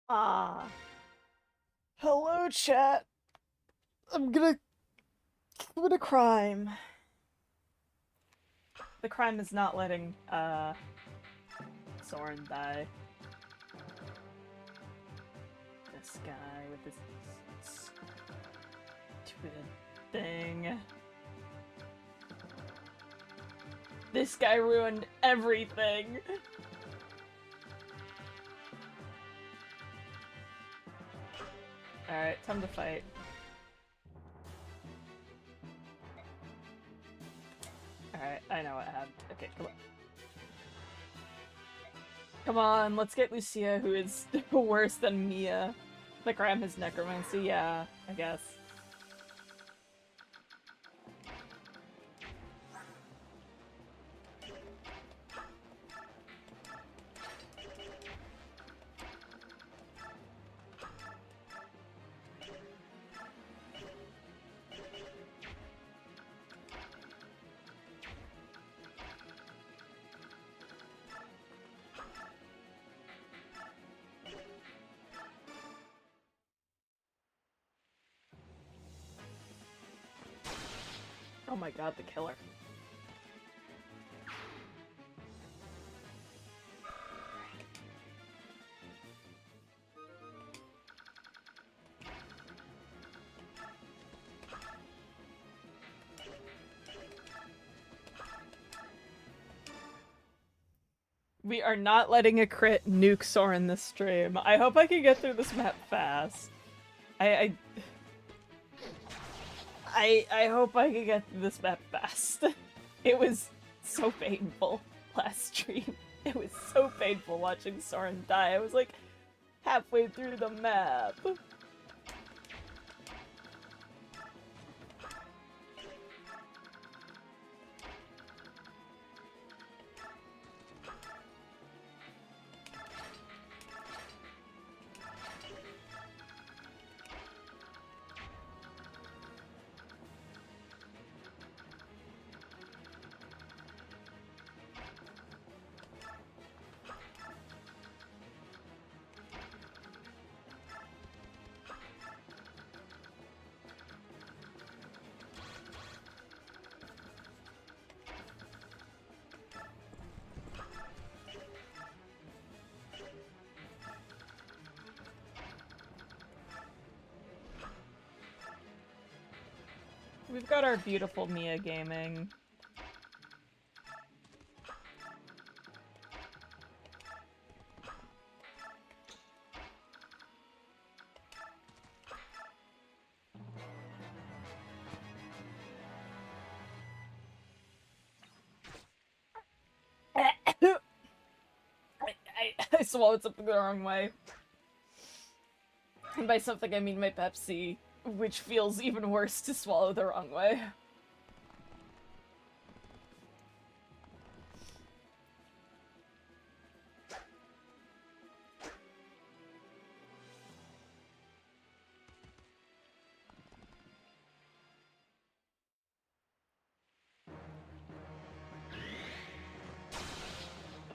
Ah. Hello, chat. I'm gonna commit a crime. The crime is not letting, Soren die. This guy with this stupid thing. This guy ruined everything. Alright, time to fight. Alright, I know what happened. Okay, come on. Come on, let's get Lucia, who is worse than Mia. The crime is necromancy, yeah, I guess. Oh my god, the killer. We are not letting a crit nuke Soren this stream. I hope I can get through this map fast. I hope I can get through this map fast. It was so painful last stream. It was so painful watching Soren die. I was like halfway through the map. We've got our beautiful Mia gaming. I swallowed something the wrong way. And by something I mean my Pepsi, which feels even worse to swallow the wrong way.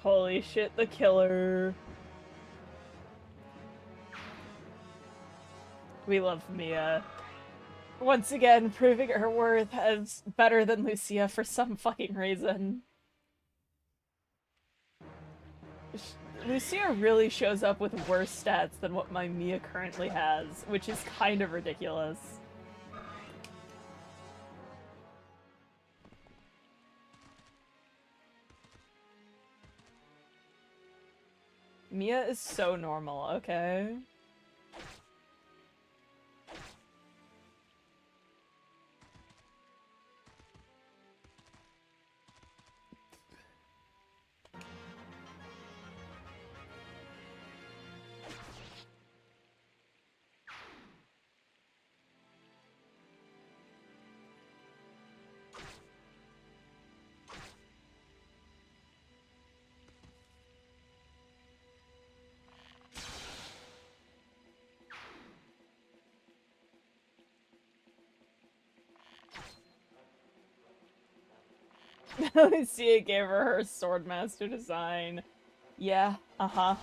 Holy shit, the killer. We love Mia. Once again, proving her worth as better than Lucia for some fucking reason. Lucia really shows up with worse stats than what my Mia currently has, which is kind of ridiculous. Mia is so normal, okay? Lucia gave her Swordmaster design. Yeah, uh-huh.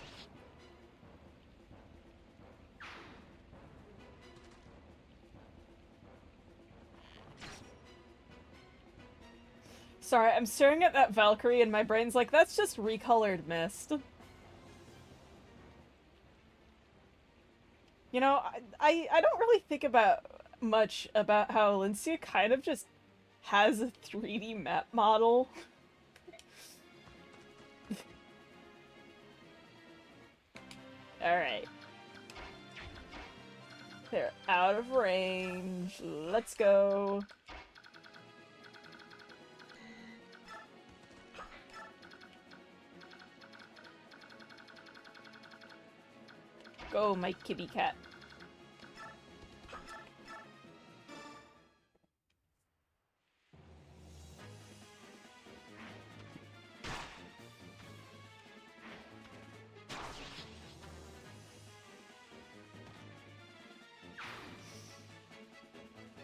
Sorry, I'm staring at that Valkyrie and my brain's like, that's just recolored mist. You know, I don't really think about much about how Valencia kind of just has a 3D map model. Alright. They're out of range. Let's go. Go, my kitty cat.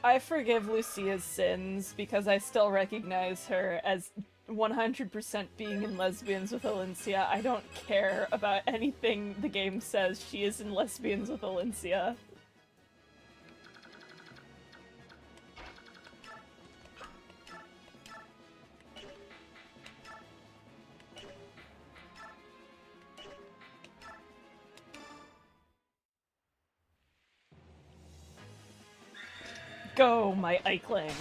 I forgive Lucia's sins because I still recognize her as 100% being in Lesbians with Valencia. I don't care about anything the game says she is in Lesbians with Valencia. Go, my Eichling.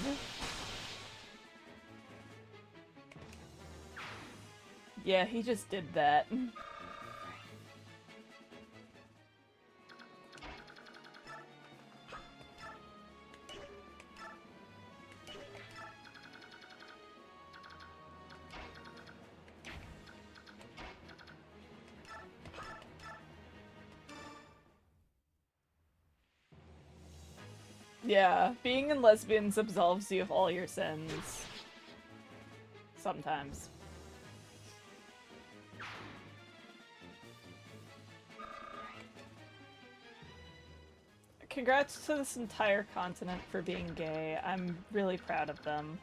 Yeah, he just did that. Yeah, being in Lesbians absolves you of all your sins. Sometimes. Congrats to this entire continent for being gay. I'm really proud of them.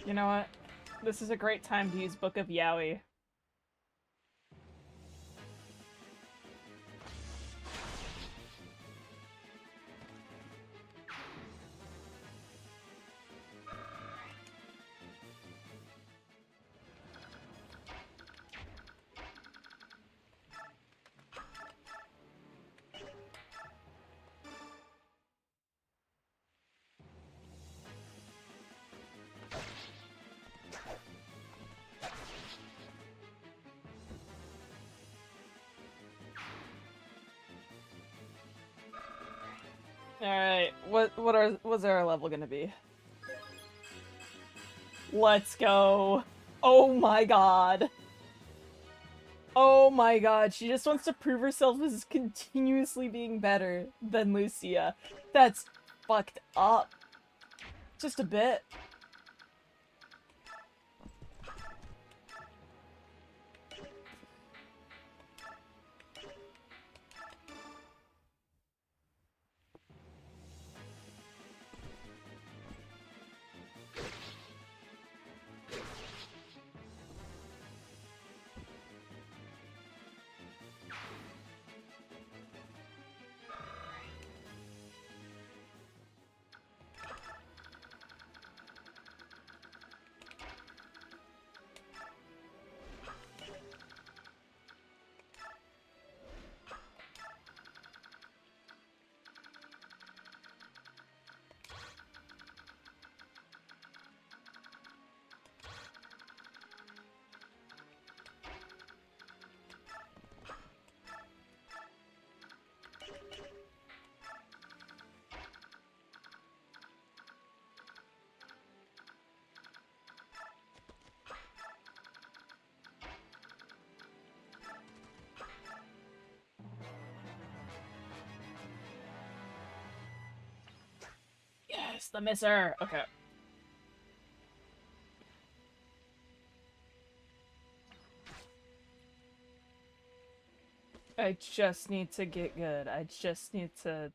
You know what? This is a great time to use Book of Yaoi. Alright, what's our level gonna be? Let's go. Oh my god. Oh my god, she just wants to prove herself as continuously being better than Lucia. That's fucked up. Just a bit. Yes, the misser. Okay. I just need to get good. I just need to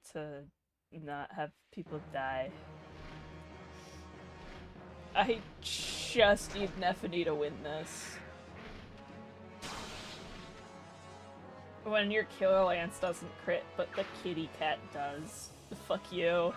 not have people die. I just need Nephany to win this. When your Killer Lance doesn't crit, but the kitty cat does. Fuck you.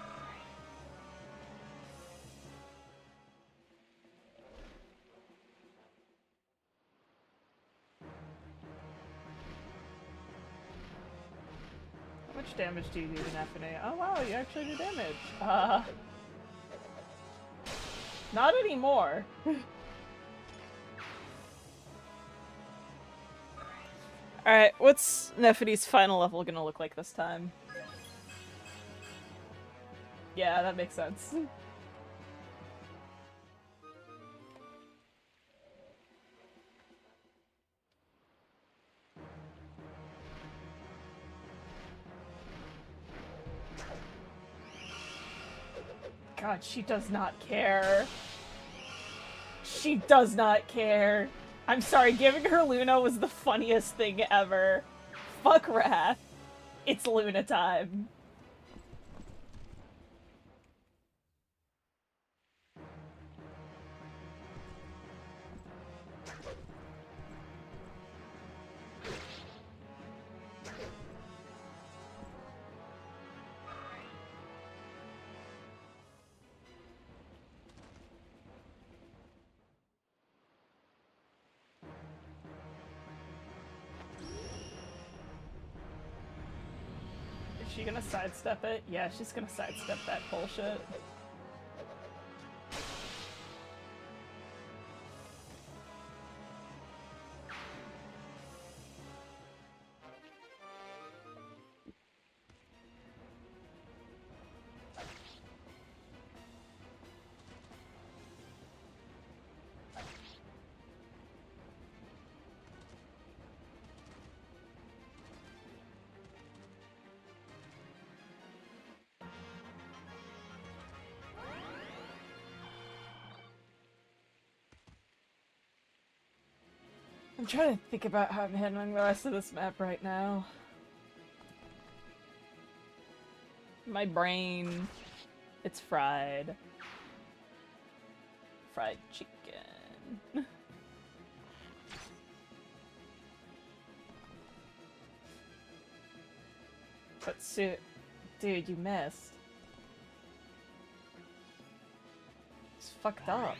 How much damage do you do to Nephany? Oh wow, you actually do damage. Not anymore. Alright, what's Nephany's final level gonna look like this time? Yeah, that makes sense. God, she does not care. She does not care. I'm sorry, giving her Luna was the funniest thing ever. Fuck Wrath. It's Luna time. Is she gonna sidestep it? Yeah, she's gonna sidestep that bullshit. I'm trying to think about how I'm handling the rest of this map right now. My brain, it's fried. Fried chicken. But dude, you missed. It's fucked up.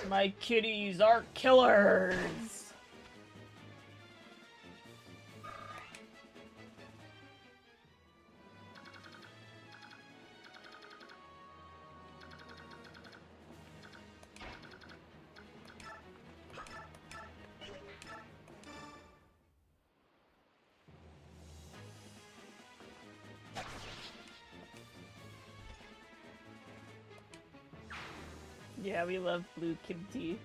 My kitties are killers! Yeah, we love blue kimchi.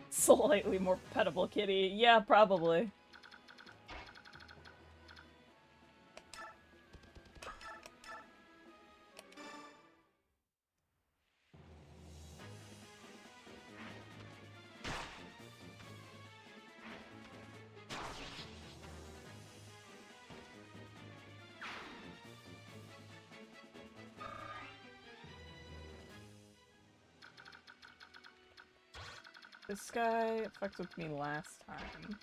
Slightly more petable kitty. Yeah, probably. This guy fucked with me last time.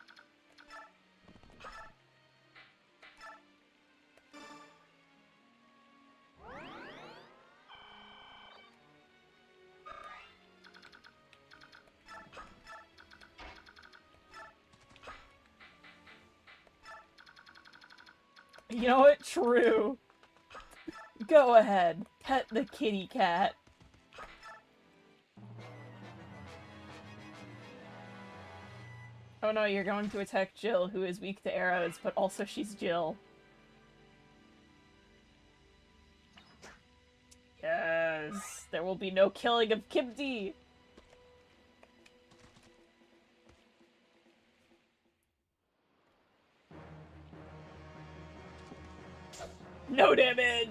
You know what? True. Go ahead. Pet the kitty cat. Oh no, you're going to attack Jill, who is weak to arrows, but also she's Jill. Yes, there will be no killing of Kibdi! No damage!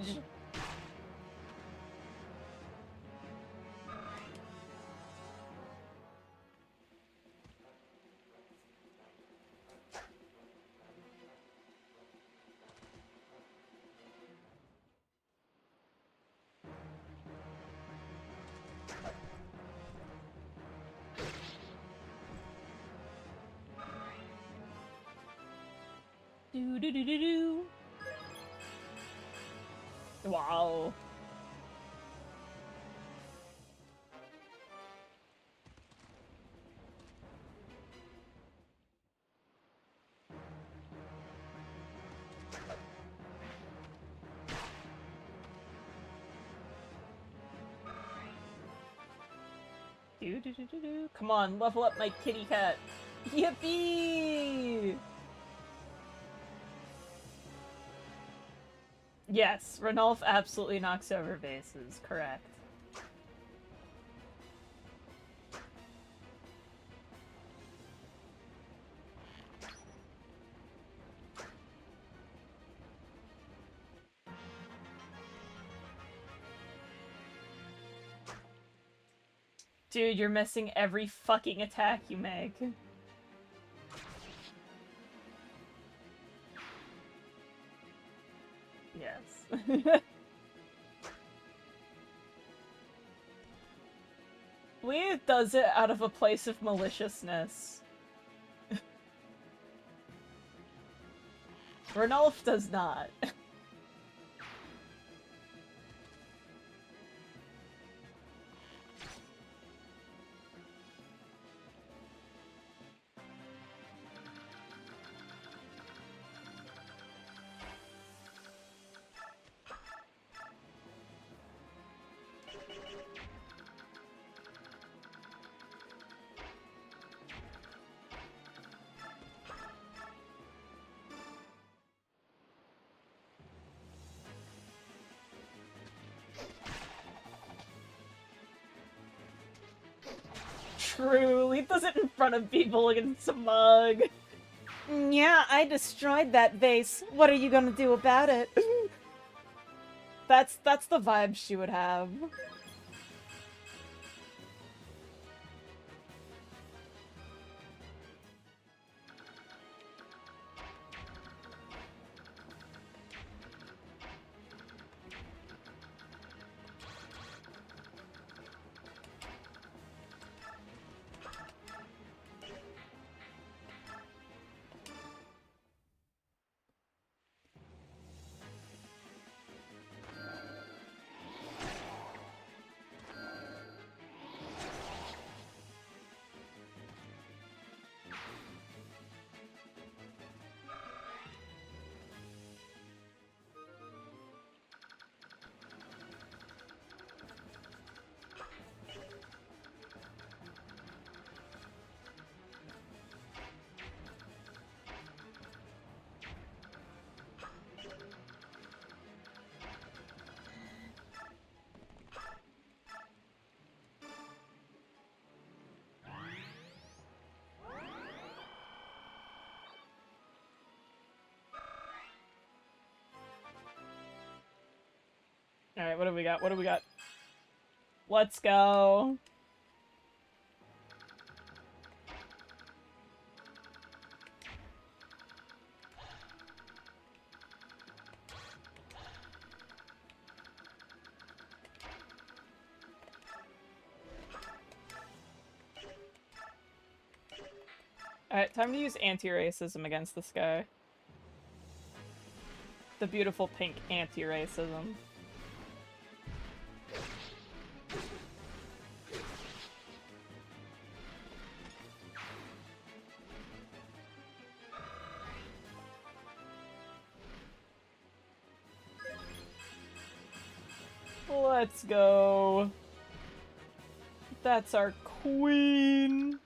Do do do do do. Wow. Do do do do do. Come on, level up my kitty cat. Yippee! Yes, Ranulf absolutely knocks over bases, correct. Dude, you're missing every fucking attack you make. Yes. Leah does it out of a place of maliciousness. Ranulf does not. True, Leaf does it in front of people like it's a mug. Yeah, I destroyed that vase. What are you gonna do about it? That's the vibe she would have. Alright, what do we got? What do we got? Let's go. Alright, time to use anti-racism against this guy. The beautiful pink anti-racism. Let's go. That's our queen.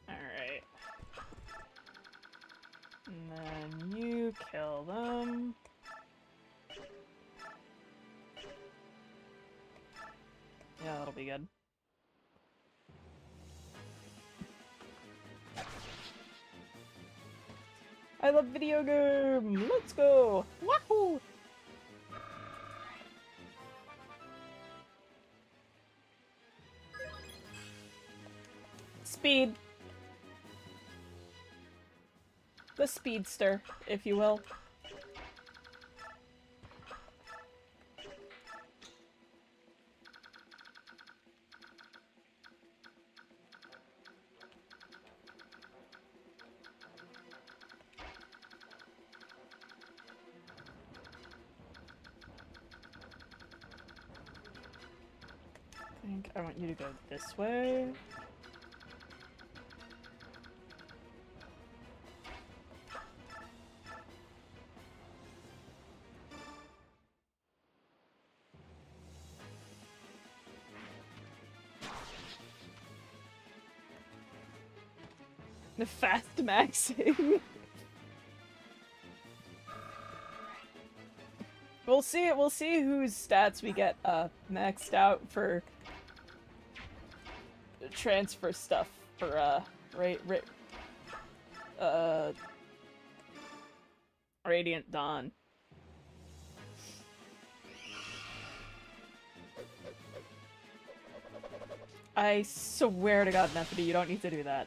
Alright. And then you kill them. Yeah, that'll be good. I love video game! Let's go! Wahoo! Speed. The speedster, if you will. I think I want you to go this way. The fast maxing. We'll see whose stats we get maxed out for transfer stuff for Radiant Dawn. I swear to God, Nephity, you don't need to do that.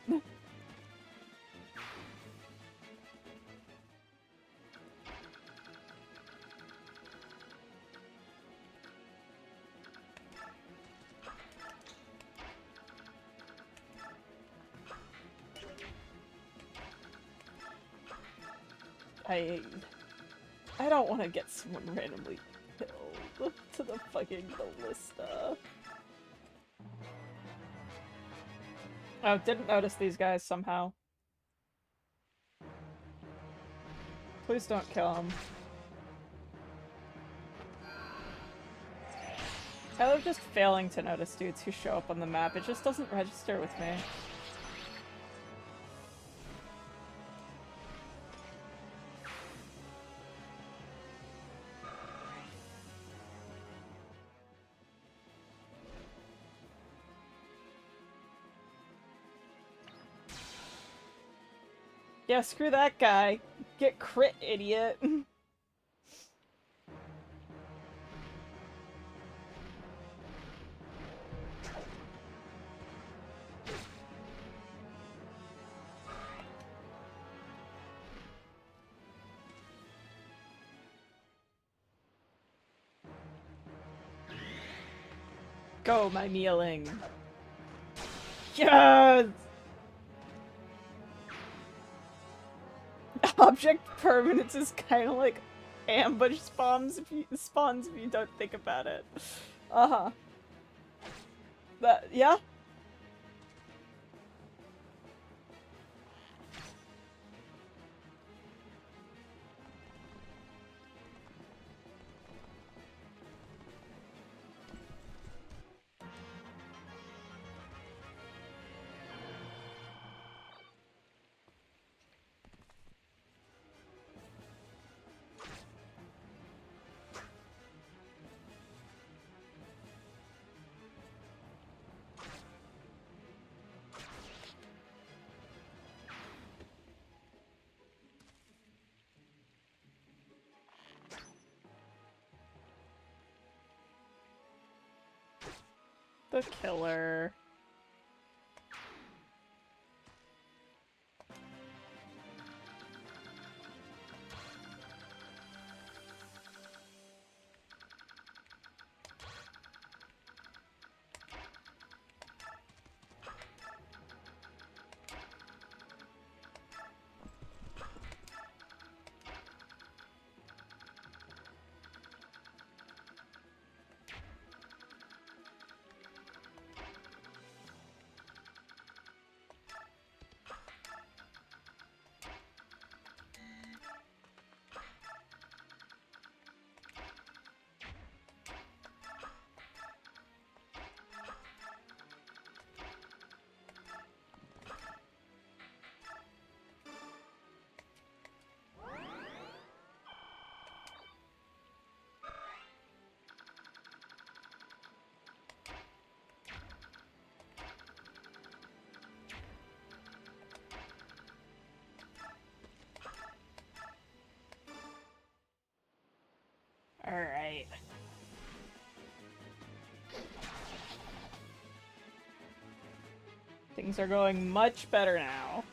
I don't want to get someone randomly killed to the fucking ballista. Oh, didn't notice these guys somehow. Please don't kill him. I love just failing to notice dudes who show up on the map. It just doesn't register with me. Yeah, screw that guy. Get crit, idiot. Go, my mealing. Yes! Object permanence is kind of like ambush spawns if you don't think about it. Uh-huh. But yeah. The killer. Alright. Things are going much better now.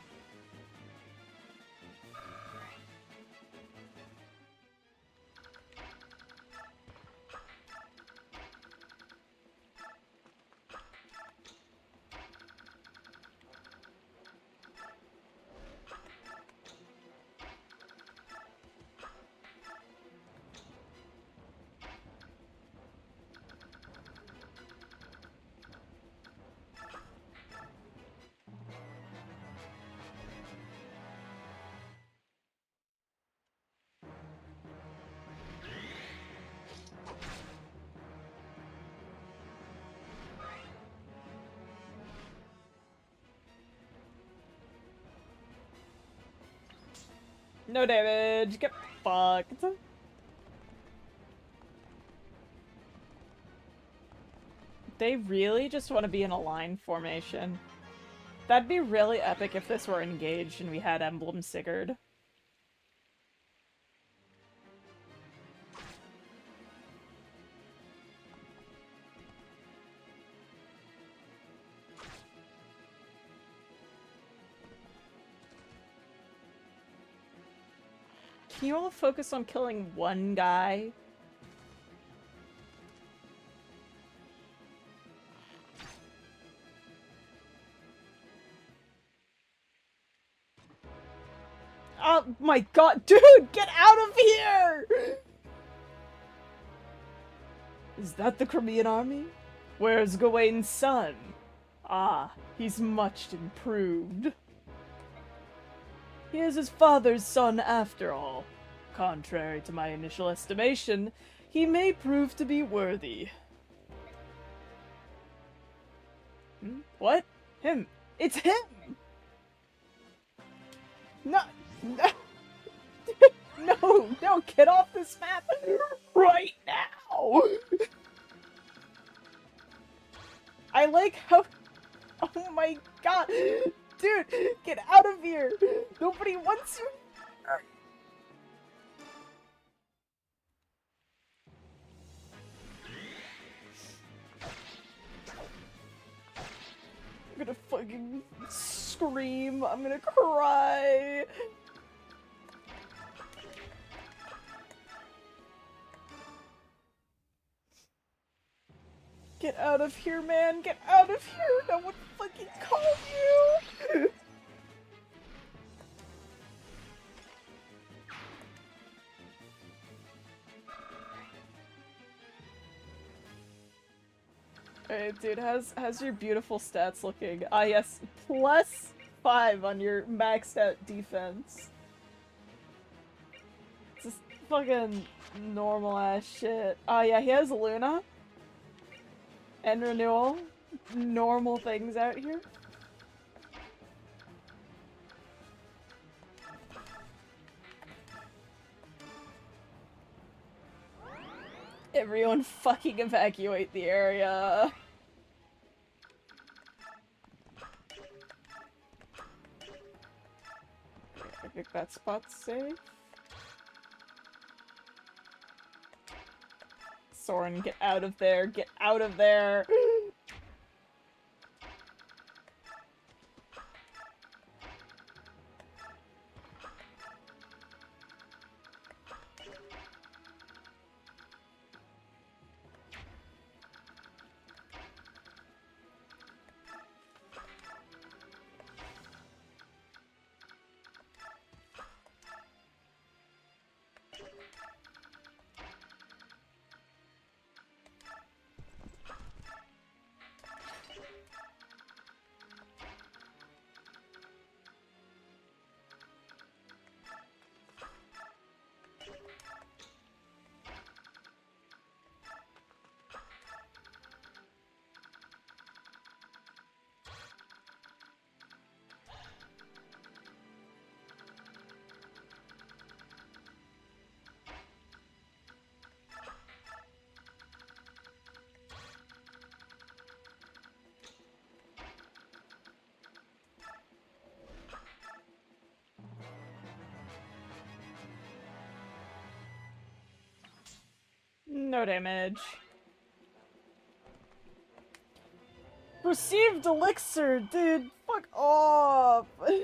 No damage. Get fucked. They really just want to be in a line formation. That'd be really epic if this were engaged and we had Emblem Sigurd. Can you all focus on killing one guy? Oh my god, dude, get out of here! Is that the Crimean army? Where's Gawain's son? Ah, he's much improved. He is his father's son after all. Contrary to my initial estimation, he may prove to be worthy. What? Him? It's him! No! No! No! Get off this map right now! I like how... Oh my god! Dude, get out of here! Nobody wants you here! I'm gonna fucking scream. I'm gonna cry. Get out of here, man! Get out of here! No one fucking called you! Alright, dude, how's your beautiful stats looking? Ah, yes, +5 on your maxed out defense. Just fucking normal ass shit. Ah, yeah, he has Luna. And Renewal. Normal things out here. Everyone fucking evacuate the area. I think that spot's safe. Soren, get out of there. Get out of there. No damage. Received elixir, dude. Fuck off. We're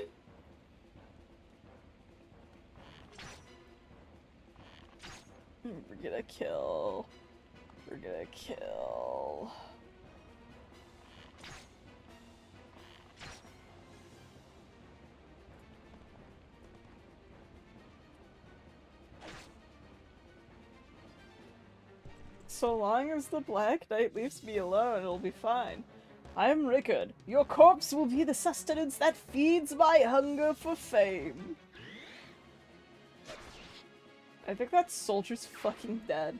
gonna kill. We're gonna kill. So long as the Black Knight leaves me alone, it'll be fine. I'm Rickard. Your corpse will be the sustenance that feeds my hunger for fame. I think that soldier's fucking dead.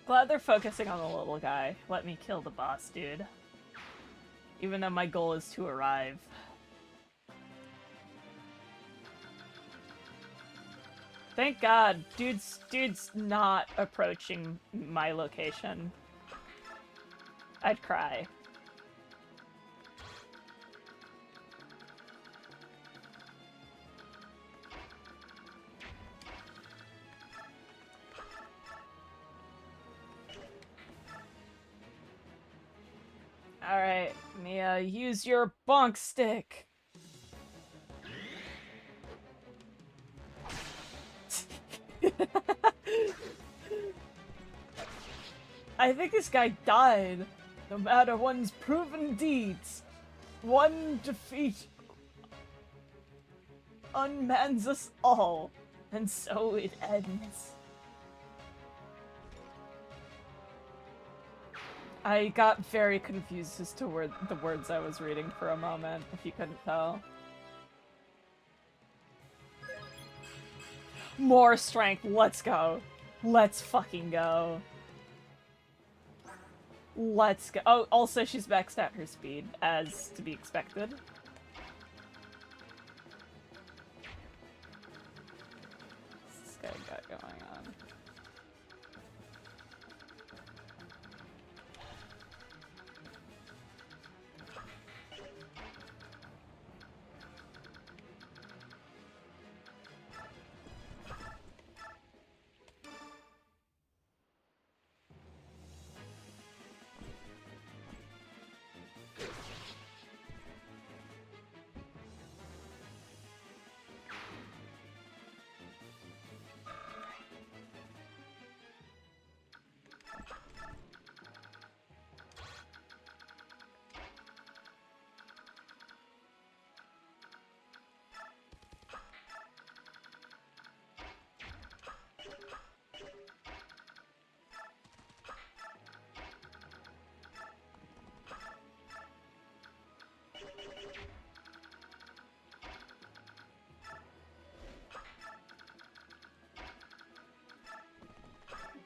Glad they're focusing on the little guy. Let me kill the boss, dude. Even though my goal is to arrive. Thank God, dude's not approaching my location. I'd cry. Alright, Mia, use your bonk stick! I think this guy died. No matter one's proven deeds, one defeat unmans us all, and so it ends. I got very confused as to the words I was reading for a moment, if you couldn't tell. More strength, let's go. Let's fucking go. Let's go. Oh, also she's maxed out her speed, as to be expected. What's this guy got going on?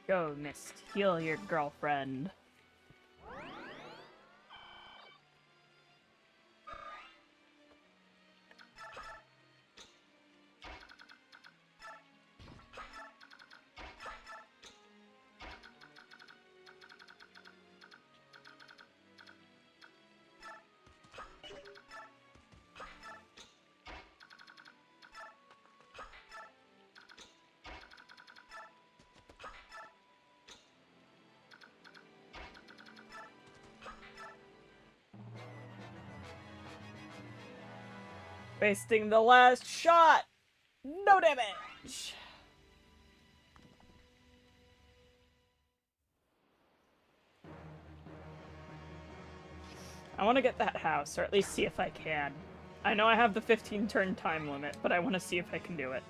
Go, Mist. Heal your girlfriend. Wasting the last shot! No damage! I want to get that house, or at least see if I can. I know I have the 15 turn time limit, but I want to see if I can do it.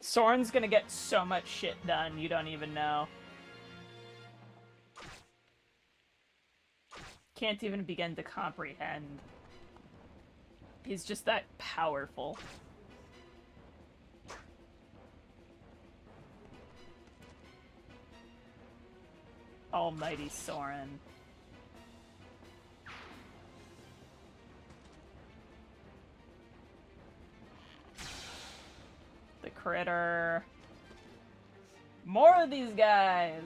Soren's gonna get so much shit done, you don't even know. Can't even begin to comprehend. He's just that powerful. Almighty Soren. The critter. More of these guys!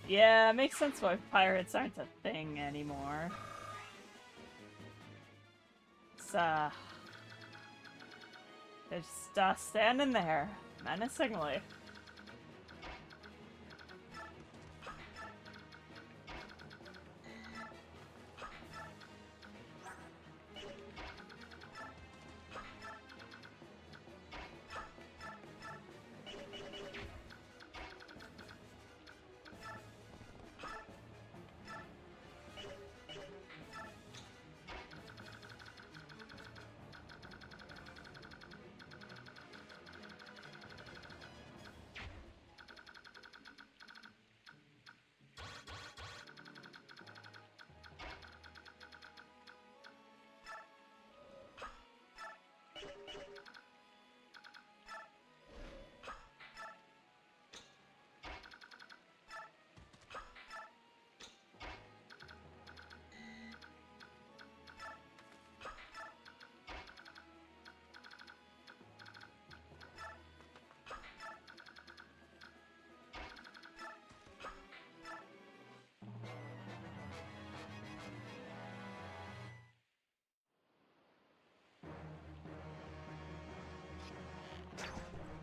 Yeah, it makes sense why pirates aren't a thing anymore. It's, they're just standing there, menacingly.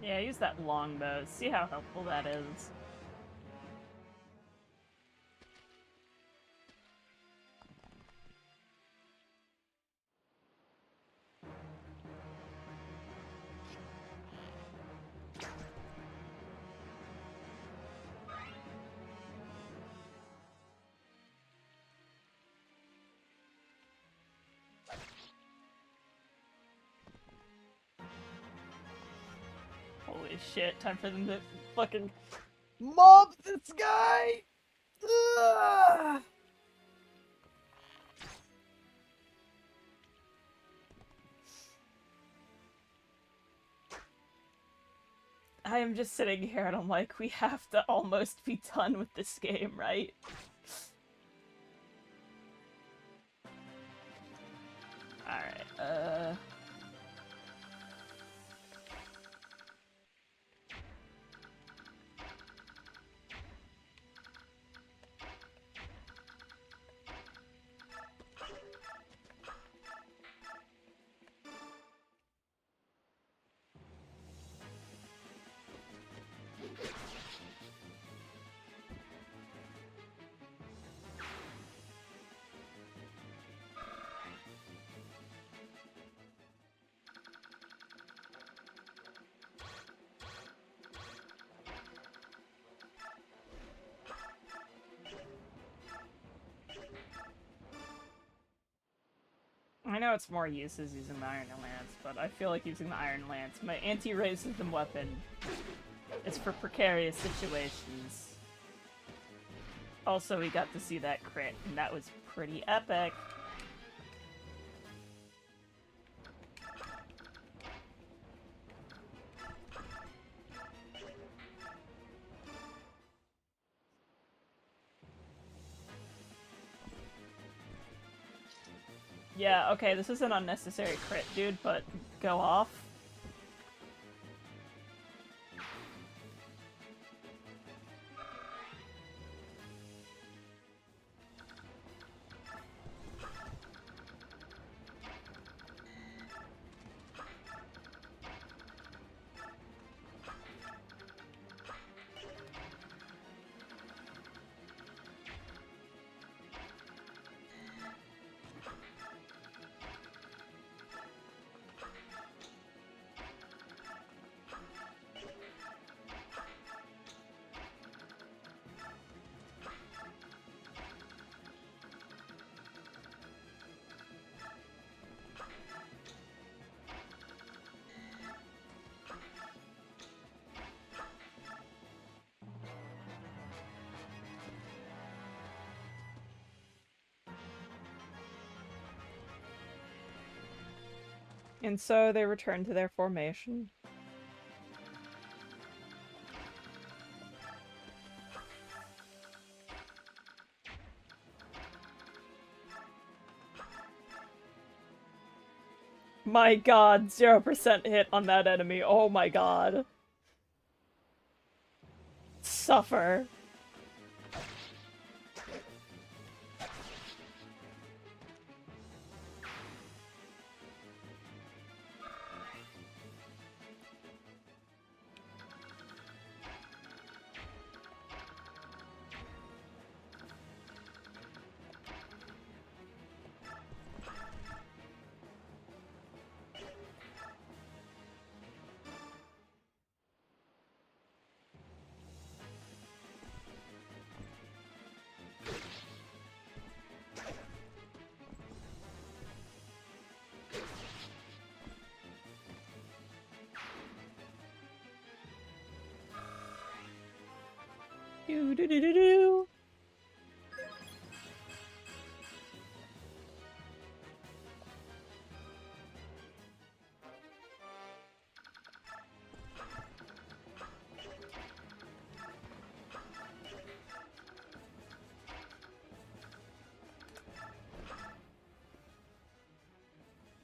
Yeah, use that longbow. See how helpful that is. Holy shit, time for them to fucking mob this guy! Ugh! I am just sitting here and I'm like, we have to almost be done with this game, right? Alright, I know it's more uses using the Iron Lance, but I feel like using the Iron Lance, my anti-racism weapon, is for precarious situations. Also, we got to see that crit, and that was pretty epic. Yeah, okay, this is an unnecessary crit, dude, but go off. And so they return to their formation. My god, 0% hit on that enemy. Oh my god. Suffer. Do do do do do.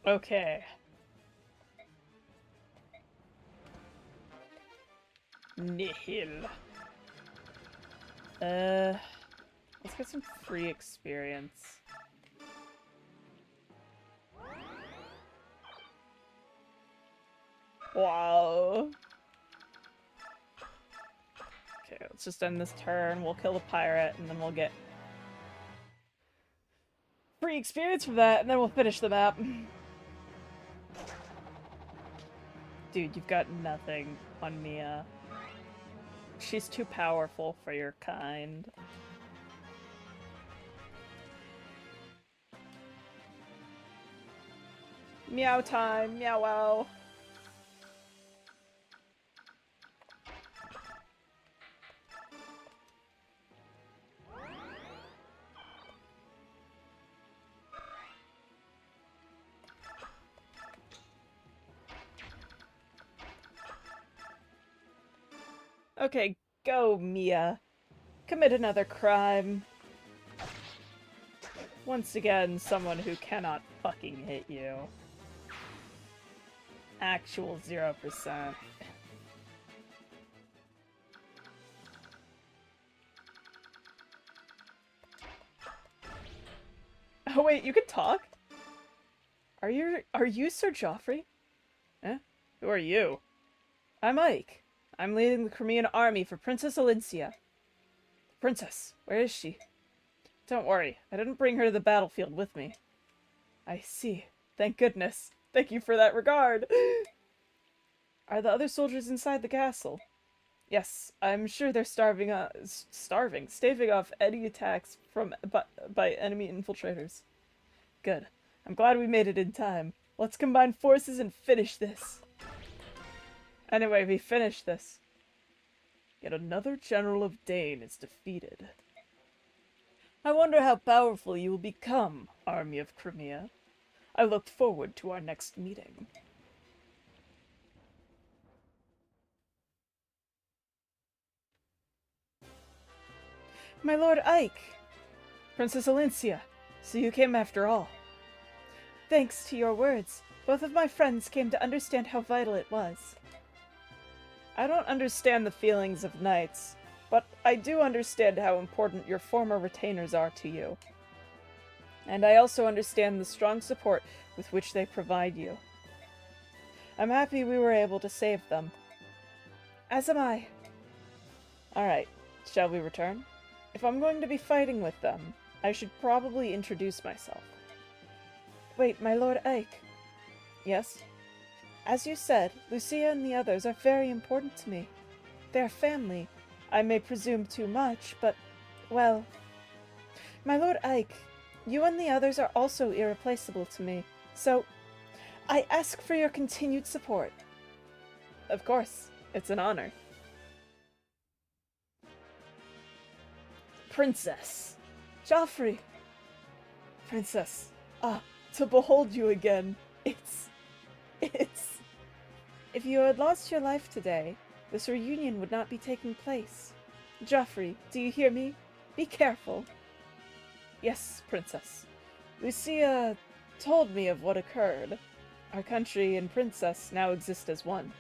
Okay. Nihil. Let's get some free experience. Wow. Okay, let's just end this turn. We'll kill the pirate, and then we'll get free experience from that, and then we'll finish the map. Dude, you've got nothing on Mia. She's too powerful for your kind. Meow time, meow wow. Okay, go, Mia. Commit another crime. Once again, someone who cannot fucking hit you. Actual 0%. Oh wait, you can talk? Are you Sir Joffrey? Eh? Who are you? I'm Ike. I'm leading the Crimean army for Princess Alincia. Princess, where is she? Don't worry, I didn't bring her to the battlefield with me. I see. Thank goodness. Thank you for that regard. Are the other soldiers inside the castle? Yes, I'm sure they're staving off any attacks by enemy infiltrators. Good. I'm glad we made it in time. Let's combine forces and finish this. Anyway, we finished this. Yet another general of Dane is defeated. I wonder how powerful you will become, Army of Crimea. I look forward to our next meeting. My Lord Ike! Princess Alincia, so you came after all. Thanks to your words, both of my friends came to understand how vital it was. I don't understand the feelings of knights, but I do understand how important your former retainers are to you. And I also understand the strong support with which they provide you. I'm happy we were able to save them. As am I. Alright, shall we return? If I'm going to be fighting with them, I should probably introduce myself. Wait, my Lord Ike. Yes? As you said, Lucia and the others are very important to me. They're family. I may presume too much, but, well... My Lord Ike, you and the others are also irreplaceable to me, so I ask for your continued support. Of course, it's an honor. Princess! Joffrey! Princess, to behold you again, it's It's... If you had lost your life today, this reunion would not be taking place. Joffrey, do you hear me? Be careful. Yes, Princess. Lucia told me of what occurred. Our country and princess now exist as one.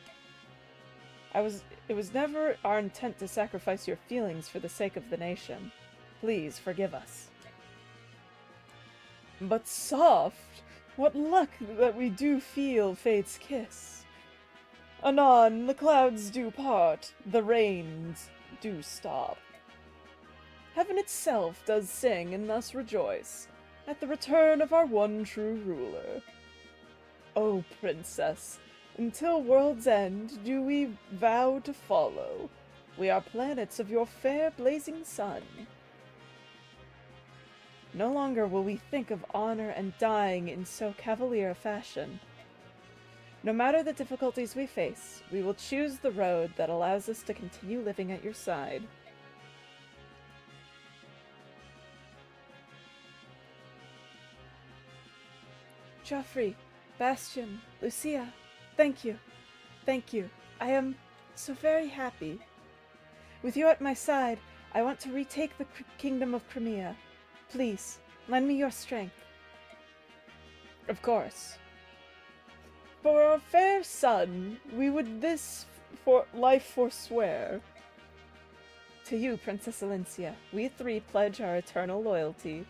It was never our intent to sacrifice your feelings for the sake of the nation. Please forgive us. But soft! What luck that we do feel fate's kiss. Anon, the clouds do part, the rains do stop. Heaven itself does sing and thus rejoice at the return of our one true ruler. O princess, until world's end do we vow to follow. We are planets of your fair blazing sun. No longer will we think of honor and dying in so cavalier a fashion. No matter the difficulties we face, we will choose the road that allows us to continue living at your side. Joffrey, Bastion, Lucia, thank you. Thank you. I am so very happy. With you at my side, I want to retake the kingdom of Crimea. Please, lend me your strength. Of course. For our fair son, we would this for life forswear. To you, Princess Alencia, we three pledge our eternal loyalty.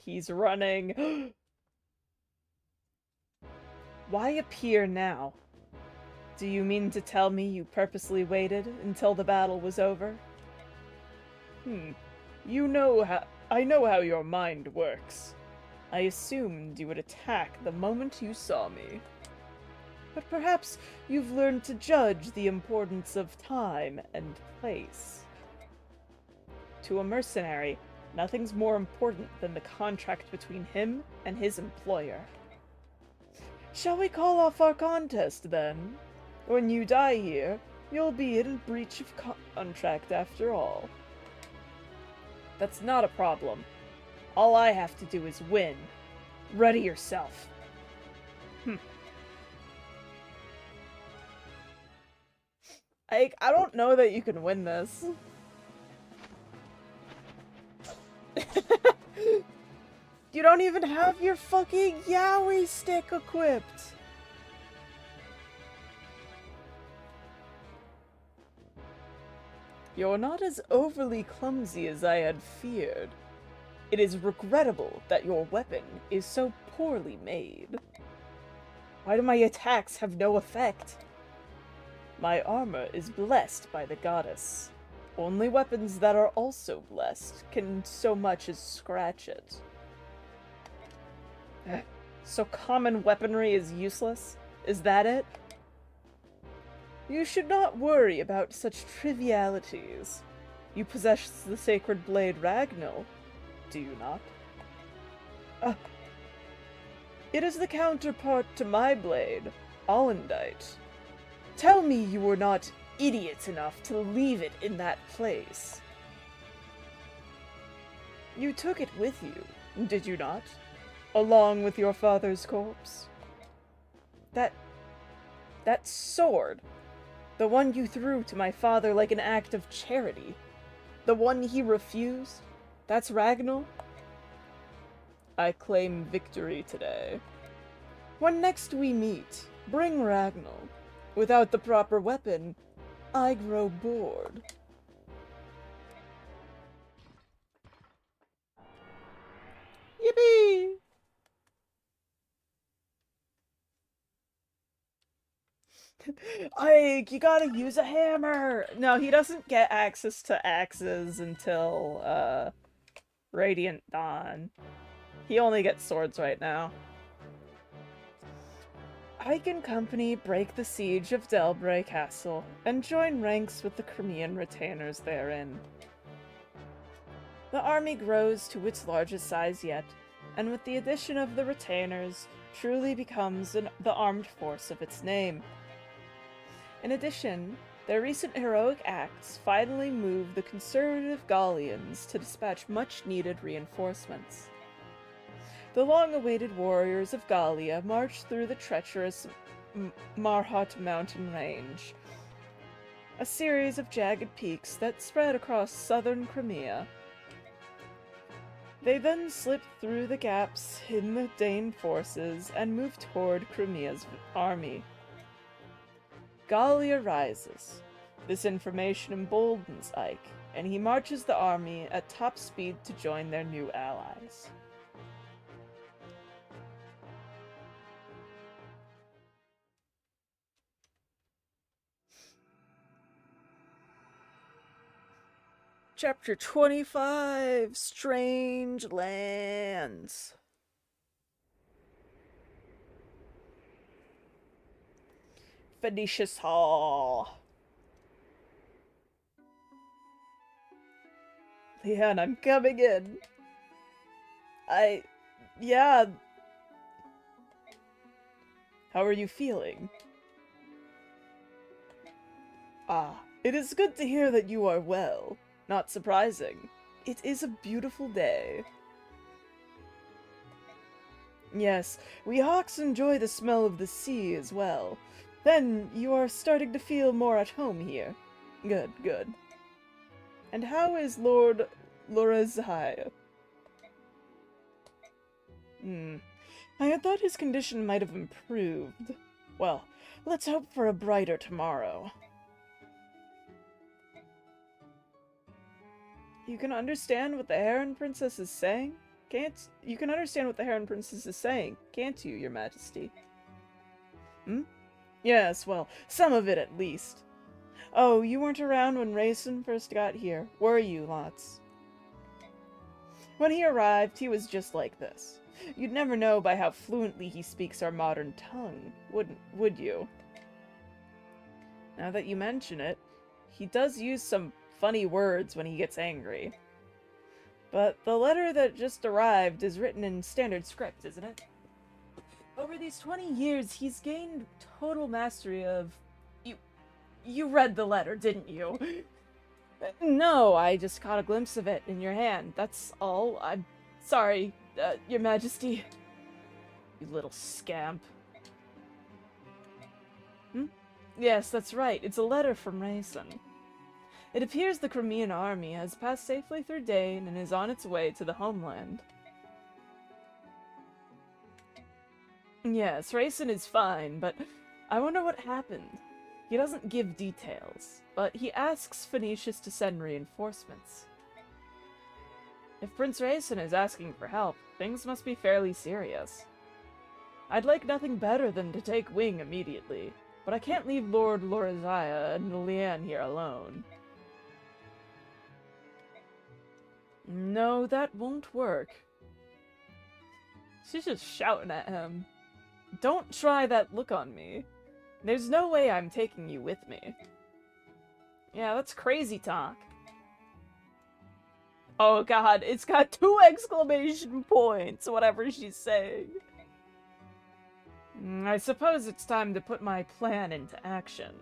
He's running. Why appear now? Do you mean to tell me you purposely waited until the battle was over? You know how— I know how your mind works. I assumed you would attack the moment you saw me. But perhaps you've learned to judge the importance of time and place. To a mercenary, nothing's more important than the contract between him and his employer. Shall we call off our contest, then? When you die here, you'll be in breach of contract after all. That's not a problem. All I have to do is win. Ready yourself. I don't know that you can win this. You don't even have your fucking Yowie stick equipped! You're not as overly clumsy as I had feared. It is regrettable that your weapon is so poorly made. Why do my attacks have no effect? My armor is blessed by the goddess. Only weapons that are also blessed can so much as scratch it. So common weaponry is useless? Is that it? You should not worry about such trivialities. You possess the sacred blade Ragnall, do you not? It is the counterpart to my blade, Allendite. Tell me you were not idiot enough to leave it in that place. You took it with you, did you not? Along with your father's corpse? That sword, the one you threw to my father like an act of charity, the one he refused, that's Ragnall? I claim victory today. When next we meet, bring Ragnall. Without the proper weapon, I grow bored. Yippee! You gotta use a hammer! No, he doesn't get access to axes until, Radiant Dawn. He only gets swords right now. Ike and company break the siege of Delbray Castle and join ranks with the Crimean retainers therein. The army grows to its largest size yet, and with the addition of the retainers, truly becomes the armed force of its name. In addition, Their recent heroic acts finally moved the conservative Gallians to dispatch much-needed reinforcements. The long-awaited warriors of Gallia marched through the treacherous Marhot mountain range, a series of jagged peaks that spread across southern Crimea. They then slipped through the gaps in the Dane forces and moved toward Crimea's army. Gallia rises. This information emboldens Ike, and he marches the army at top speed to join their new allies. Chapter 25, Strange Lands. Phoenicius Hall. Leanne, I'm coming in. Yeah. How are you feeling? Ah, it is good to hear that you are well. Not surprising. It is a beautiful day. Yes, we hawks enjoy the smell of the sea as well. Then you are starting to feel more at home here. Good, good. And how is Lord Lorezai? I had thought his condition might have improved. Well, let's hope for a brighter tomorrow. You can understand what the Heron Princess is saying? You can understand what the Heron Princess is saying, can't you, Your Majesty? Yes, well, some of it at least. Oh, you weren't around when Raisin first got here, were you, Lots? When he arrived, he was just like this. You'd never know by how fluently he speaks our modern tongue, would you? Now that you mention it, he does use some funny words when he gets angry. But the letter that just arrived is written in standard script, isn't it? Over these 20 years, he's gained total mastery of... You read the letter, didn't you? No, I just caught a glimpse of it in your hand, that's all. I'm sorry, Your Majesty. You little scamp. Yes, that's right, it's a letter from Raisin. It appears the Crimean army has passed safely through Dane and is on its way to the homeland. Yes, Raisin is fine, but I wonder what happened. He doesn't give details, but he asks Phoenicius to send reinforcements. If Prince Raisin is asking for help, things must be fairly serious. I'd like nothing better than to take wing immediately, but I can't leave Lord Lorezia and Leanne here alone. No, that won't work. She's just shouting at him. Don't try that look on me. There's no way I'm taking you with me. Yeah, that's crazy talk. Oh god, it's got 2 exclamation points, whatever she's saying. I suppose it's time to put my plan into action.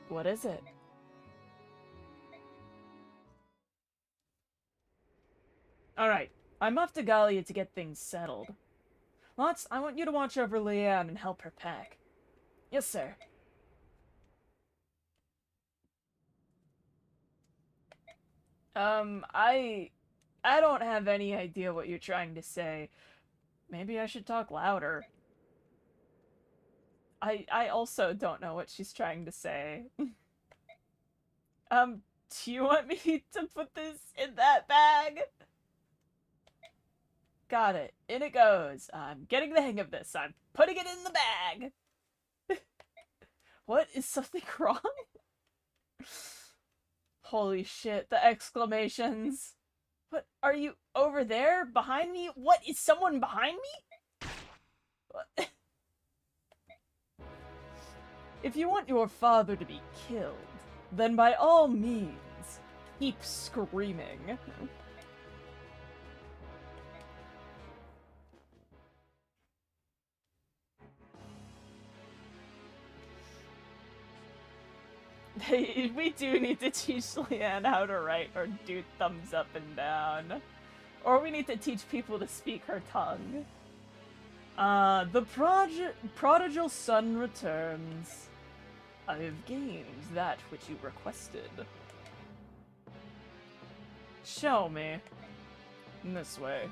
What is it? Alright, I'm off to Gallia to get things settled. Lots, I want you to watch over Leanne and help her pack. Yes, sir. I don't have any idea what you're trying to say. Maybe I should talk louder. I also don't know what she's trying to say. Do you want me to put this in that bag? Got it. In it goes. I'm getting the hang of this. I'm putting it in the bag. What? Is something wrong? Holy shit, the exclamations. What, are you over there? Behind me? What, is someone behind me? What? If you want your father to be killed, then by all means, keep screaming. We do need to teach Leanne how to write or do thumbs up and down. Or we need to teach people to speak her tongue. The prodigal son returns. I have gained that which you requested. Show me. This way.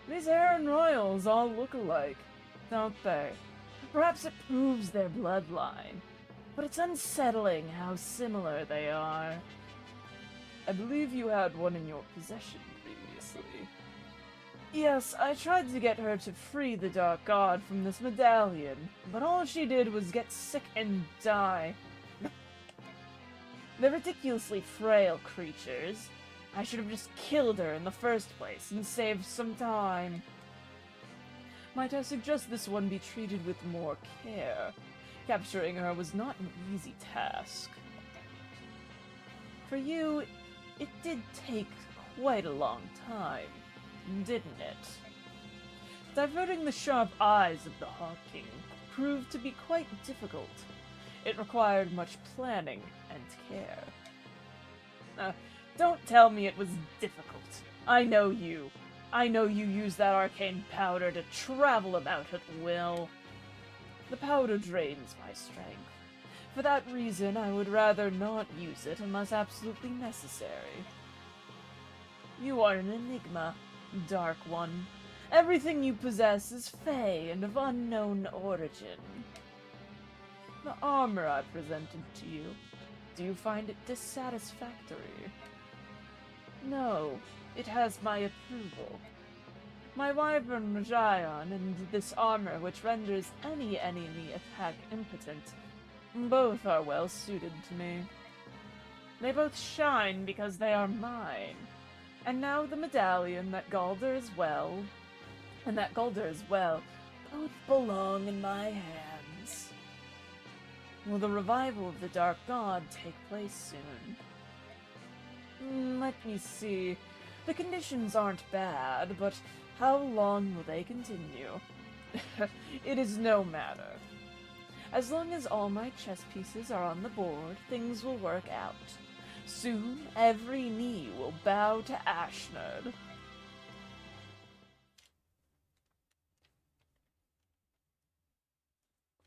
These Aaron Royals all look alike, don't they? Perhaps it proves their bloodline, but it's unsettling how similar they are. I believe you had one in your possession previously. Yes, I tried to get her to free the Dark God from this medallion, but all she did was get sick and die. They're ridiculously frail creatures. I should have just killed her in the first place and saved some time. Might I suggest this one be treated with more care? Capturing her was not an easy task. For you, it did take quite a long time, didn't it? Diverting the sharp eyes of the Hawk King proved to be quite difficult. It required much planning and care. Don't tell me it was difficult. I know you. I know you use that arcane powder to travel about at will. The powder drains my strength. For that reason, I would rather not use it unless absolutely necessary. You are an enigma, Dark One. Everything you possess is fey and of unknown origin. The armor I presented to you, do you find it dissatisfactory? No, it has my approval. My wyvern Rajayan and this armor which renders any enemy attack impotent, both are well suited to me. They both shine because they are mine. And now the medallion that Galder as well, both belong in my hands. Will the revival of the Dark God take place soon? Let me see. The conditions aren't bad, but how long will they continue? It is no matter. As long as all my chess pieces are on the board, things will work out. Soon, every knee will bow to Ashnerd.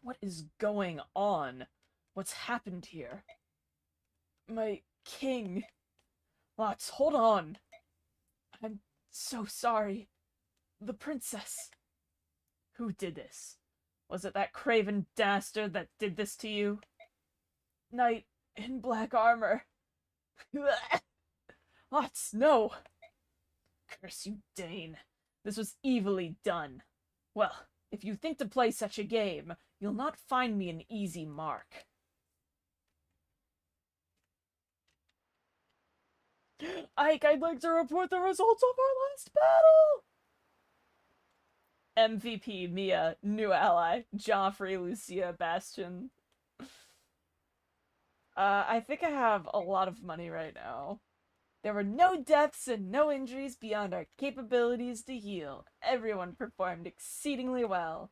What is going on? What's happened here? My king. Lots, hold on. I'm so sorry. The princess. Who did this? Was it that craven dastard that did this to you? Knight in black armor. Lots, no! Curse you, Dane. This was evilly done. Well, if you think to play such a game, you'll not find me an easy mark. Ike, I'd like to report the results of our last battle! MVP, Mia, new ally, Joffrey, Lucia, Bastion. I think I have a lot of money right now. There were no deaths and no injuries beyond our capabilities to heal. Everyone performed exceedingly well.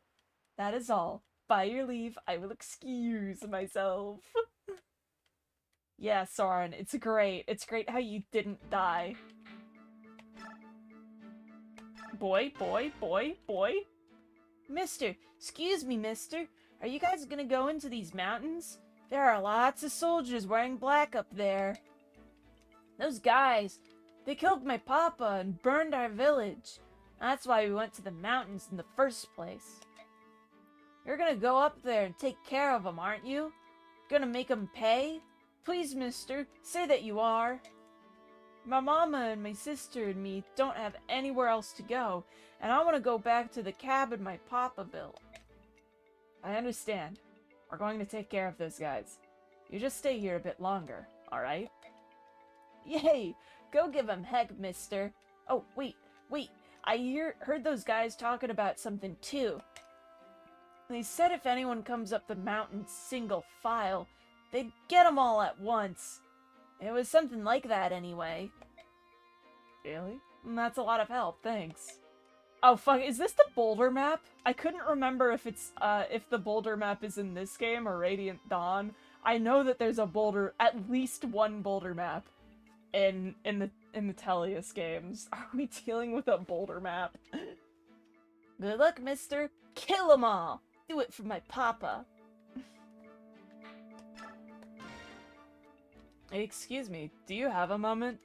That is all. By your leave, I will excuse myself. Yeah, Soren, it's great. It's great how you didn't die. Boy. Mister, excuse me, mister. Are you guys gonna go into these mountains? There are lots of soldiers wearing black up there. Those guys, they killed my papa and burned our village. That's why we went to the mountains in the first place. You're gonna go up there and take care of them, aren't you? Gonna make them pay? Please, mister, say that you are. My mama and my sister and me don't have anywhere else to go, and I want to go back to the cabin my papa built. I understand. We're going to take care of those guys. You just stay here a bit longer, alright? Yay! Go give 'em heck, mister. Oh, wait. I heard those guys talking about something too. They said if anyone comes up the mountain single file, they'd get 'em all at once. It was something like that anyway. Really? That's a lot of help, thanks. Oh fuck, is this the boulder map? I couldn't remember if it's, if the boulder map is in this game or Radiant Dawn. I know that there's a boulder, at least one boulder map in the Tellius games. Are we dealing with a boulder map? Good luck, mister. Kill 'em all! Do it for my papa. Excuse me, do you have a moment?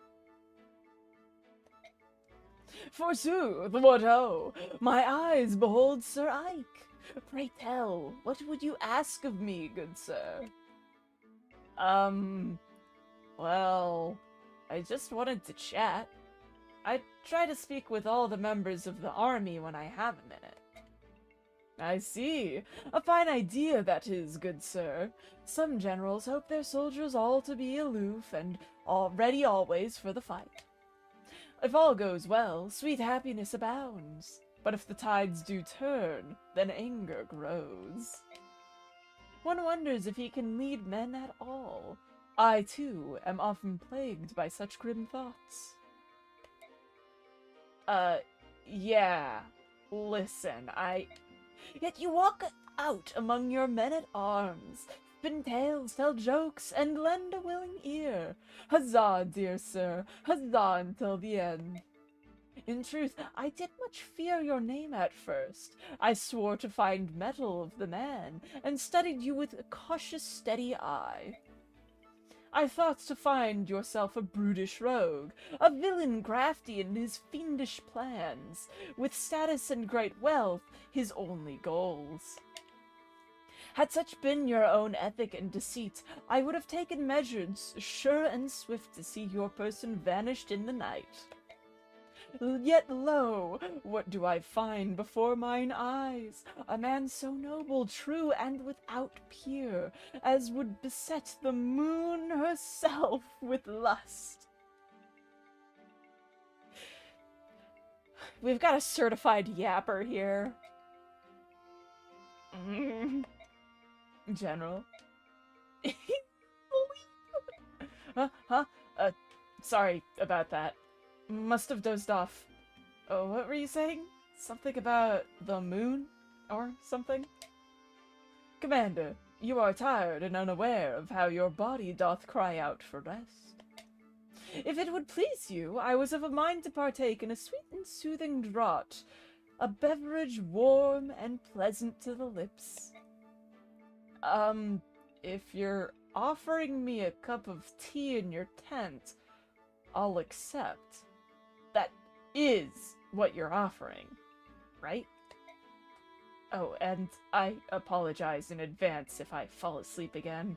Forsooth, what ho! My eyes behold Sir Ike. Pray tell, what would you ask of me, good sir? Well, I just wanted to chat. I try to speak with all the members of the army when I have a minute. I see. A fine idea that is, good sir. Some generals hope their soldiers all to be aloof and all ready always for the fight. If all goes well, sweet happiness abounds. But if the tides do turn, then anger grows. One wonders if he can lead men at all. I, too, am often plagued by such grim thoughts. Yeah. Listen, Yet you walk out among your men-at-arms, spin tales, tell jokes, and lend a willing ear. Huzzah, dear sir, huzzah until the end. In truth, I did much fear your name at first. I swore to find metal of the man, and studied you with a cautious, steady eye. I thought to find yourself a brutish rogue, a villain crafty in his fiendish plans, with status and great wealth his only goals. Had such been your own ethic and deceit, I would have taken measures sure and swift to see your person vanished in the night. Yet lo, what do I find before mine eyes? A man so noble, true, and without peer, as would beset the moon herself with lust. We've got a certified yapper here. General. Sorry about that. Must have dozed off. Oh, what were you saying? Something about the moon? Or something? Commander, you are tired and unaware of how your body doth cry out for rest. If it would please you, I was of a mind to partake in a sweet and soothing draught, a beverage warm and pleasant to the lips. If you're offering me a cup of tea in your tent, I'll accept. That is what you're offering, right? Oh, and I apologize in advance if I fall asleep again.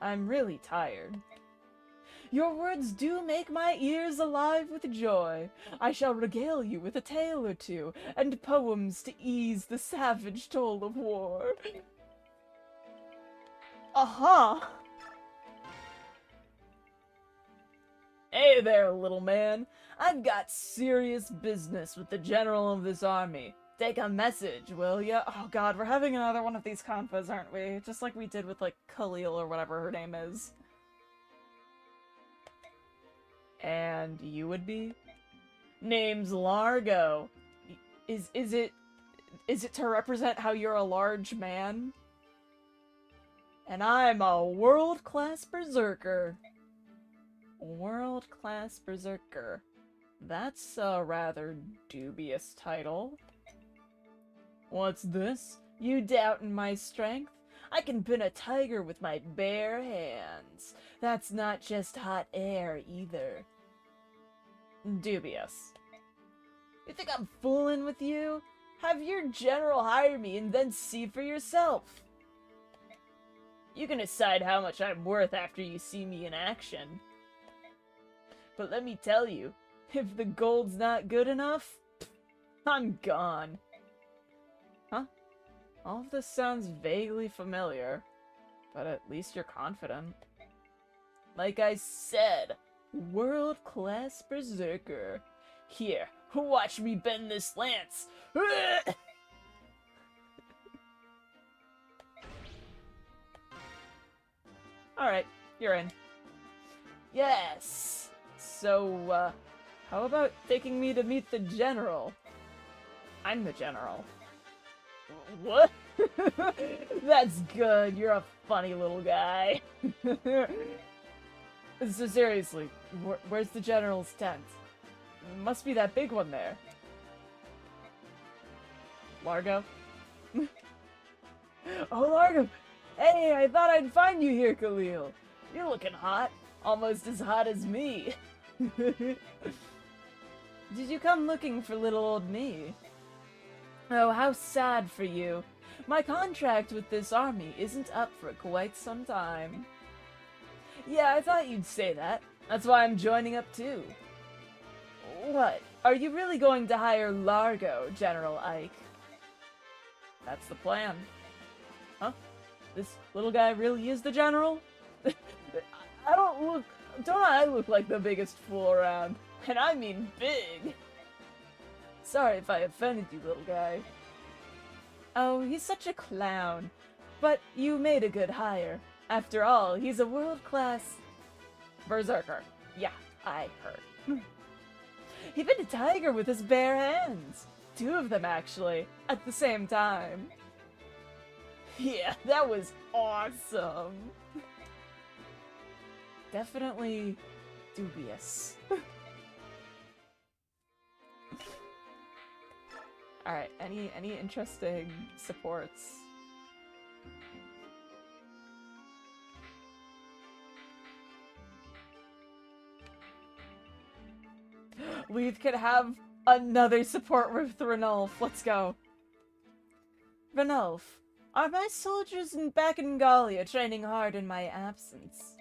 I'm really tired. Your words do make my ears alive with joy. I shall regale you with a tale or two, and poems to ease the savage toll of war. Uh-huh! Hey there, little man. I've got serious business with the general of this army. Take a message, will ya? Oh god, we're having another one of these convos, aren't we? Just like we did with, like, Khalil or whatever her name is. And you would be? Name's Largo. Is it to represent how you're a large man? And I'm a world-class berserker. World-class berserker. That's a rather dubious title. What's this? You doubting my strength? I can pin a tiger with my bare hands. That's not just hot air, either. Dubious. You think I'm fooling with you? Have your general hire me and then see for yourself. You can decide how much I'm worth after you see me in action. But let me tell you, if the gold's not good enough, I'm gone. Huh? All of this sounds vaguely familiar, but at least you're confident. Like I said, world-class berserker. Here, watch me bend this lance. Alright, you're in. Yes! So, how about taking me to meet the general? I'm the general. What? That's good. You're a funny little guy. So seriously, where's the general's tent? Must be that big one there. Largo? Oh, Largo! Hey, I thought I'd find you here, Khalil. You're looking hot. Almost as hot as me. Did you come looking for little old me? Oh, how sad for you. My contract with this army isn't up for quite some time. Yeah, I thought you'd say that. That's why I'm joining up too. What? Are you really going to hire Largo, General Ike? That's the plan. Huh? This little guy really is the general? Don't I look like the biggest fool around? And I mean big. Sorry if I offended you, little guy. Oh, he's such a clown. But you made a good hire. After all, he's a world-class berserker. Yeah, I heard. He bit a tiger with his bare hands. 2 of them, actually, at the same time. Yeah, that was awesome. Definitely dubious. Alright, any interesting supports? We could have another support with Ranulf. Let's go. Ranulf, are my soldiers back in Gallia training hard in my absence?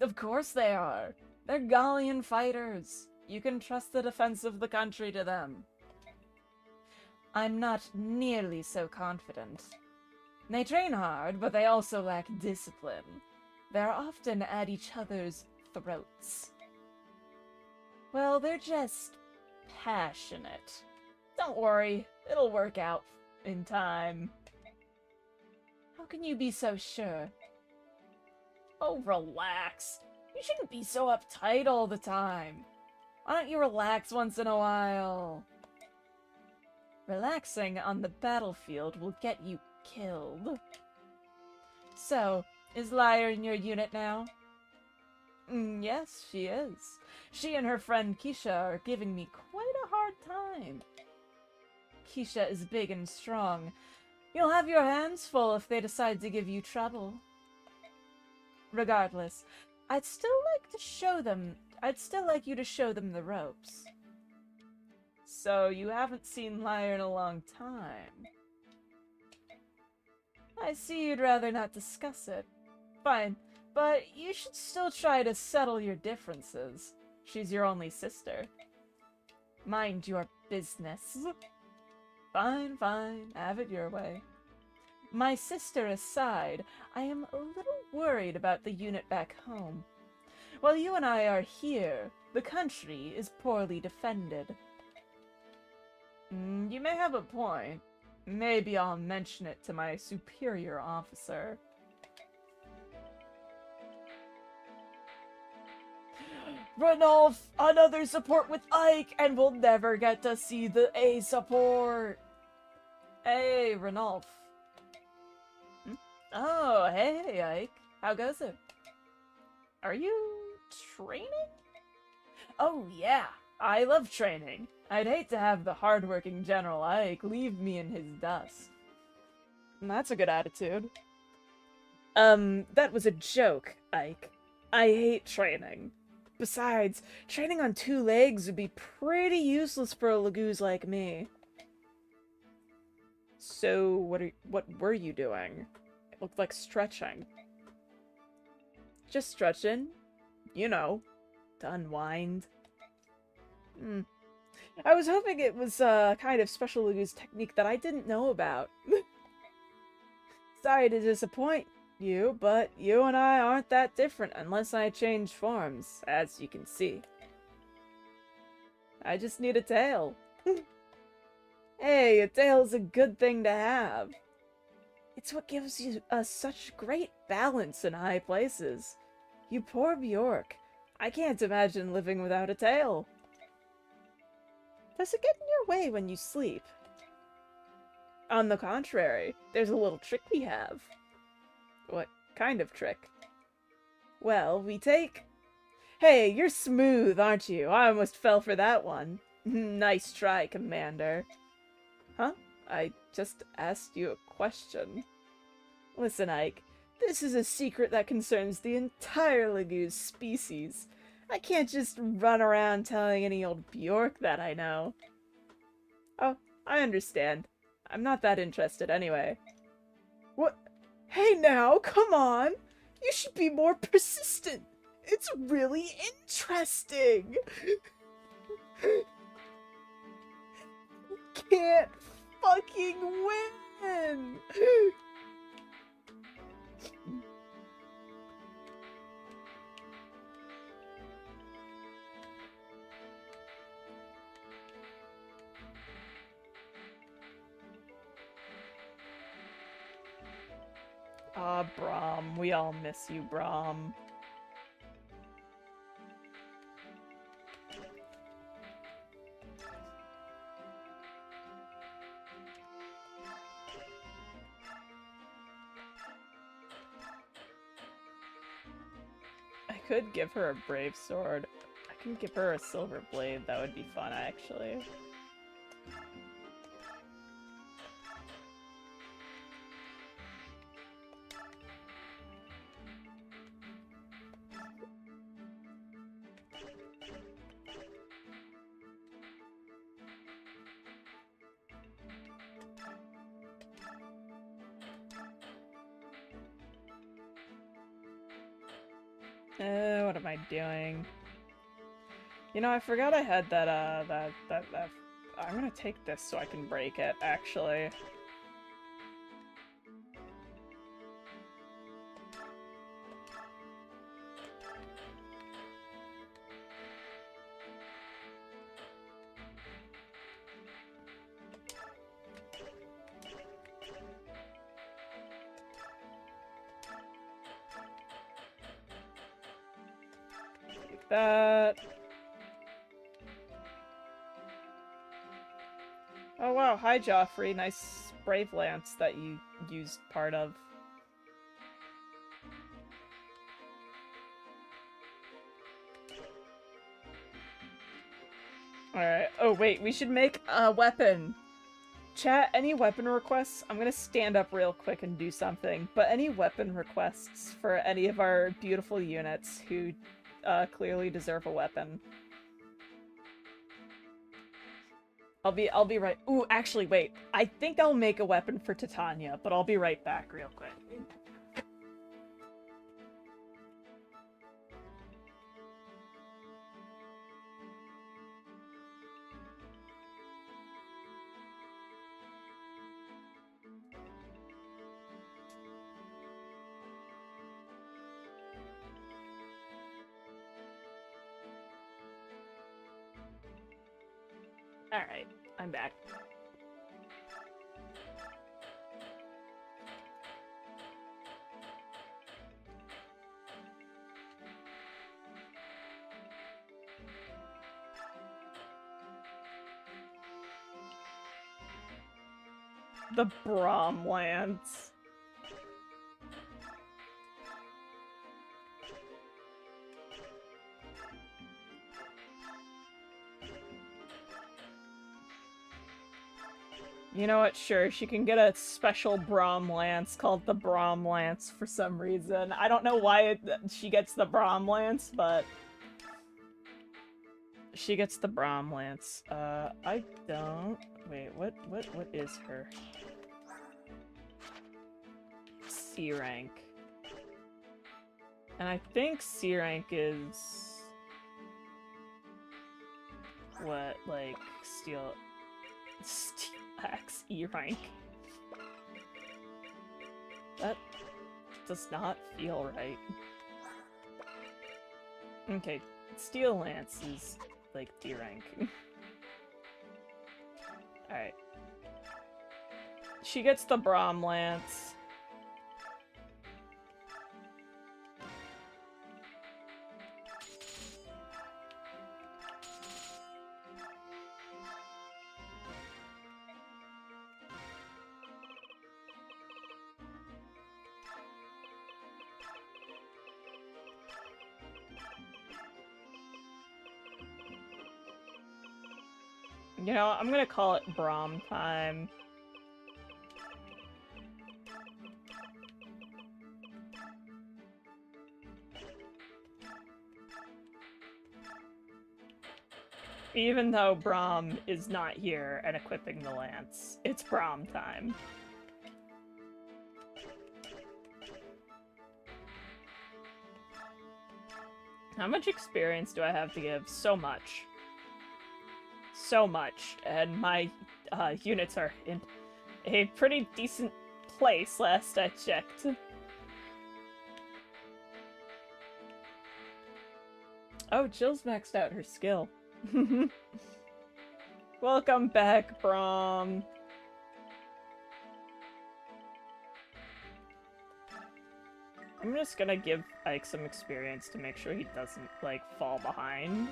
Of course they are. They're Gallian fighters. You can trust the defense of the country to them. I'm not nearly so confident. They train hard, but they also lack discipline. They're often at each other's throats. Well, they're just passionate. Don't worry, it'll work out in time. How can you be so sure? Oh, relax. You shouldn't be so uptight all the time. Why don't you relax once in a while? Relaxing on the battlefield will get you killed. So, is Lyre in your unit now? Yes, she is. She and her friend Keisha are giving me quite a hard time. Keisha is big and strong. You'll have your hands full if they decide to give you trouble. Regardless, I'd still like you to show them the ropes. So, you haven't seen Lyre in a long time. I see you'd rather not discuss it. Fine, but you should still try to settle your differences. She's your only sister. Mind your business. Fine, fine, have it your way. My sister aside, I am a little worried about the unit back home. While you and I are here, the country is poorly defended. You may have a point. Maybe I'll mention it to my superior officer. Ranulf, another support with Ike, and we'll never get to see the A support. Hey, Ranulf. Oh, hey, Ike. How goes it? Are you training? Oh, yeah. I love training. I'd hate to have the hardworking General Ike leave me in his dust. That's a good attitude. That was a joke, Ike. I hate training. Besides, training on 2 legs would be pretty useless for a Lagoose like me. So, what were you doing? It looked like stretching. Just stretching. You know, to unwind. I was hoping it was a kind of special Lagoose technique that I didn't know about. Sorry to disappoint you, but you and I aren't that different unless I change forms, as you can see. I just need a tail. Hey, a tail's a good thing to have. It's what gives us such great balance in high places. You poor Bjork. I can't imagine living without a tail. Does it get in your way when you sleep? On the contrary, there's a little trick we have. What kind of trick? Well, we take... Hey, you're smooth, aren't you? I almost fell for that one. Nice try, Commander. Huh? I just asked you a question. Listen, Ike, this is a secret that concerns the entire Laguz species. I can't just run around telling any old Bjork that I know. Oh, I understand. I'm not that interested anyway. What? Hey now, come on! You should be more persistent! It's really interesting! Can't fucking win! Ah, Braum. We all miss you, Braum. I could give her a brave sword. I can give her a silver blade. That would be fun, actually. What am I doing? You know, I forgot I had that, I'm gonna take this so I can break it, actually. That. Oh wow, hi Joffrey, nice brave lance that you used part of. Alright, oh wait, we should make a weapon. Chat, any weapon requests? I'm gonna stand up real quick and do something, but any weapon requests for any of our beautiful units who clearly deserve a weapon. I'll be right- Ooh, actually, wait. I think I'll make a weapon for Titania, but I'll be right back real quick. Alright, I'm back. The Braum Lance. You know what? Sure, she can get a special Braum Lance called the Braum Lance for some reason. I don't know why she gets the Braum Lance, but she gets the Braum Lance. I don't... Wait, what is her? C rank. And I think C rank is... What, like, Steel Axe E rank. That does not feel right. Okay, Steel Lance is, like, D rank. Alright. She gets the Braum Lance. You know, I'm gonna call it Braum time. Even though Braum is not here and equipping the lance, it's Braum time. How much experience do I have to give? So much. So much. And my units are in a pretty decent place last I checked. Oh, Jill's maxed out her skill. Welcome back, Braum. I'm just gonna give Ike some experience to make sure he doesn't, like, fall behind.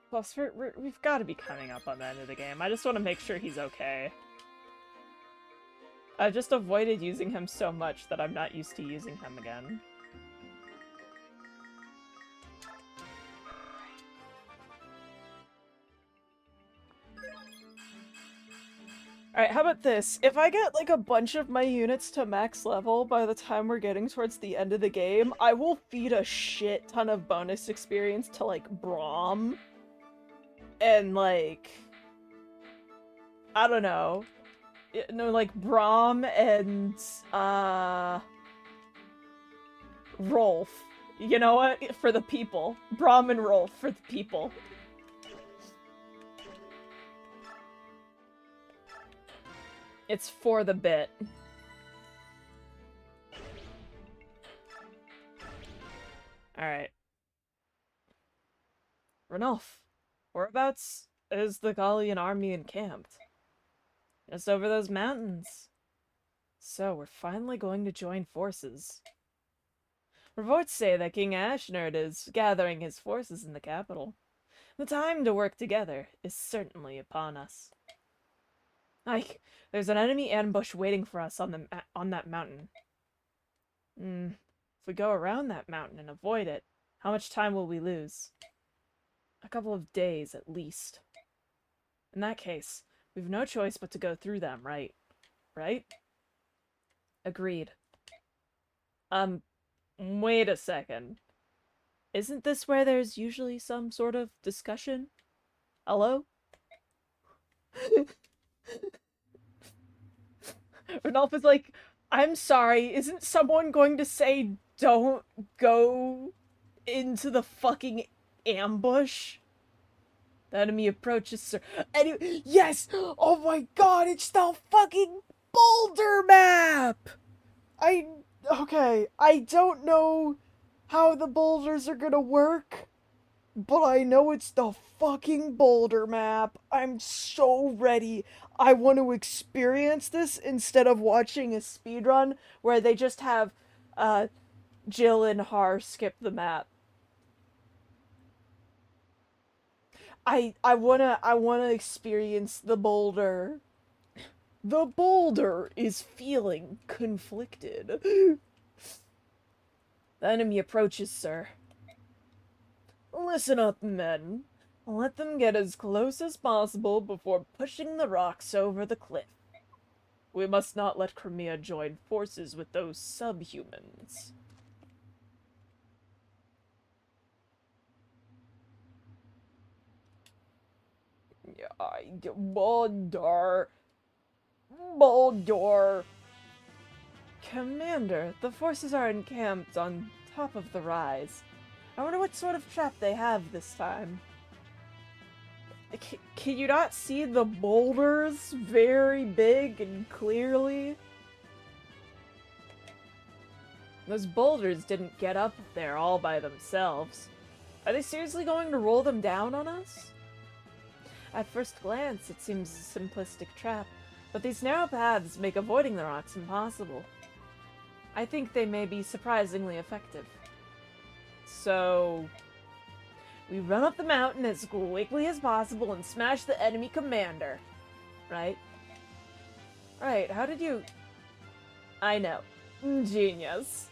Plus, we've got to be coming up on the end of the game. I just want to make sure he's okay. I've just avoided using him so much that I'm not used to using him again. Alright, how about this? If I get, like, a bunch of my units to max level by the time we're getting towards the end of the game, I will feed a shit ton of bonus experience to, like, Braum. And, like... I don't know. No, like, Braum and, Rolf. You know what? For the people. Braum and Rolf for the people. It's for the bit. Alright. Ranulf, whereabouts is the Gallian army encamped? Just over those mountains. So, we're finally going to join forces. Reports say that King Ashnard is gathering his forces in the capital. The time to work together is certainly upon us. Ike, there's an enemy ambush waiting for us on that mountain. If we go around that mountain and avoid it, how much time will we lose? A couple of days, at least. In that case, we've no choice but to go through them, right? Right? Agreed. Wait a second. Isn't this where there's usually some sort of discussion? Hello? Ranulf is like, I'm sorry, isn't someone going to say don't go into the fucking ambush? The enemy approaches, sir. Anyway, yes! Oh my god, it's the fucking boulder map! Okay, I don't know how the boulders are gonna work, but I know it's the fucking boulder map. I'm so ready. I want to experience this instead of watching a speedrun where they just have Jill and Har skip the map. I wanna experience the boulder. The boulder is feeling conflicted. The enemy approaches, sir. Listen up, men. Let them get as close as possible before pushing the rocks over the cliff. We must not let Crimea join forces with those subhumans. Boulder. Commander, the forces are encamped on top of the rise. I wonder what sort of trap they have this time. Can you not see the boulders very big and clearly? Those boulders didn't get up there all by themselves. Are they seriously going to roll them down on us? At first glance, it seems a simplistic trap, but these narrow paths make avoiding the rocks impossible. I think they may be surprisingly effective. So, we run up the mountain as quickly as possible and smash the enemy commander. Right? Right, how did you... I know. Genius.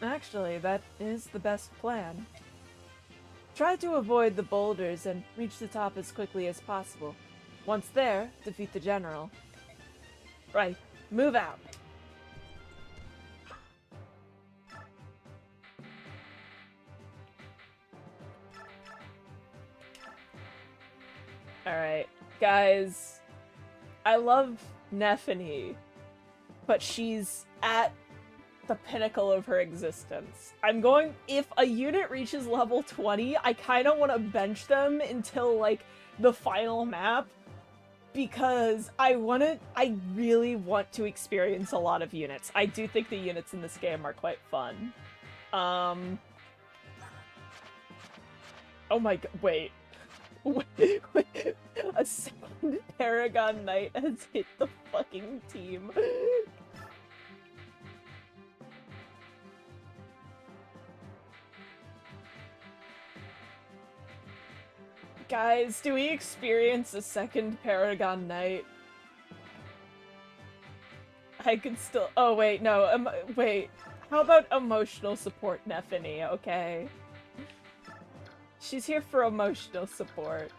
Actually, that is the best plan. Try to avoid the boulders and reach the top as quickly as possible. Once there, defeat the general. Right, move out. Alright, guys. I love Nephany, but she's at the pinnacle of her existence. If a unit reaches level 20, I kind of want to bench them until, like, the final map, because I really want to experience a lot of units. I do think the units in this game are quite fun. Oh my god, wait. A second Paragon Knight has hit the fucking team. Guys, do we experience a second Paragon Knight? I could still- oh wait, no, wait. How about emotional support Nephany, okay? She's here for emotional support.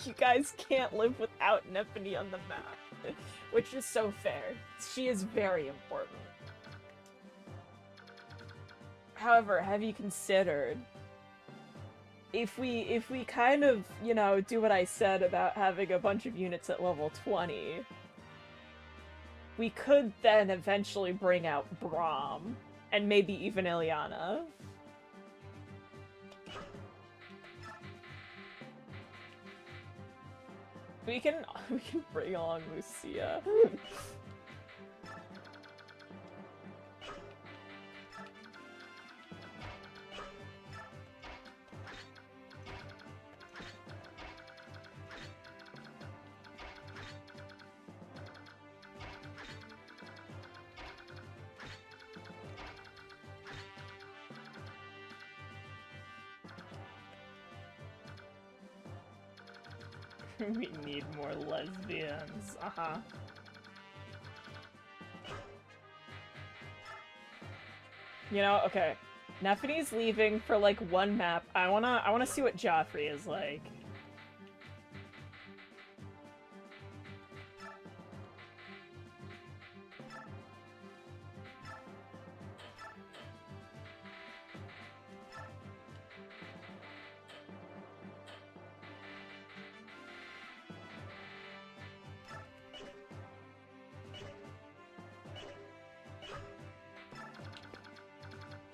You guys can't live without Nephany on the map. Which is so fair. She is very important. However, have you considered if we kind of, you know, do what I said about having a bunch of units at level 20, we could then eventually bring out Braum, and maybe even Ilyana. We can bring along Lucia. We need more lesbians. Uh-huh. You know, okay. Nephany's leaving for like one map. I wanna see what Joffrey is like.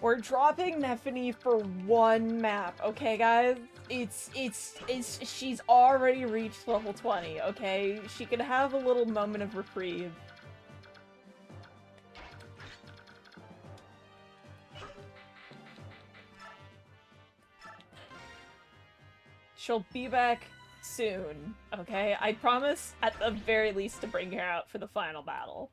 We're dropping Nephany for one map, okay, guys? She's already reached level 20, okay? She can have a little moment of reprieve. She'll be back soon, okay? I promise, at the very least, to bring her out for the final battle.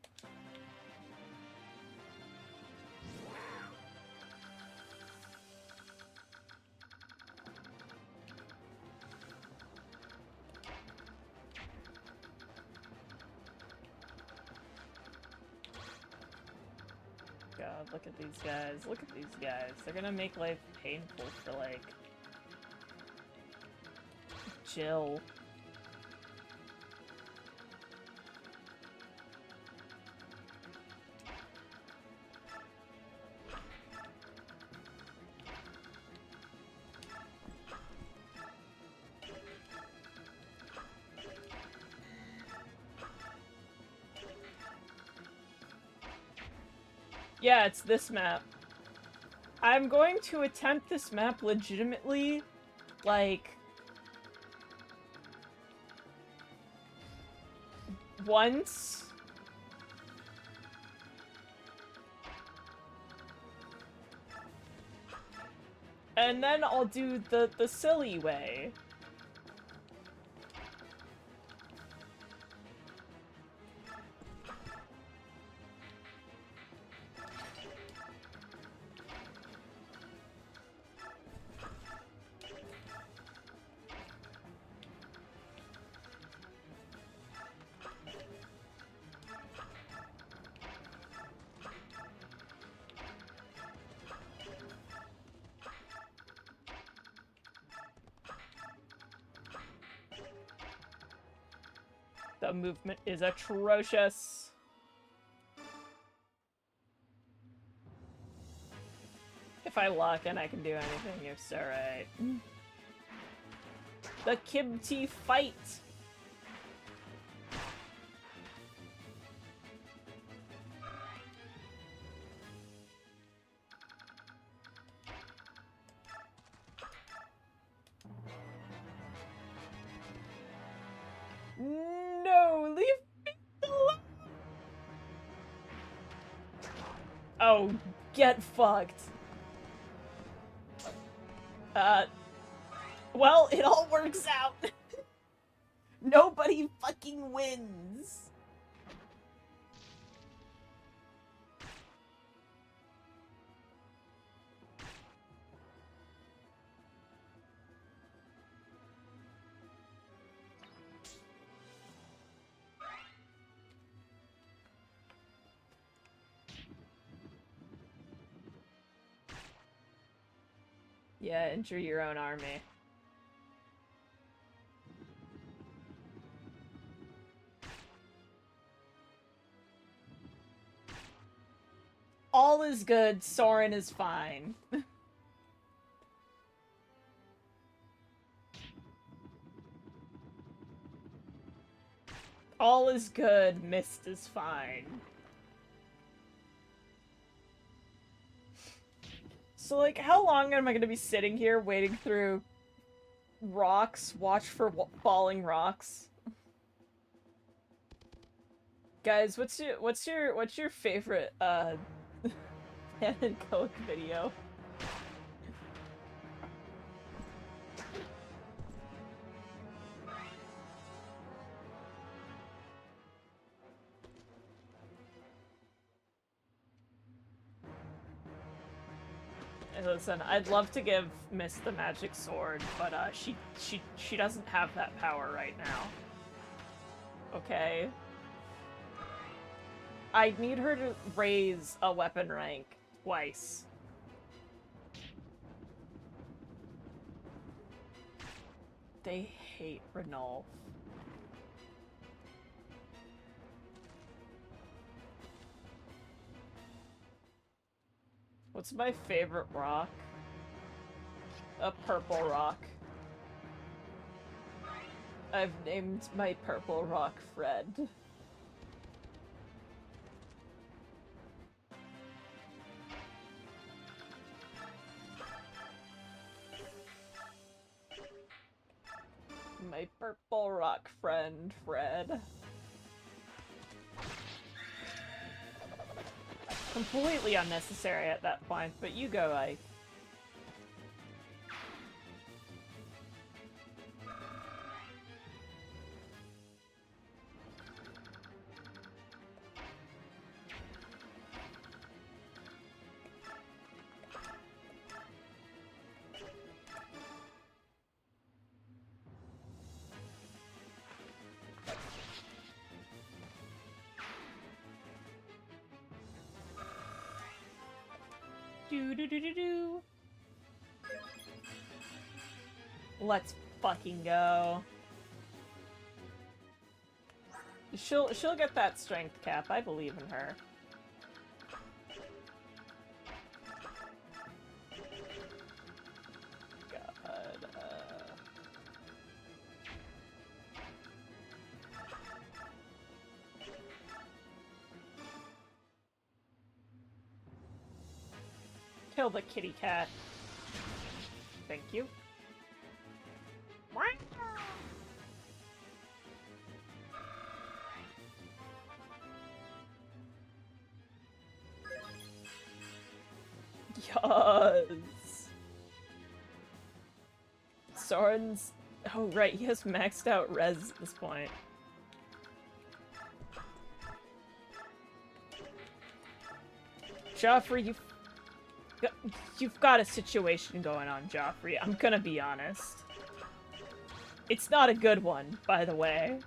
God, look at these guys. Look at these guys. They're gonna make life painful for, like, Jill. Yeah, it's this map. I'm going to attempt this map legitimately, like, once. And then I'll do the silly way. The movement is atrocious. If I lock in, I can do anything. You're so right. The Kimchi fight! No, leave me alone! Oh, get fucked. Well, it all works out. Nobody fucking wins. Yeah, enter your own army. All is good, Soren is fine. All is good, Mist is fine. So, like, how long am I gonna be sitting here waiting through rocks? Watch for falling rocks. Guys, what's your favorite Pan and Coke video? Hey, listen, I'd love to give Miss the magic sword, but she doesn't have that power right now. Okay? I need her to raise a weapon rank twice. They hate Renolf. What's my favorite rock? A purple rock. I've named my purple rock Fred. My purple rock friend, Fred. Completely unnecessary at that point, but you go, Ike. Do. Let's fucking go. She'll get that strength cap. I believe in her. God. Kill the kitty cat. Thank you. Yes. Soren's... Oh, right, he has maxed out res at this point. Joffrey, you've got a situation going on, Joffrey. I'm gonna be honest. It's not a good one, by the way.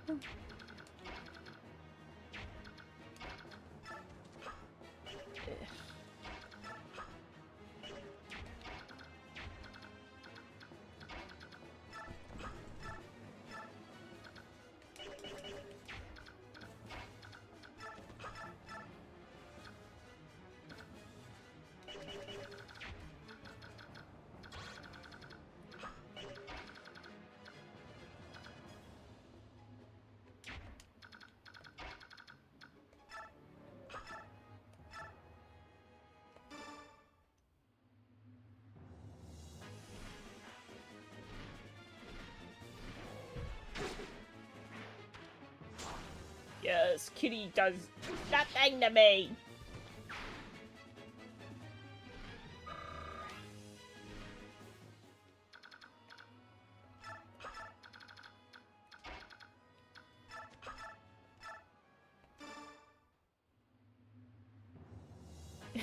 kitty does nothing to me.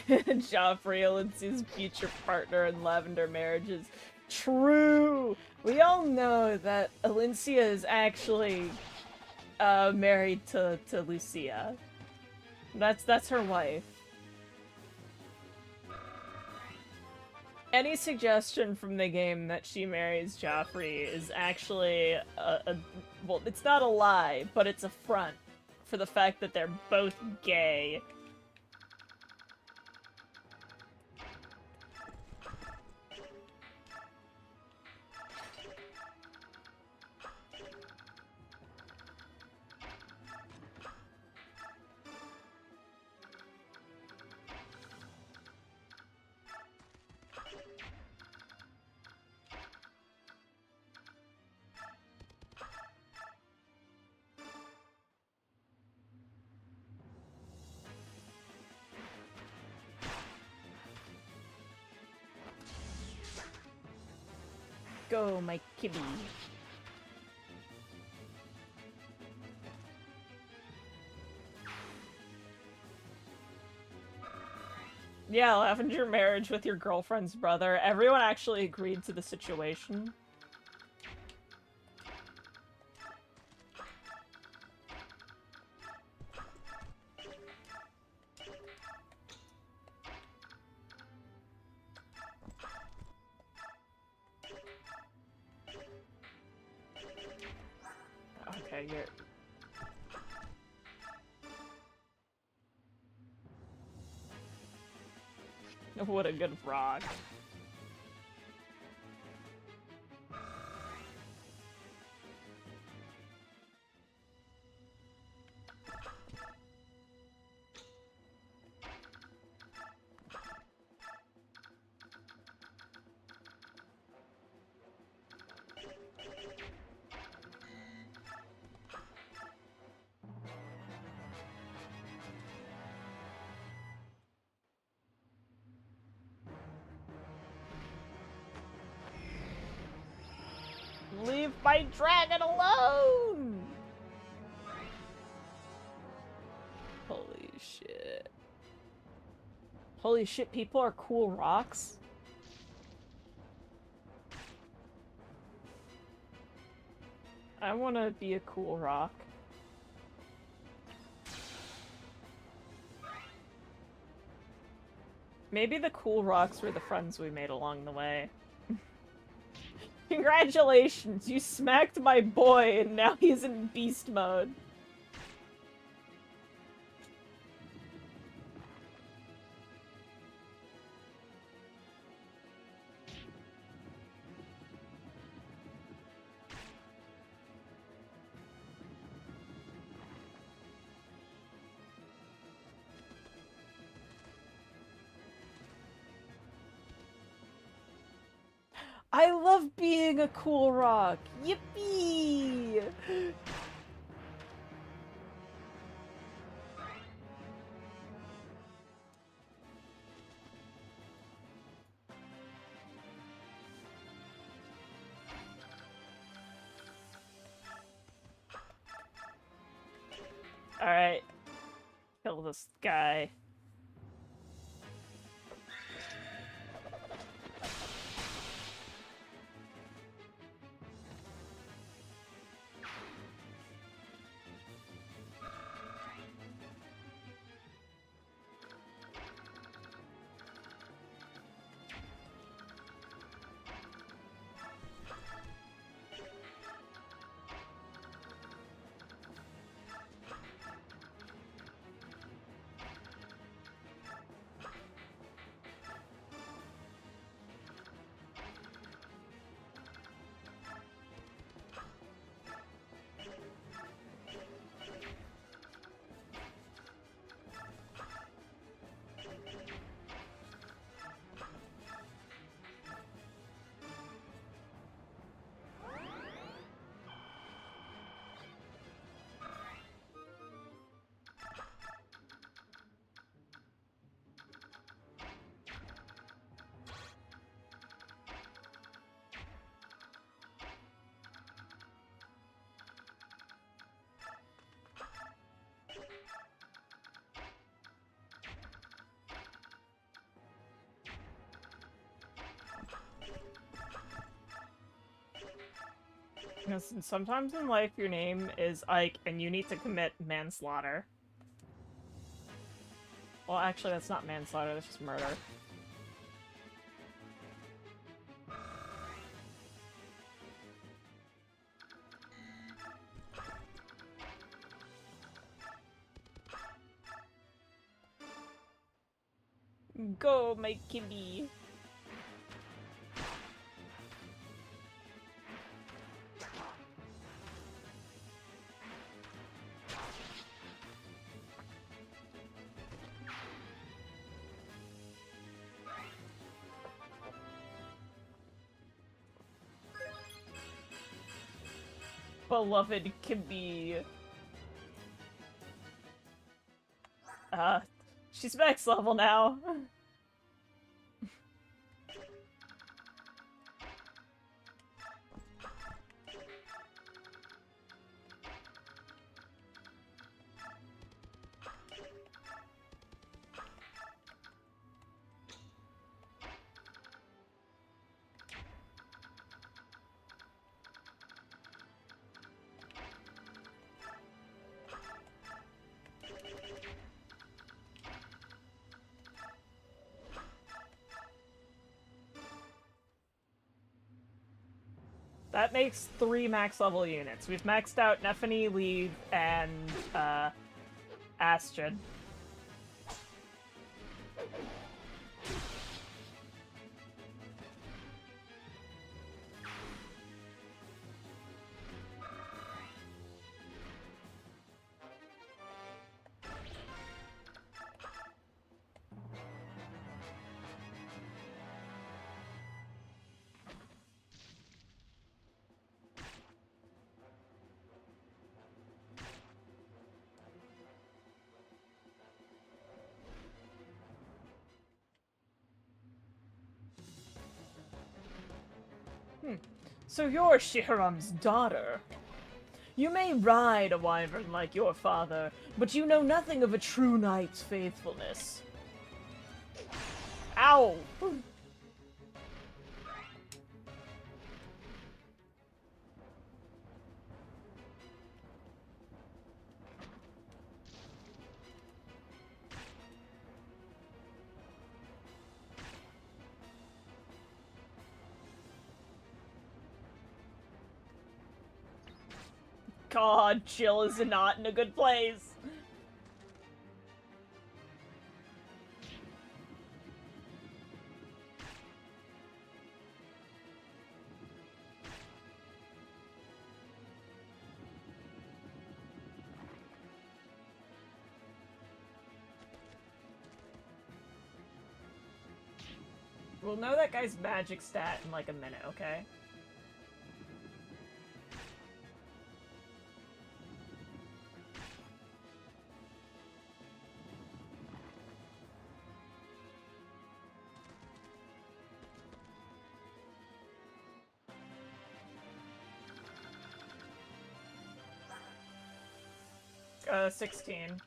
Joffrey, Elincia's future partner in lavender marriages. True! We all know that Elincia is actually married to Lucia. That's her wife. Any suggestion from the game that she marries Joffrey is actually well, it's not a lie, but it's a front for the fact that they're both gay. Go, my kibby. Yeah, lavender marriage with your girlfriend's brother. Everyone actually agreed to the situation. Okay, you're... What a good rock. Leave my dragon alone! Holy shit. Holy shit, people are cool rocks? I wanna be a cool rock. Maybe the cool rocks were the friends we made along the way. Congratulations, you smacked my boy and now he's in beast mode. I love being a cool rock! Yippee! Alright. Kill this guy. Because sometimes in life your name is Ike and you need to commit manslaughter. Well, actually, that's not manslaughter, that's just murder. Go, my kitty. Beloved Kimby. She's max level now. That makes 3 max level units. We've maxed out Nephany, Leave, and Astrid. So you're Shihram's daughter. You may ride a wyvern like your father, but you know nothing of a true knight's faithfulness. Ow! God, Jill is not in a good place. We'll know that guy's magic stat in like a minute, okay? Uh, 16.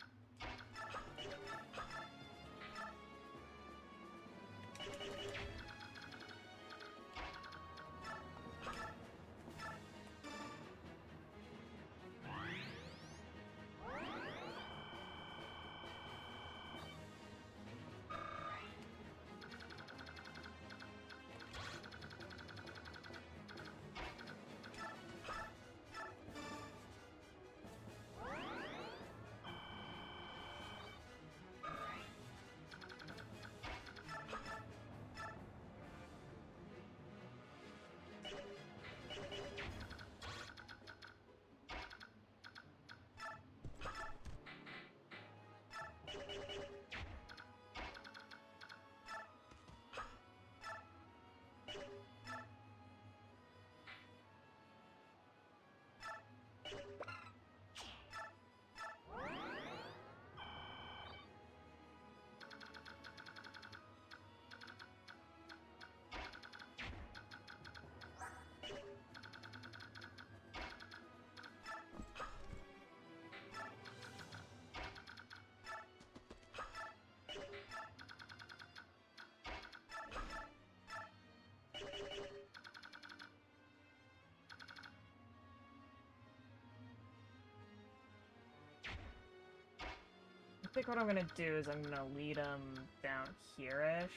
think what I'm gonna do is I'm gonna lead him down here-ish.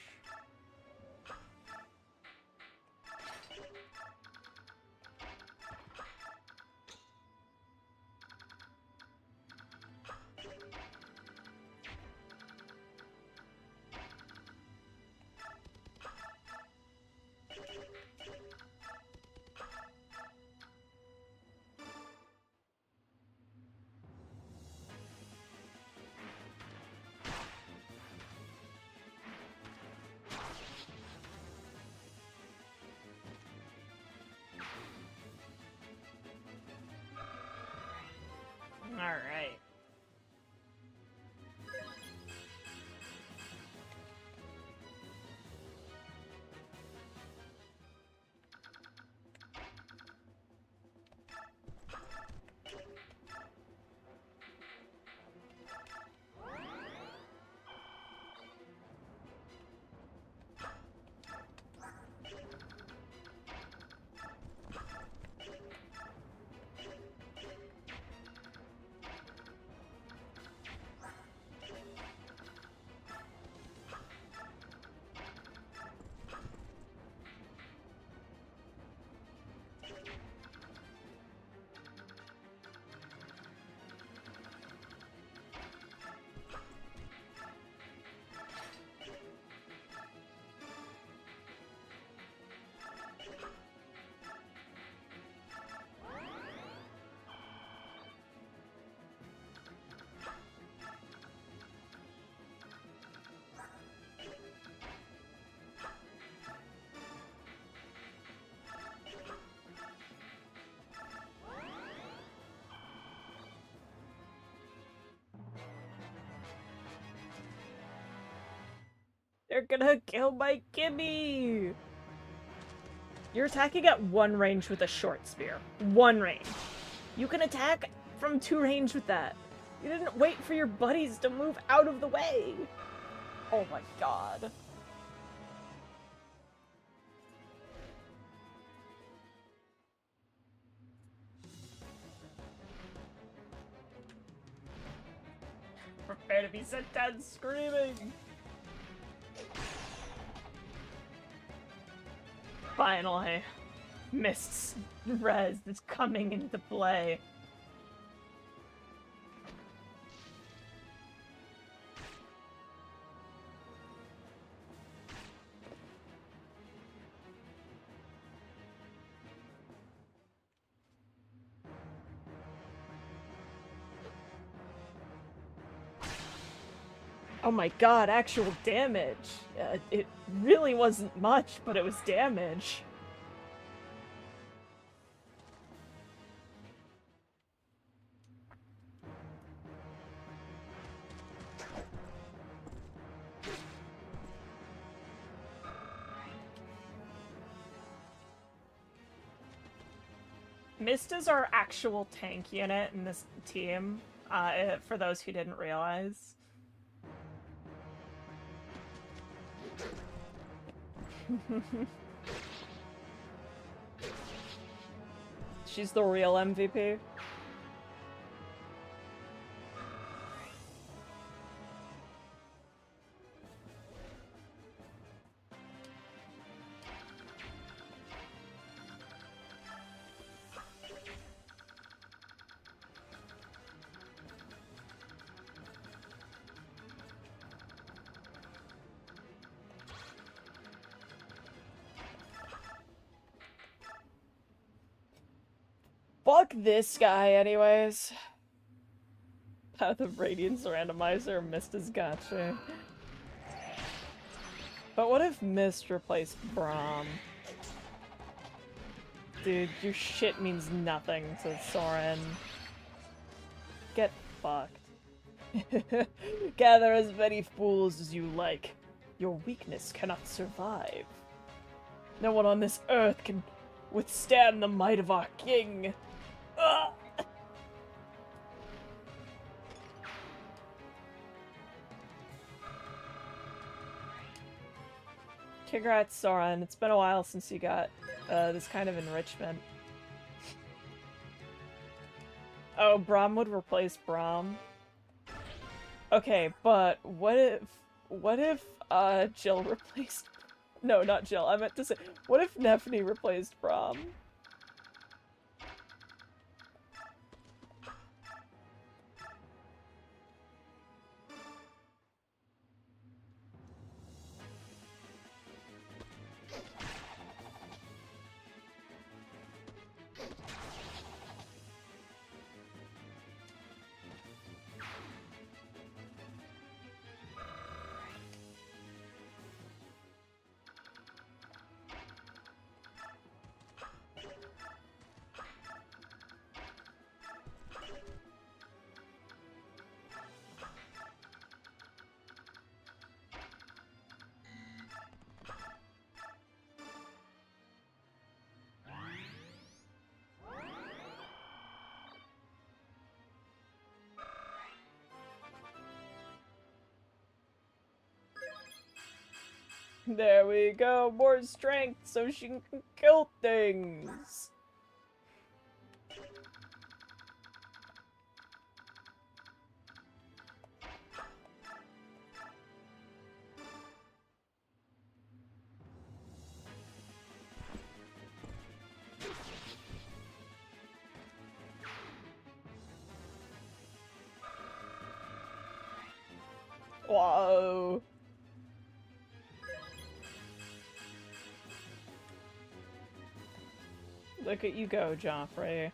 Alright. They're gonna kill my Kimmy! You're attacking at 1 range with a short spear. 1 range. You can attack from 2 range with that. You didn't wait for your buddies to move out of the way. Oh my god. Prepare to be sent down screaming! Finally, Mist's res is coming into play. Oh my god, actual damage. It really wasn't much, but it was damage. Mist is our actual tank unit in this team, for those who didn't realize. She's the real MVP. Fuck this guy, anyways. Path of Radiance randomizer, Mist is gotcha. But what if Mist replaced Braum? Dude, your shit means nothing to Soren. Get fucked. Gather as many fools as you like. Your weakness cannot survive. No one on this earth can withstand the might of our king. Ugh. Congrats, Soren. It's been a while since you got this kind of enrichment. Oh, Braum would replace Braum. Okay, but what if Jill replaced No, not Jill. I meant to say what if Nephne replaced Braum? There we go, more strength so she can kill things. Whoa. Look at you go, Joffrey.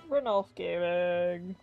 Renolf Gaming.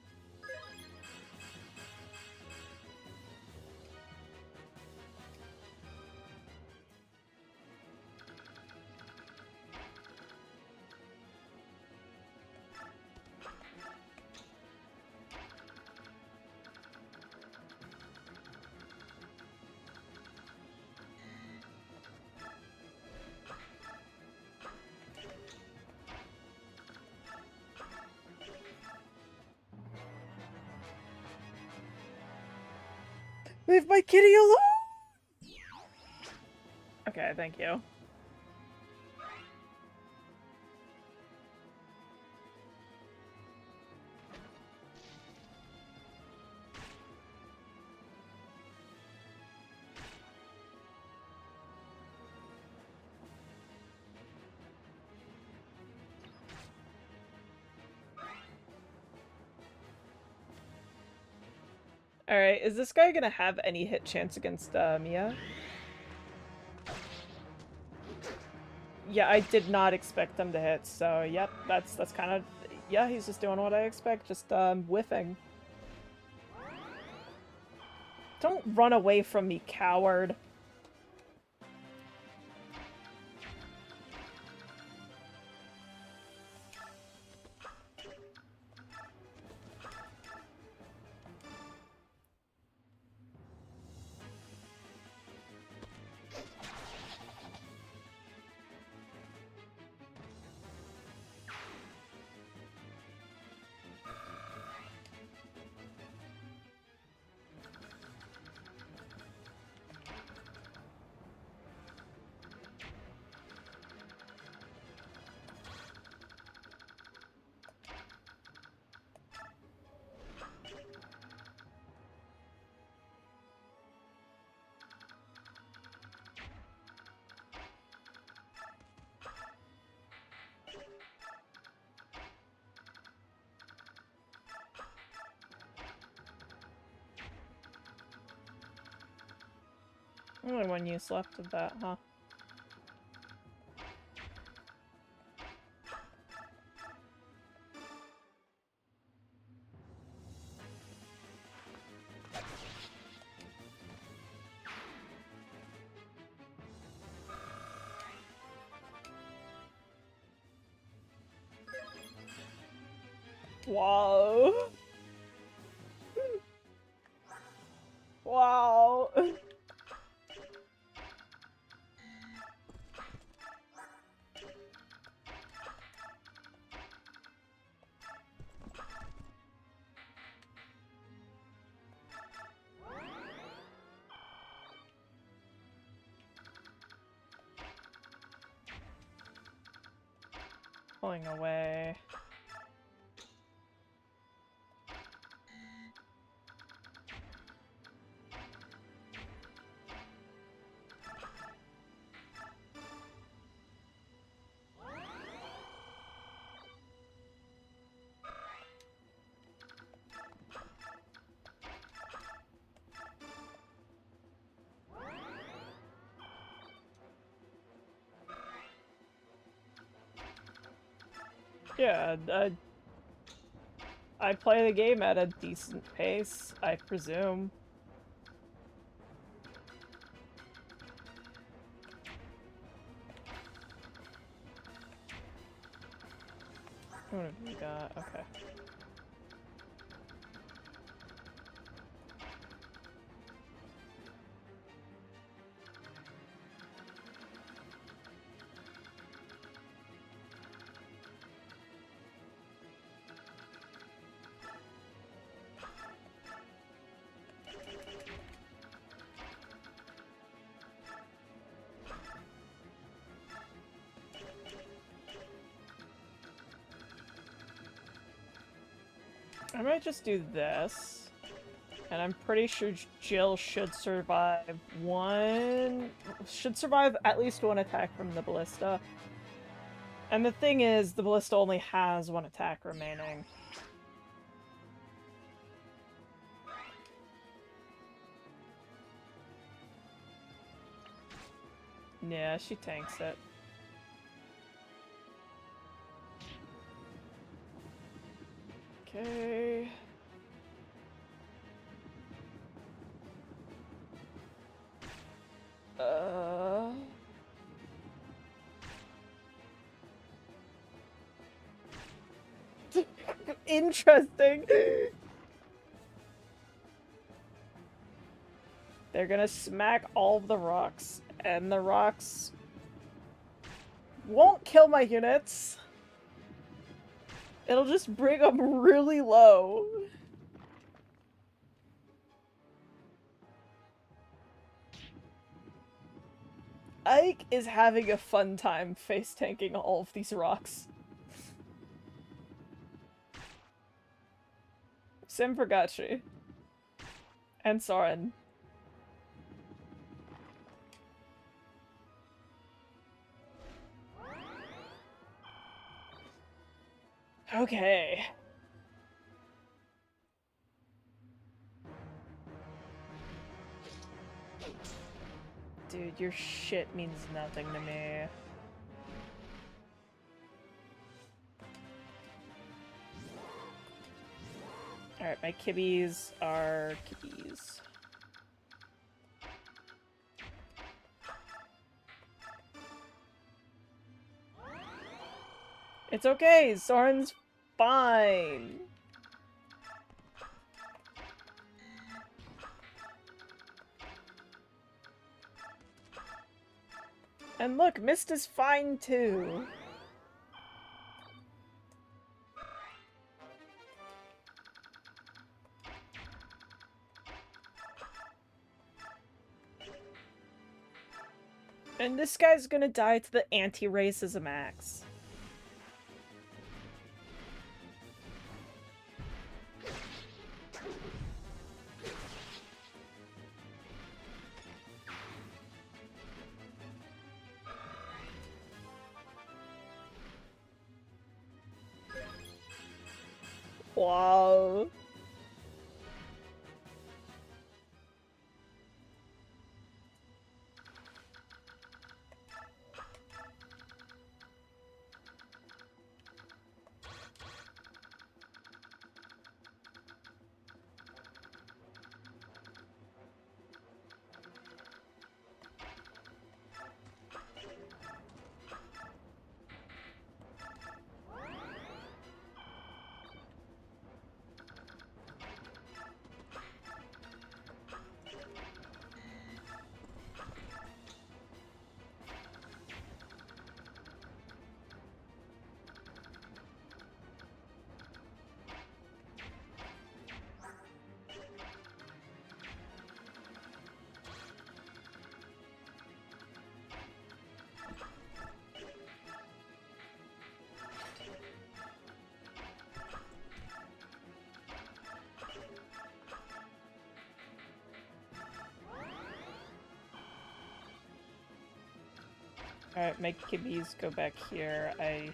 Leave my kitty alone! Okay, thank you. Alright, is this guy gonna have any hit chance against Mia? Yeah, I did not expect them to hit, so yep, that's kind of... Yeah, he's just doing what I expect, just whiffing. Don't run away from me, coward. Only one use left of that, huh? Wow. Wow. Pulling away. Yeah, I play the game at a decent pace, I presume. What have we got? Okay. I might just do this. And I'm pretty sure Jill should survive at least one attack from the ballista. And the thing is, the ballista only has one attack remaining. Yeah, she tanks it. Okay. Interesting. They're gonna smack all of the rocks, and the rocks won't kill my units. It'll just bring them really low. Ike is having a fun time face tanking all of these rocks. Sim Vergachi. And Soren. Okay. Dude, your shit means nothing to me. Alright, my kibbies are kibbies. It's okay, Soren's fine. And look, Mist is fine too. And this guy's gonna die to the anti-racism axe. Wow. Alright, make kibbies go back here. I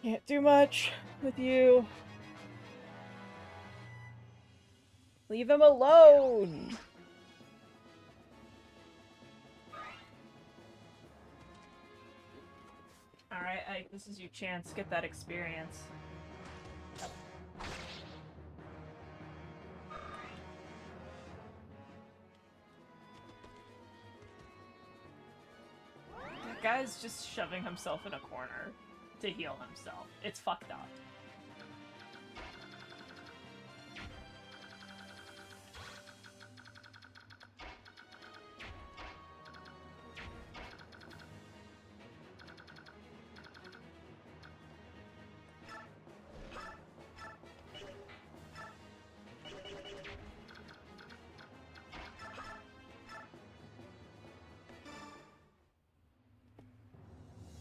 can't do much with you. Leave him alone! Alright, Ike, this is your chance. Get that experience. That guy's just shoving himself in a corner to heal himself. It's fucked up.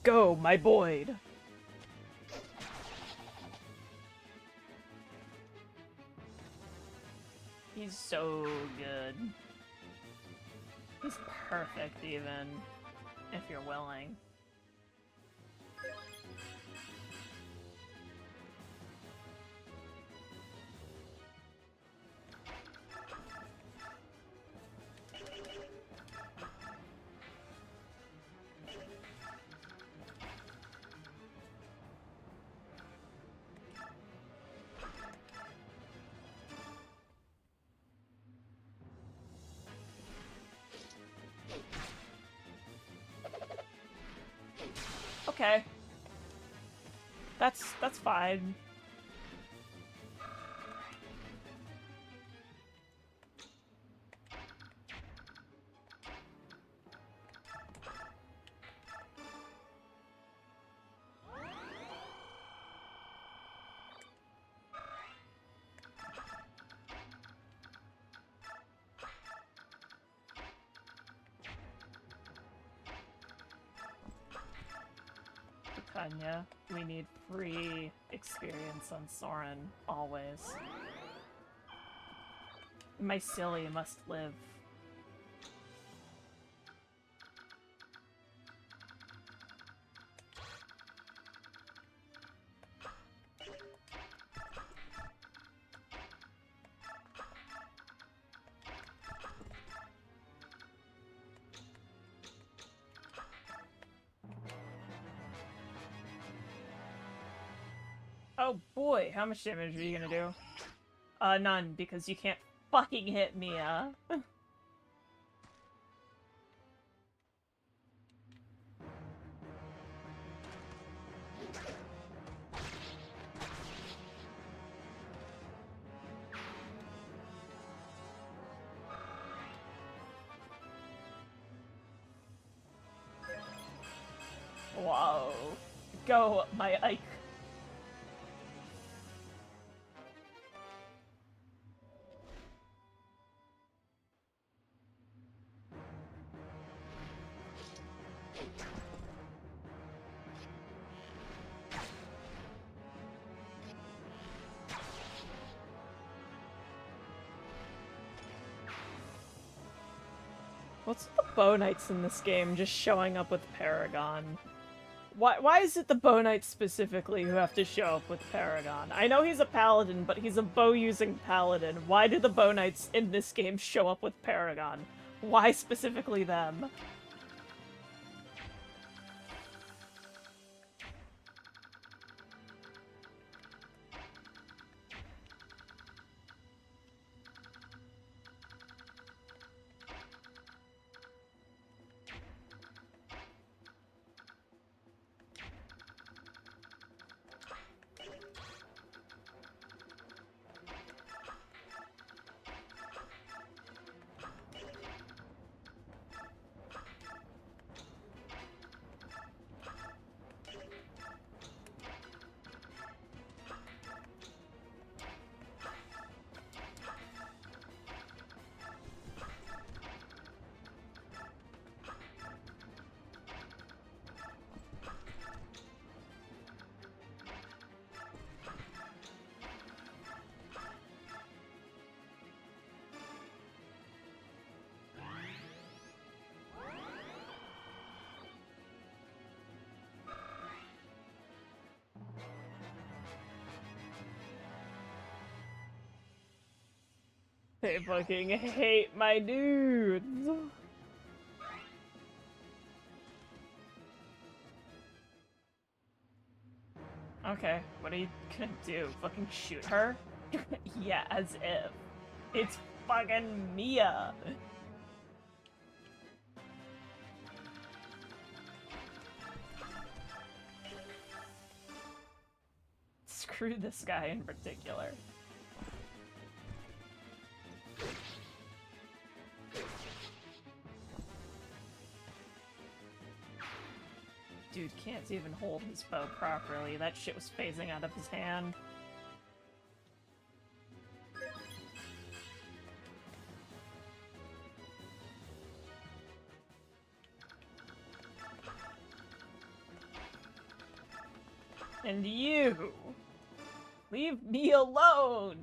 Go, my Boyd! He's so good. He's perfect, even, if you're willing. Okay. That's fine. Tanya, we need free experience on Soren, always. My silly must live. Oh boy, how much damage are you gonna do? None, because you can't fucking hit Mia. Whoa. Go, my Ike. What's with the Bow Knights in this game just showing up with Paragon? Why is it the Bow Knights specifically who have to show up with Paragon? I know he's a paladin, but he's a bow-using paladin. Why do the Bow Knights in this game show up with Paragon? Why specifically them? I fucking hate my dudes. Okay, what are you gonna do? Fucking shoot her? Yeah, as if. It's fucking Mia! Screw this guy in particular. Dude can't even hold his bow properly. That shit was phasing out of his hand. And you! Leave me alone!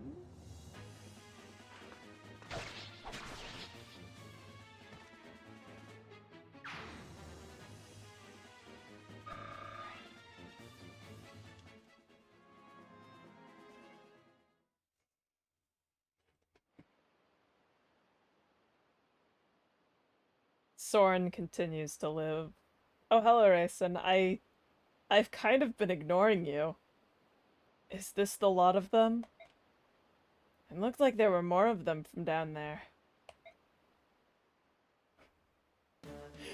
Soren continues to live. Oh, hello, Rayson. I've kind of been ignoring you. Is this the lot of them? It looked like there were more of them from down there.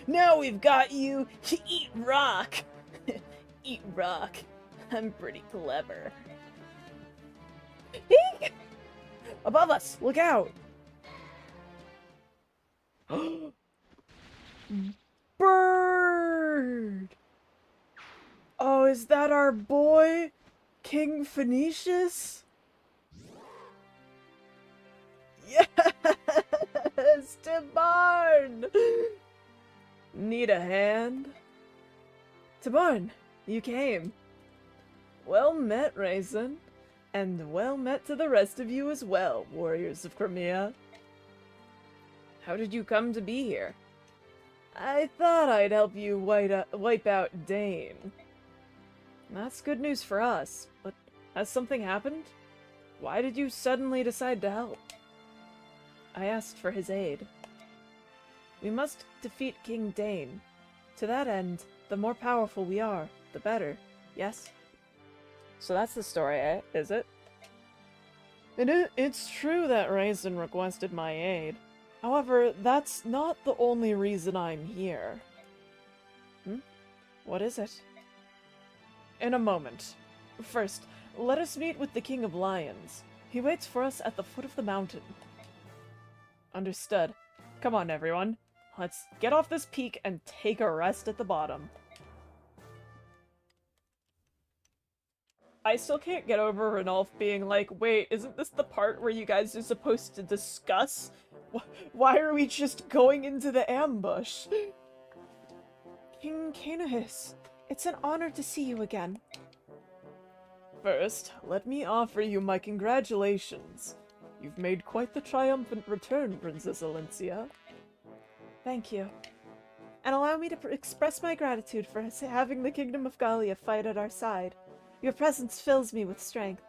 Now we've got you! Eat rock! Eat rock. I'm pretty clever. Eek! Above us! Look out! Bird! Oh, is that our boy? King Phoenicius? Yes! Tibarn! Need a hand? Tibarn, you came. Well met, Raisin. And well met to the rest of you as well, warriors of Crimea. How did you come to be here? I thought I'd help you wipe out Dane. That's good news for us, but has something happened? Why did you suddenly decide to help? I asked for his aid. We must defeat King Dane. To that end, the more powerful we are, the better, yes? So that's the story, eh? Is it? It's true that Raisin requested my aid. However, that's not the only reason I'm here. What is it? In a moment. First, let us meet with the King of Lions. He waits for us at the foot of the mountain. Understood. Come on, everyone. Let's get off this peak and take a rest at the bottom. I still can't get over Ranulf being like, wait, isn't this the part where you guys are supposed to discuss? Why are we just going into the ambush? King Canahis, it's an honor to see you again. First, let me offer you my congratulations. You've made quite the triumphant return, Princess Alencia. Thank you. And allow me to express my gratitude for having the Kingdom of Gallia fight at our side. Your presence fills me with strength.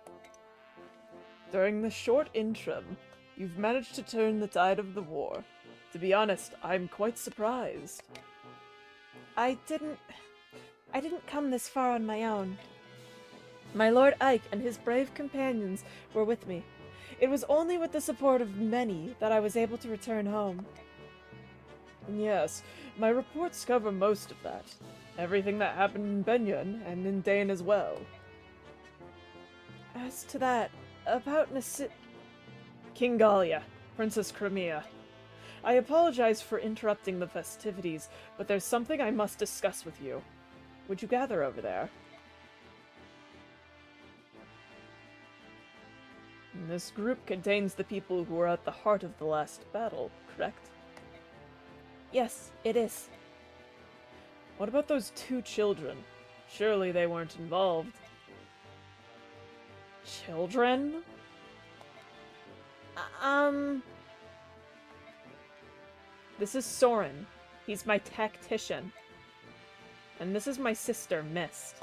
During the short interim, you've managed to turn the tide of the war. To be honest, I'm quite surprised. I didn't come this far on my own. My Lord Ike and his brave companions were with me. It was only with the support of many that I was able to return home. Yes, my reports cover most of that. Everything that happened in Benyon, and in Dane as well. As to that, about King Gallia, Princess Crimea. I apologize for interrupting the festivities, but there's something I must discuss with you. Would you gather over there? This group contains the people who were at the heart of the last battle, correct? Yes, it is. What about those 2 children? Surely they weren't involved. Children? This is Soren. He's my tactician. And this is my sister, Mist.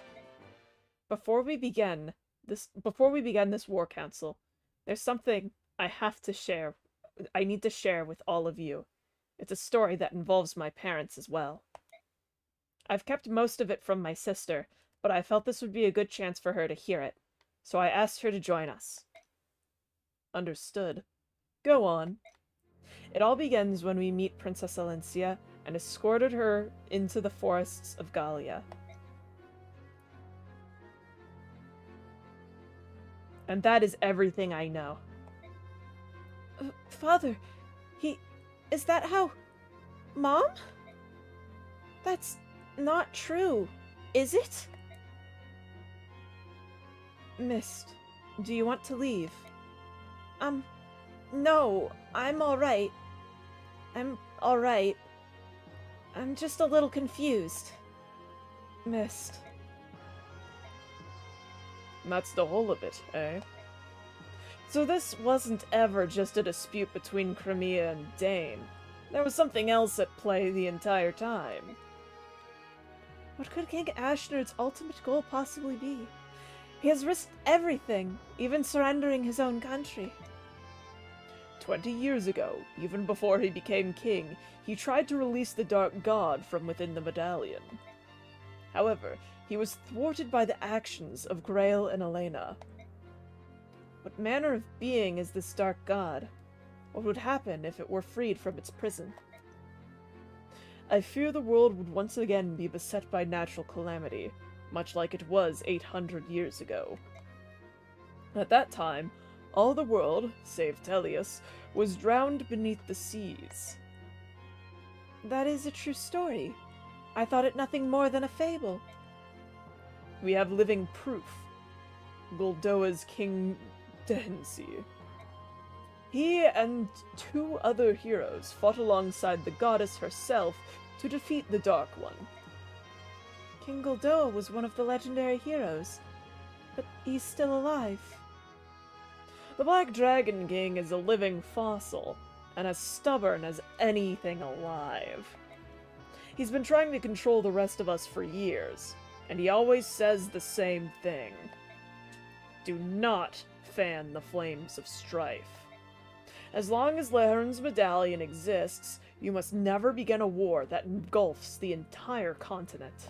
Before we begin this war council, there's something I have to share I need to share with all of you. It's a story that involves my parents as well. I've kept most of it from my sister, but I felt this would be a good chance for her to hear it, so I asked her to join us. Understood. Go on. It all begins when we meet Princess Alencia and escorted her into the forests of Gallia. And that is everything I know. Father, is that how... Mom? That's not true, is it? Mist, do you want to leave? No, I'm alright. I'm just a little confused. Mist. That's the whole of it, eh? So this wasn't ever just a dispute between Crimea and Dane. There was something else at play the entire time. What could King Ashnard's ultimate goal possibly be? He has risked everything, even surrendering his own country. 20 years ago, even before he became king, he tried to release the Dark God from within the medallion. However, he was thwarted by the actions of Grail and Elena. What manner of being is this Dark God? What would happen if it were freed from its prison? I fear the world would once again be beset by natural calamity, much like it was 800 years ago. At that time, all the world, save Tellius, was drowned beneath the seas. That is a true story. I thought it nothing more than a fable. We have living proof. Goldoa's King Densi. He and 2 other heroes fought alongside the goddess herself to defeat the Dark One. King Goldoa was one of the legendary heroes, but he's still alive. The Black Dragon King is a living fossil, and as stubborn as anything alive. He's been trying to control the rest of us for years, and he always says the same thing. Do not fan the flames of strife. As long as Lehern's medallion exists, you must never begin a war that engulfs the entire continent.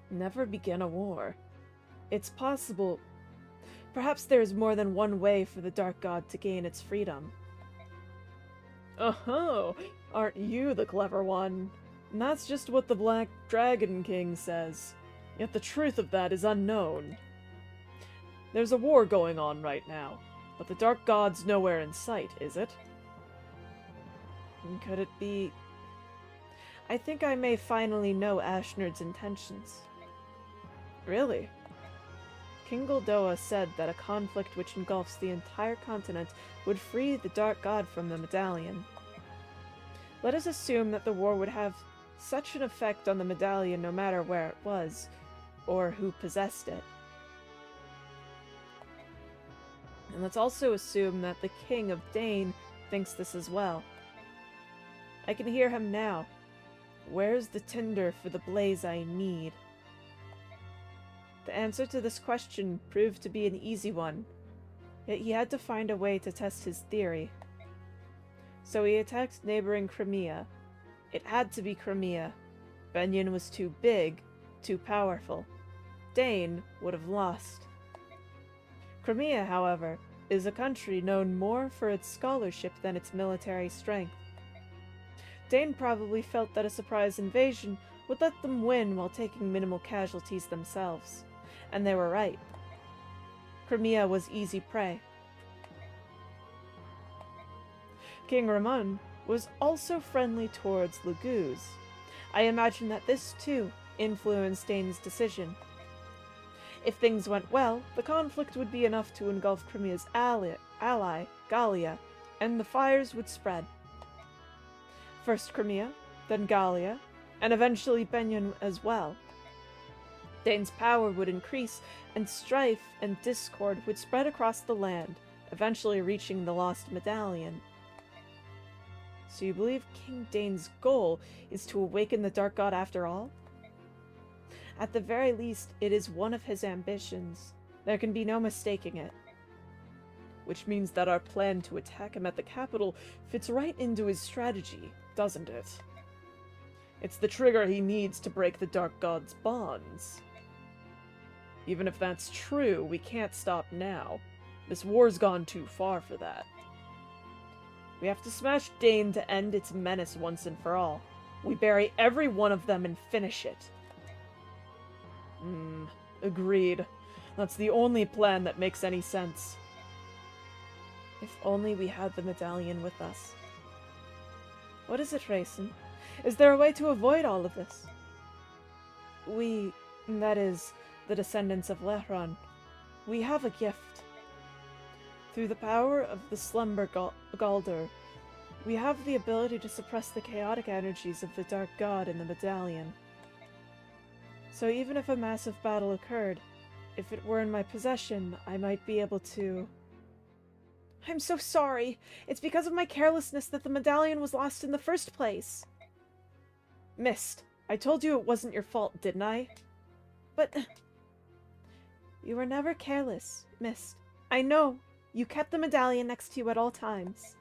Never begin a war. It's possible. Perhaps there is more than one way for the Dark God to gain its freedom. Oh, aren't you the clever one? And that's just what the Black Dragon King says. Yet the truth of that is unknown. There's a war going on right now, but the Dark God's nowhere in sight, is it? Could it be... I think I may finally know Ashnard's intentions. Really? King Goldoa said that a conflict which engulfs the entire continent would free the Dark God from the medallion. Let us assume that the war would have such an effect on the medallion no matter where it was, or who possessed it. And let's also assume that the King of Dane thinks this as well. I can hear him now. Where's the tinder for the blaze I need? The answer to this question proved to be an easy one, yet he had to find a way to test his theory. So he attacked neighboring Crimea. It had to be Crimea. Benyon was too big, too powerful. Dane would have lost. Crimea, however, is a country known more for its scholarship than its military strength. Dane probably felt that a surprise invasion would let them win while taking minimal casualties themselves. And they were right. Crimea was easy prey. King Ramon was also friendly towards Laguz. I imagine that this, too, influenced Dane's decision. If things went well, the conflict would be enough to engulf Crimea's ally, Gallia, and the fires would spread. First Crimea, then Gallia, and eventually Benyon as well. Dane's power would increase, and strife and discord would spread across the land, eventually reaching the lost medallion. So you believe King Dane's goal is to awaken the Dark God after all? At the very least, it is one of his ambitions. There can be no mistaking it. which means that our plan to attack him at the capital fits right into his strategy, doesn't it? It's the trigger he needs to break the Dark God's bonds. Even if that's true, we can't stop now. This war's gone too far for that. We have to smash Dane to end its menace once and for all. We bury every one of them and finish it. Agreed. That's the only plan that makes any sense. If only we had the medallion with us. What is it, Raisin? Is there a way to avoid all of this? We, that is, the descendants of Lehron, we have a gift. Through the power of the Slumber Galder, we have the ability to suppress the chaotic energies of the Dark God in the medallion. So even if a massive battle occurred, if it were in my possession, I might be able to... I'm so sorry. It's because of my carelessness that the medallion was lost in the first place. Mist, I told you it wasn't your fault, didn't I? But... You were never careless, Mist. I know. You kept the medallion next to you at all times.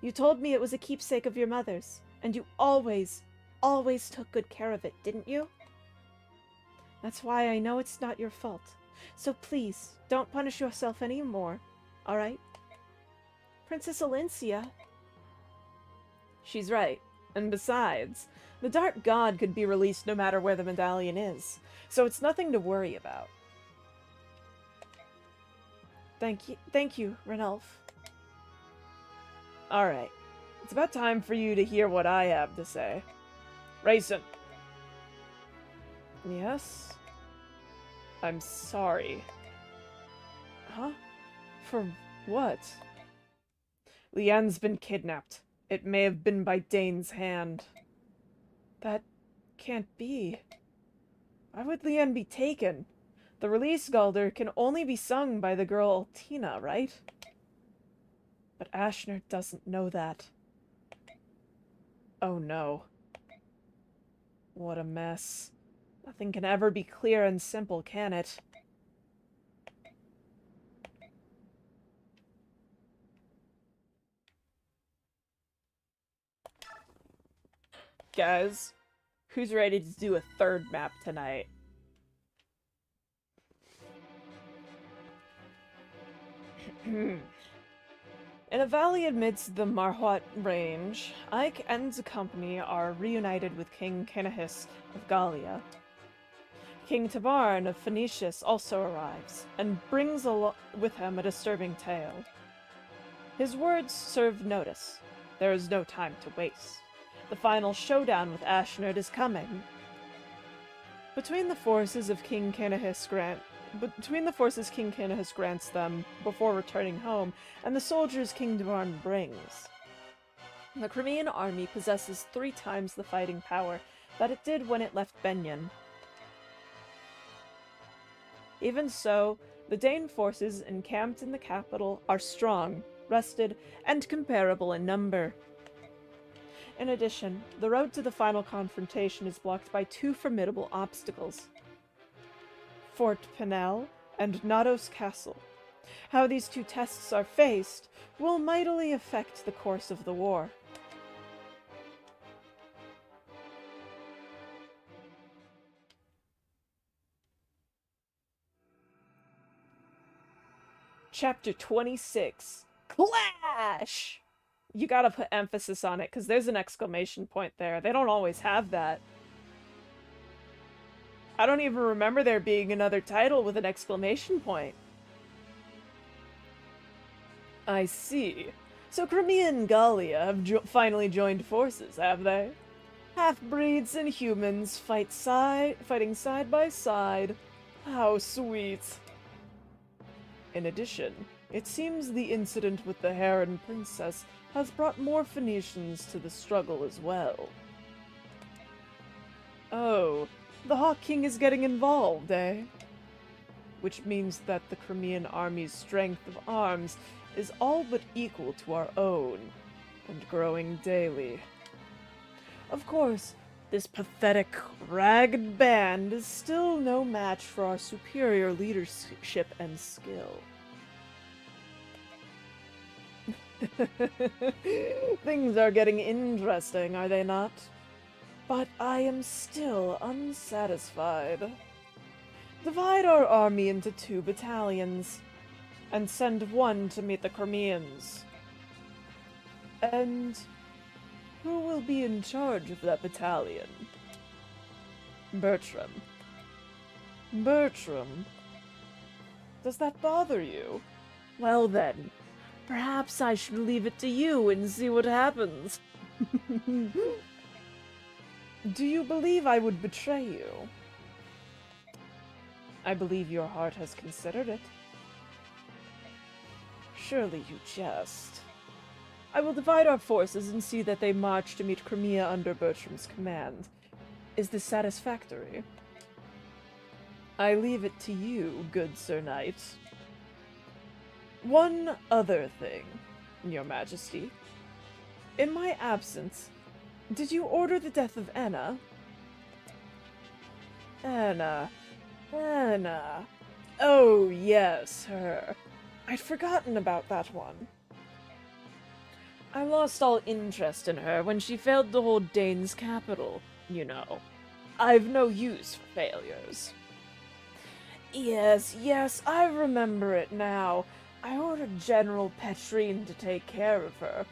You told me it was a keepsake of your mother's, and you always took good care of it, didn't you? That's why I know it's not your fault. So please, don't punish yourself anymore, alright? Princess Alincia? She's right. And besides, the Dark God could be released no matter where the medallion is, so it's nothing to worry about. Thank you, Ranulf. Alright. It's about time for you to hear what I have to say. Raisin. Yes? I'm sorry. Huh? For what? Leanne's been kidnapped. It may have been by Dane's hand. That can't be. Why would Leanne be taken? The release Galder can only be sung by the girl Tina, right? But Ashner doesn't know that. Oh no. What a mess. Nothing can ever be clear and simple, can it? Guys, who's ready to do a third map tonight? In a valley amidst the Marhwat range, Ike and the company are reunited with King Kenahis of Gallia. King Tabarn of Phoenicius also arrives, and brings with him a disturbing tale. His words serve notice. There is no time to waste. The final showdown with Ashnard is coming. Between the forces King Kenahis grants them before returning home, and the soldiers King Tabarn brings, the Crimean army possesses 3 times the fighting power that it did when it left Benyon. Even so, the Dane forces encamped in the capital are strong, rested, and comparable in number. In addition, the road to the final confrontation is blocked by 2 formidable obstacles: Fort Penel and Nados Castle. How these 2 tests are faced will mightily affect the course of the war. Chapter 26. Clash! You gotta put emphasis on it, because there's an exclamation point there. They don't always have that. I don't even remember there being another title with an exclamation point. I see. So Crimea and Gallia have finally joined forces, have they? Half-breeds and humans fighting side by side. How sweet. In addition, it seems the incident with the Heron Princess has brought more Phoenicians to the struggle as well. Oh, the Hawk King is getting involved, eh? Which means that the Crimean army's strength of arms is all but equal to our own, and growing daily. Of course, this pathetic, ragged band is still no match for our superior leadership and skill. Things are getting interesting, are they not? But I am still unsatisfied. Divide our army into 2 battalions, and send one to meet the Crimeans. And who will be in charge of that battalion? Bertram. Bertram? Does that bother you? Well then, perhaps I should leave it to you and see what happens. Do you believe I would betray you? I believe your heart has considered it. Surely you jest. I will divide our forces and see that they march to meet Crimea under Bertram's command. Is this satisfactory? I leave it to you, good Sir Knight. One other thing, Your Majesty. In my absence, did you order the death of Anna? Anna. Oh, yes, her. I'd forgotten about that one. I lost all interest in her when she failed to hold Dane's capital, you know. I've no use for failures. Yes, I remember it now. I ordered General Petrine to take care of her.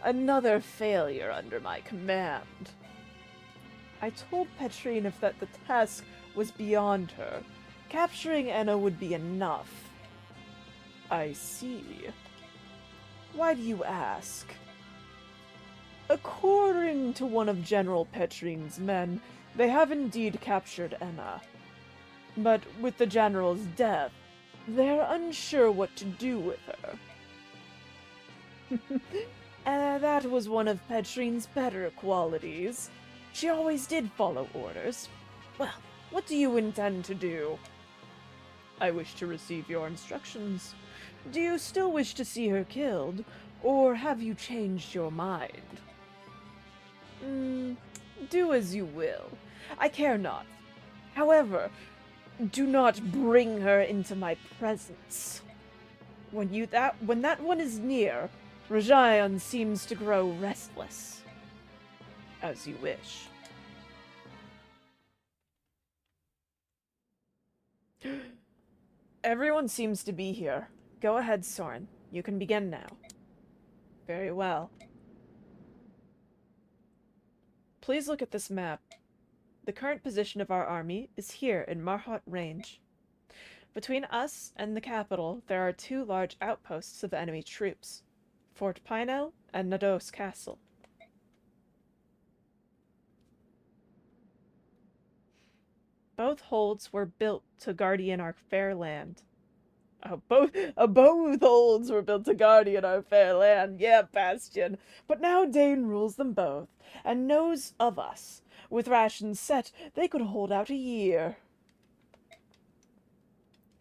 Another failure under my command. I told Petrine that the task was beyond her. Capturing Anna would be enough. I see. Why do you ask? According to one of General Petrine's men, they have indeed captured Anna. But with the General's death, they're unsure what to do with her. That was one of Petrine's better qualities. She always did follow orders. Well, what do you intend to do? I wish to receive your instructions. Do you still wish to see her killed, or have you changed your mind? Do as you will. I care not. However, do not bring her into my presence. When that one is near, Rajayan seems to grow restless. As you wish. Everyone seems to be here. Go ahead, Soren. You can begin now. Very well. Please look at this map. The current position of our army is here in Marhot Range. Between us and the capital, there are 2 large outposts of enemy troops, Fort Pinel and Nados Castle. Both holds were built to guardian our fair land. Both holds were built to guardian our fair land. Yeah, Bastion. But now Dane rules them both, and knows of us. With rations set, they could hold out a year.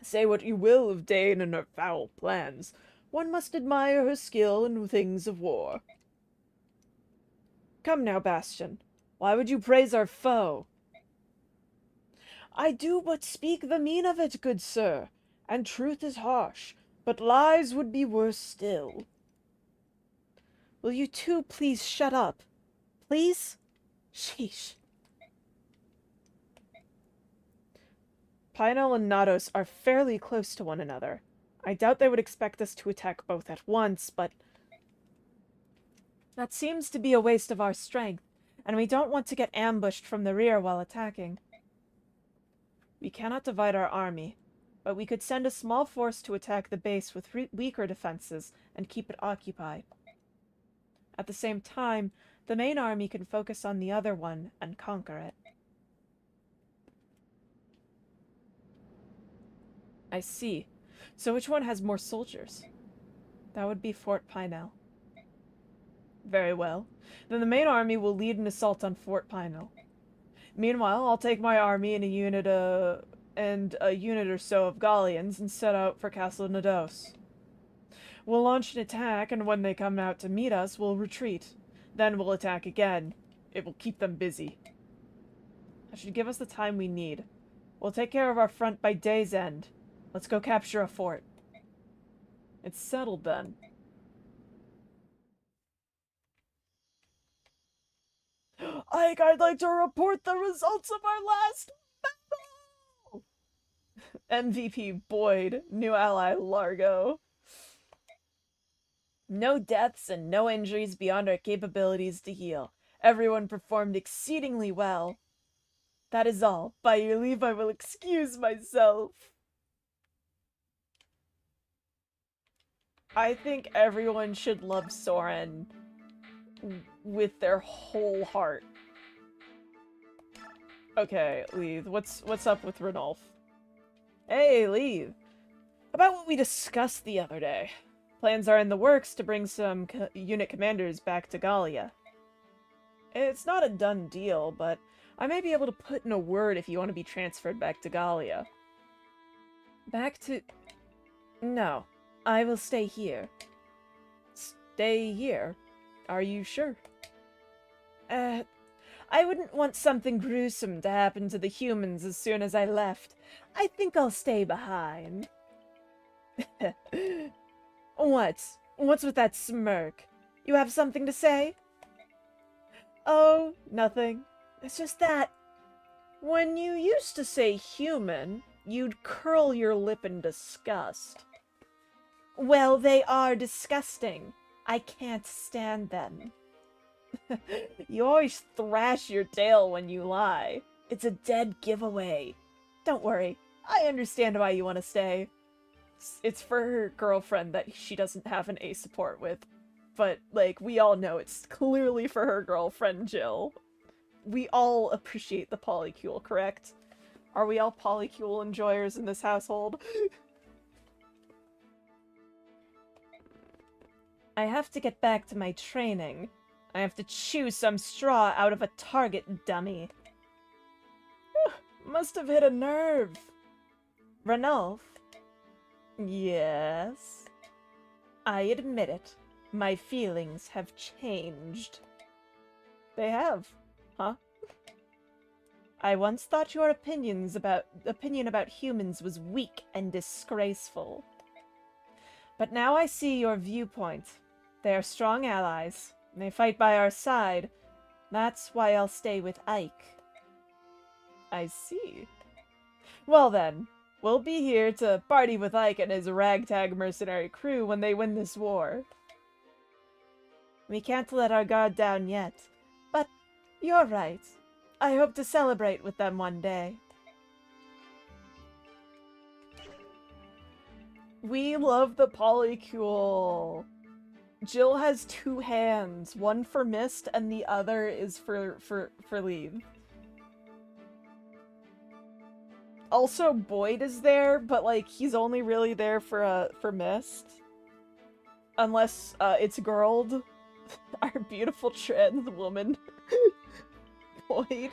Say what you will of Dane and her foul plans. One must admire her skill in things of war. Come now, Bastion. Why would you praise our foe? I do but speak the mean of it, good sir. And truth is harsh, but lies would be worse still. Will you two please shut up? Please? Sheesh. Pinel and Nados are fairly close to one another. I doubt they would expect us to attack both at once, but that seems to be a waste of our strength, and we don't want to get ambushed from the rear while attacking. We cannot divide our army, but we could send a small force to attack the base with weaker defenses and keep it occupied. At the same time, the main army can focus on the other one and conquer it. I see. So which one has more soldiers? That would be Fort Pinel. Very well. Then the main army will lead an assault on Fort Pinel. Meanwhile, I'll take my army and a unit or so of Gallians and set out for Castle Nados. We'll launch an attack, and when they come out to meet us, we'll retreat. Then we'll attack again. It will keep them busy. That should give us the time we need. We'll take care of our front by day's end. Let's go capture a fort. It's settled then. I'd like to report the results of our last battle! MVP Boyd, new ally Largo. No deaths and no injuries beyond our capabilities to heal. Everyone performed exceedingly well. That is all. By your leave, I will excuse myself. I think everyone should love Soren with their whole heart. Okay, Leith, what's up with Ranulf? Hey, Leith. About what we discussed the other day. Plans are in the works to bring some unit commanders back to Gallia. It's not a done deal, but I may be able to put in a word if you want to be transferred back to Gallia. Back to... No, I will stay here. Stay here? Are you sure? I wouldn't want something gruesome to happen to the humans as soon as I left. I think I'll stay behind. What? What's with that smirk? You have something to say? Oh, nothing. It's just that when you used to say human, you'd curl your lip in disgust. Well, they are disgusting. I can't stand them. You always thrash your tail when you lie. It's a dead giveaway. Don't worry. I understand why you want to stay. It's for her girlfriend that she doesn't have an A support with. But, like, we all know it's clearly for her girlfriend, Jill. We all appreciate the polycule, correct? Are we all polycule enjoyers in this household? I have to get back to my training. I have to chew some straw out of a target dummy. Must have hit a nerve. Ranulf? Yes? I admit it. My feelings have changed. They have, huh? I once thought your opinion about humans was weak and disgraceful. But now I see your viewpoint. They are strong allies. They fight by our side. That's why I'll stay with Ike. I see. Well then, we'll be here to party with Ike and his ragtag mercenary crew when they win this war. We can't let our guard down yet, but you're right. I hope to celebrate with them one day. We love the polycule. Jill has two hands, one for Mist and the other is for Leave. Also, Boyd is there, but like he's only really there for Mist, unless it's Girled, our beautiful trans woman, Boyd.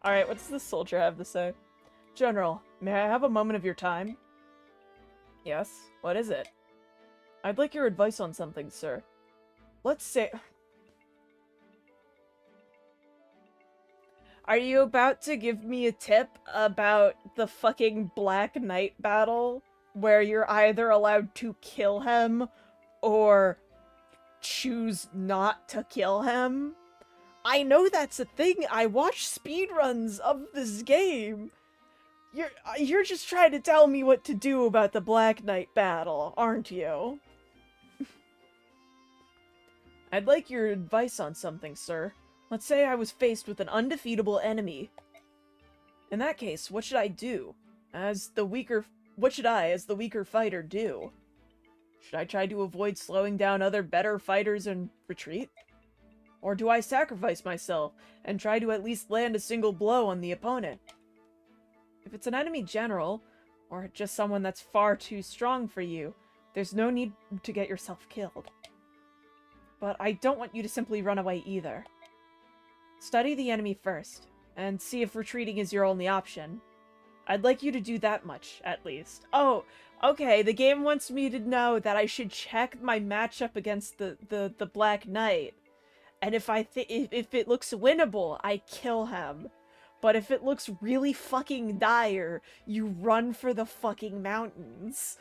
All right, what does this soldier have to say? General, may I have a moment of your time? Yes, what is it? I'd like your advice on something, sir. Let's say... Are you about to give me a tip about the fucking Black Knight battle? Where you're either allowed to kill him, or choose not to kill him? I know that's a thing! I watch speedruns of this game! You're just trying to tell me what to do about the Black Knight battle, aren't you? I'd like your advice on something, sir. Let's say I was faced with an undefeatable enemy. In that case, what should I do? What should I, as the weaker fighter, do? Should I try to avoid slowing down other better fighters and retreat? Or do I sacrifice myself and try to at least land a single blow on the opponent? If it's an enemy general, or just someone that's far too strong for you, there's no need to get yourself killed. But I don't want you to simply run away either. Study the enemy first, and see if retreating is your only option. I'd like you to do that much, at least. Oh, okay, the game wants me to know that I should check my matchup against the Black Knight. And if if it looks winnable, I kill him. But if it looks really fucking dire, you run for the fucking mountains.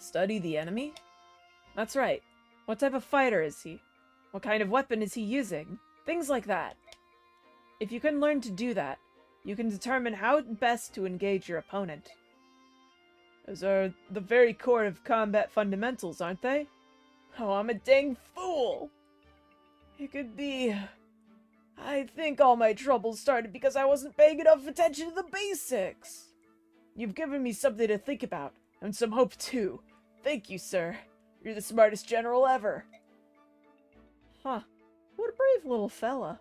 Study the enemy? That's right. What type of fighter is he? What kind of weapon is he using? Things like that. If you can learn to do that, you can determine how best to engage your opponent. Those are the very core of combat fundamentals, aren't they? Oh, I'm a dang fool! It could be... I think all my troubles started because I wasn't paying enough attention to the basics. You've given me something to think about, and some hope too. Thank you, sir. You're the smartest general ever. Huh. What a brave little fella.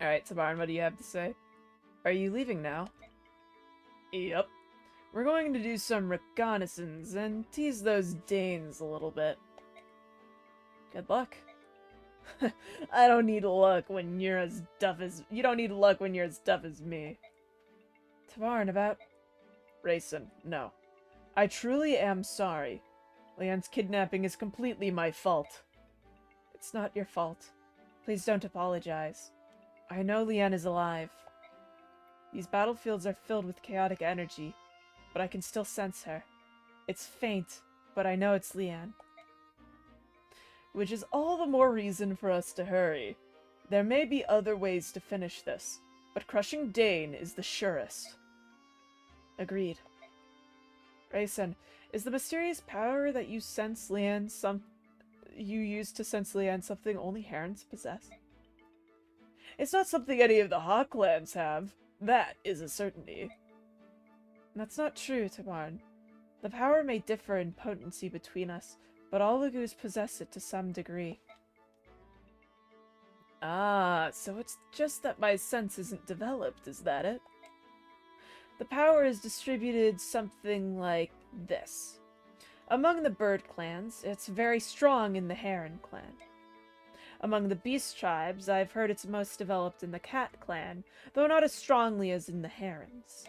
Alright, Tabaran, what do you have to say? Are you leaving now? Yep. We're going to do some reconnaissance and tease those Danes a little bit. Good luck. I don't need luck when you're as tough as... You don't need luck when you're as tough as me. Tabaran, about... Rayson, no. I truly am sorry. Leanne's kidnapping is completely my fault. It's not your fault. Please don't apologize. I know Leanne is alive. These battlefields are filled with chaotic energy, but I can still sense her. It's faint, but I know it's Leanne. Which is all the more reason for us to hurry. There may be other ways to finish this, but crushing Dane is the surest. Agreed. Rayson, is the mysterious power that you use to sense Leanne something only Herons possess? It's not something any of the Hawklands have. That is a certainty. That's not true, Tabaran. The power may differ in potency between us, but all Lagoos possess it to some degree. Ah, so it's just that my sense isn't developed, is that it? The power is distributed something like this. Among the bird clans, it's very strong in the heron clan. Among the beast tribes, I've heard it's most developed in the cat clan, though not as strongly as in the herons.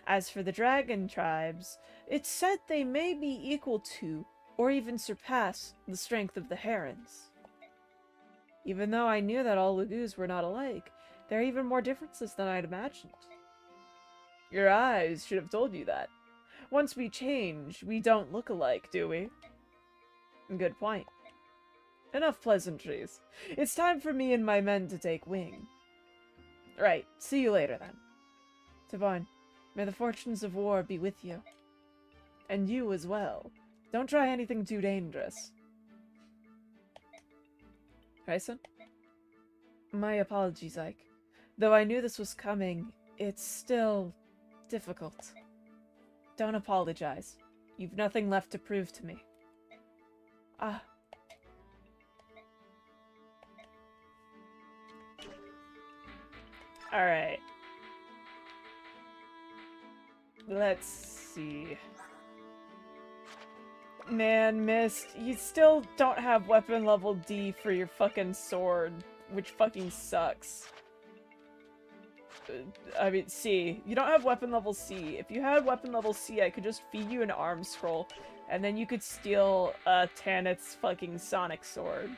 As for the dragon tribes, it's said they may be equal to, or even surpass, the strength of the herons. Even though I knew that all Lagoos were not alike, there are even more differences than I'd imagined. Your eyes should have told you that. Once we change, we don't look alike, do we? Good point. Enough pleasantries. It's time for me and my men to take wing. Right, see you later then. Tabaran, may the fortunes of war be with you. And you as well. Don't try anything too dangerous. Rayson? My apologies, Ike. Though I knew this was coming, it's still difficult. Don't apologize. You've nothing left to prove to me. Ah. Alright. Let's see. Man, Mist, you still don't have weapon level D for your fucking sword, which fucking sucks. I mean, C. You don't have weapon level C. If you had weapon level C, I could just feed you an arm scroll, and then you could steal Tanith's fucking sonic sword.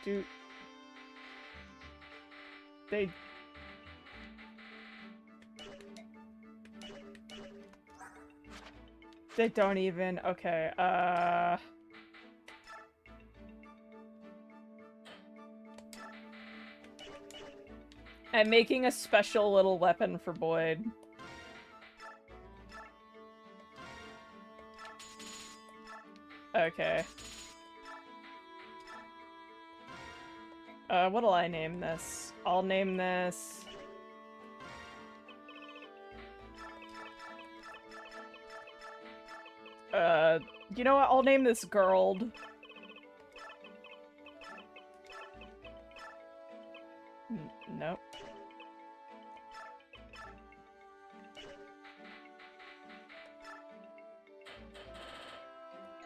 Do they don't even, okay, I'm making a special little weapon for Boyd. Okay. What'll I name this? I'll name this... you know what? I'll name this Girled. Nope.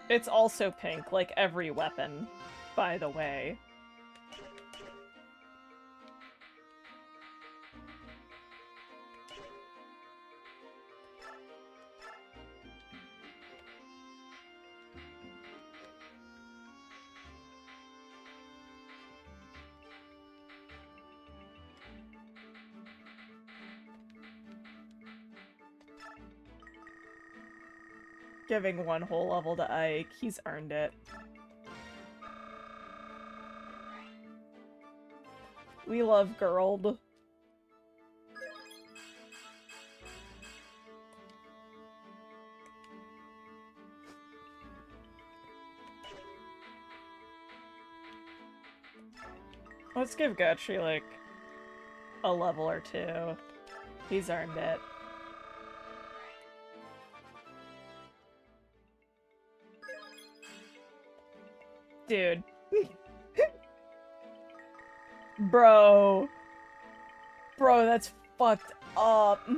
It's also pink, like every weapon, by the way. giving one whole level to Ike. He's earned it. We love Gerald. Let's give Gutry, like, a level or two. He's earned it. Dude. Bro. Bro, that's fucked up.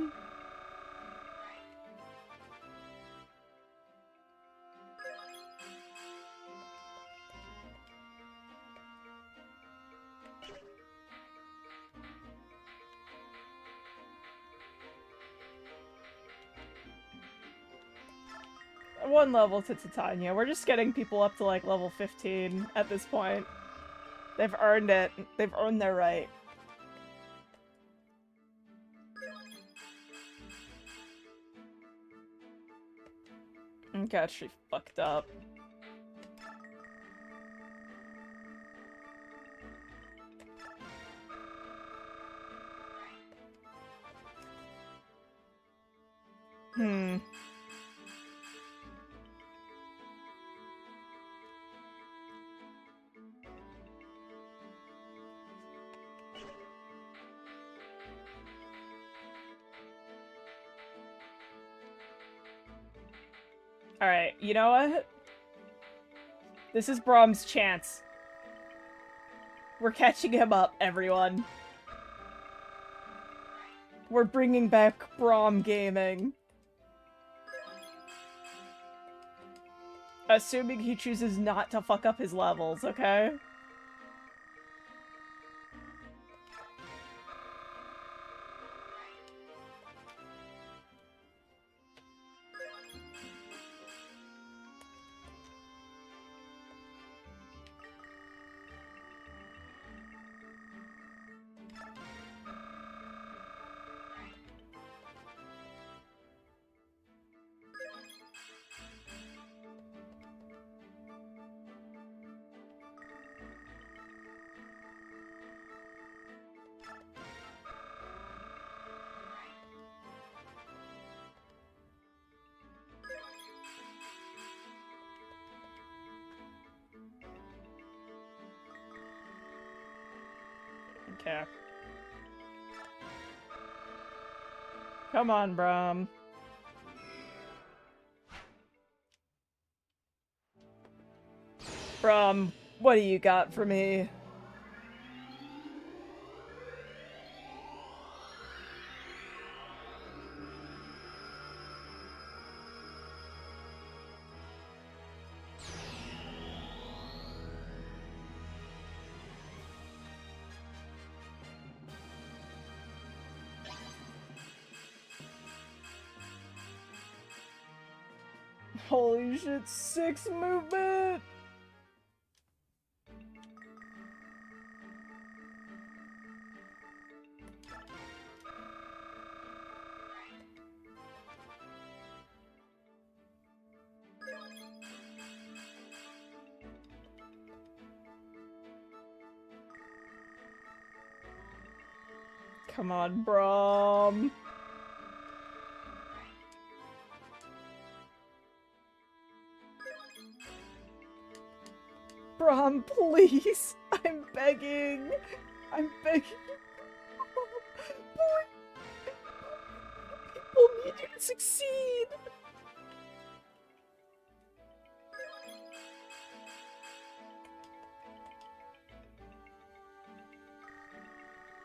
One level to Titania. We're just getting people up to like level 15 at this point. They've earned it. They've earned their right. God, she fucked up. Alright, you know what? This is Brahm's chance. We're catching him up, everyone. We're bringing back Brahm Gaming. Assuming he chooses not to fuck up his levels, okay? Okay. Come on, Brahm. Brahm, what do you got for me? Holy shit, 6 movement! Come on, Brahm. Brahm, please! I'm begging! I'm begging! People need you to succeed!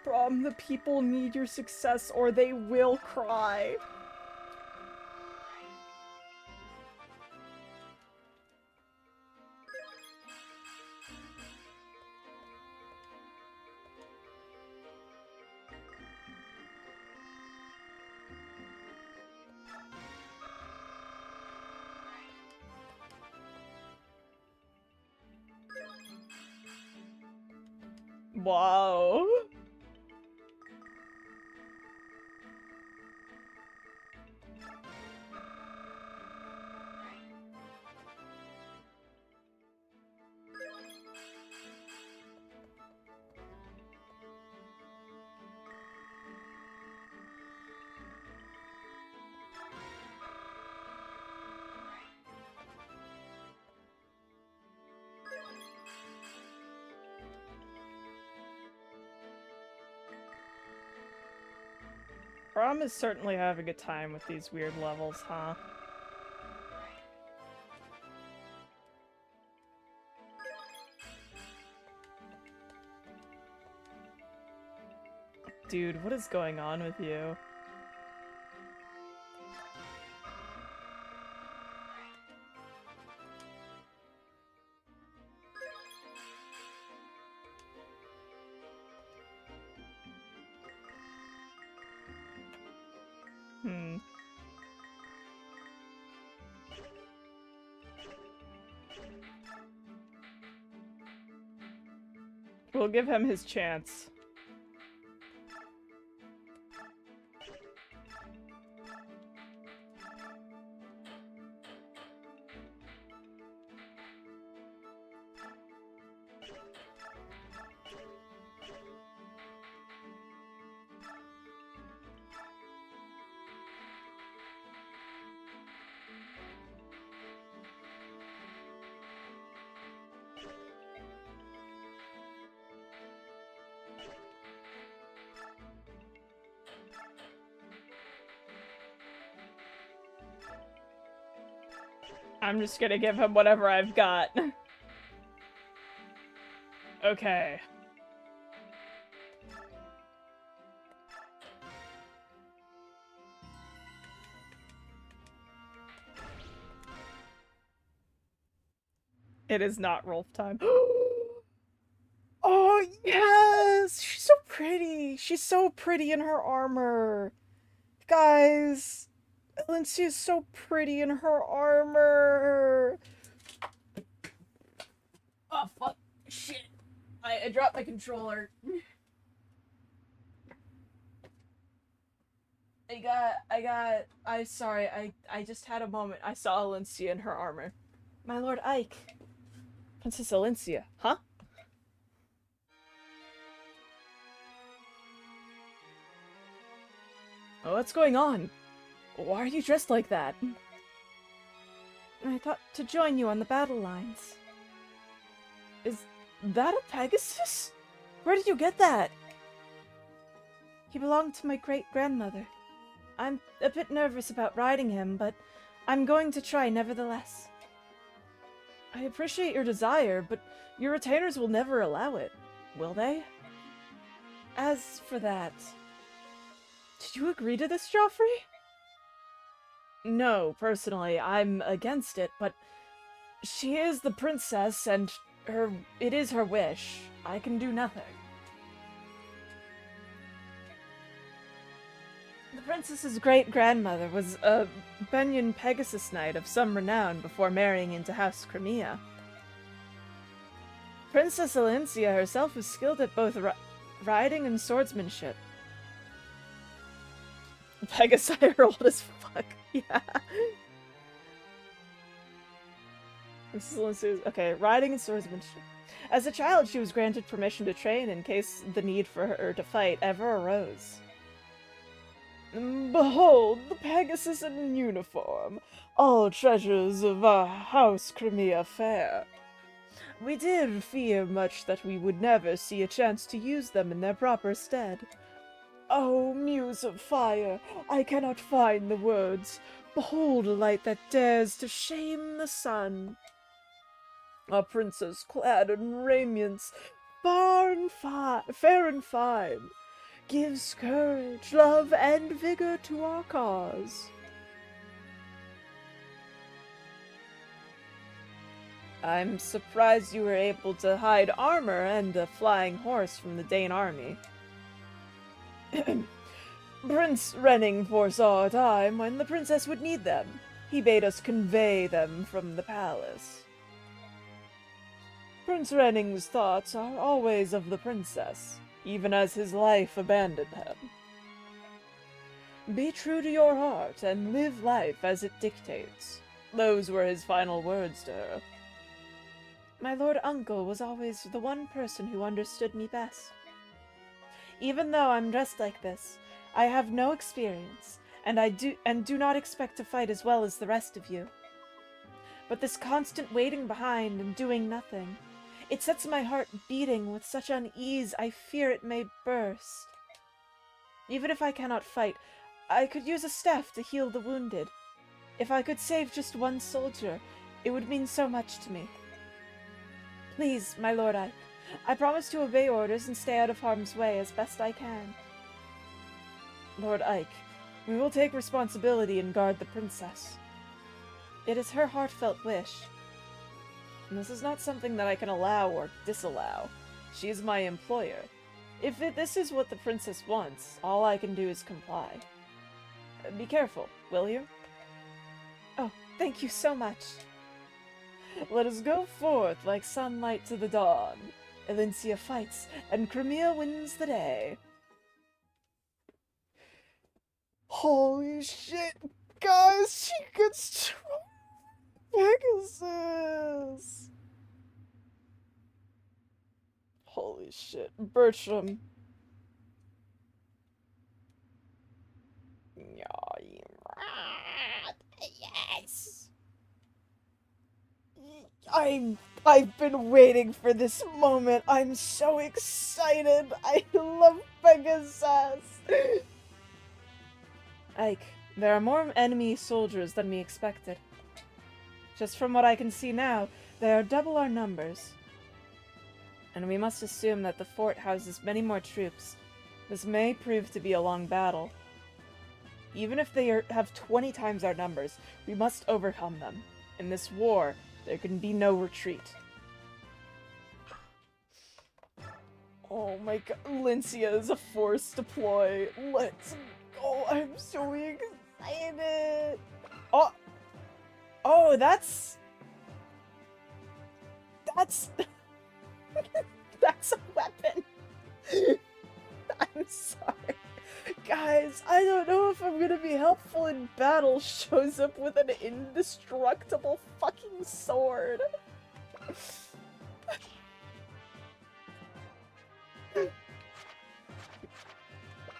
Brahm, the people need your success or they will cry. Wow. Prom is certainly having a time with these weird levels, huh? Dude, what is going on with you? We'll give him his chance. I'm just gonna give him whatever I've got. Okay. It is not Rolf time. Oh, yes! She's so pretty! She's so pretty in her armor! Guys! Lindsay is so pretty in her armor! Oh, fuck. Shit. I dropped my controller. Sorry, I just had a moment. I saw Alencia in her armor. My lord Ike. Princess Alencia, huh? Oh, what's going on? Why are you dressed like that? I thought to join you on the battle lines. Is that a Pegasus? Where did you get that? He belonged to my great-grandmother. I'm a bit nervous about riding him, but I'm going to try nevertheless. I appreciate your desire, but your retainers will never allow it, will they? As for that... Did you agree to this, Joffrey? No, personally, I'm against it, but she is the princess, and it is her wish. I can do nothing. The princess's great-grandmother was a Benyon Pegasus knight of some renown before marrying into House Crimea. Princess Alencia herself was skilled at both riding and swordsmanship. Pegasi are old as fuck. Yeah. Princess Alencia, okay, riding and swordsmanship. As a child, she was granted permission to train in case the need for her to fight ever arose. Behold, the Pegasus in uniform, all treasures of our House Crimea fair. We did fear much that we would never see a chance to use them in their proper stead. Oh, muse of fire, I cannot find the words. Behold a light that dares to shame the sun. A princess clad in raiments fair and fine, gives courage, love, and vigor to our cause. I'm surprised you were able to hide armor and a flying horse from the Dane army. Prince Renning foresaw a time when the princess would need them. He bade us convey them from the palace. Prince Renning's thoughts are always of the princess, even as his life abandoned him. Be true to your heart and live life as it dictates. Those were his final words to her. My lord uncle was always the one person who understood me best. Even though I'm dressed like this, I have no experience, and do not expect to fight as well as the rest of you. But this constant waiting behind and doing nothing, it sets my heart beating with such unease I fear it may burst. Even if I cannot fight, I could use a staff to heal the wounded. If I could save just one soldier, it would mean so much to me. Please, my lord, I promise to obey orders and stay out of harm's way as best I can. Lord Ike, we will take responsibility and guard the princess. It is her heartfelt wish. And this is not something that I can allow or disallow. She is my employer. If this is what the princess wants, all I can do is comply. Be careful, will you? Oh, thank you so much. Let us go forth like sunlight to the dawn. Elincia fights, and Crimea wins the day. Holy shit, guys, she gets Pegasus! Holy shit, Bertram. Yes! I've been waiting for this moment. I'm so excited. I love Pegasus. Ike, there are more enemy soldiers than we expected. Just from what I can see now, they are double our numbers. And we must assume that the fort houses many more troops. This may prove to be a long battle. Even if they have 20 times our numbers, we must overcome them. In this war, there can be no retreat. Oh my god, Lincia is a force deploy. Let's go, I'm so excited. Oh, that's that's a weapon. I'm sorry. Guys, I don't know if I'm gonna be helpful in battle. Shows up with an indestructible fucking sword.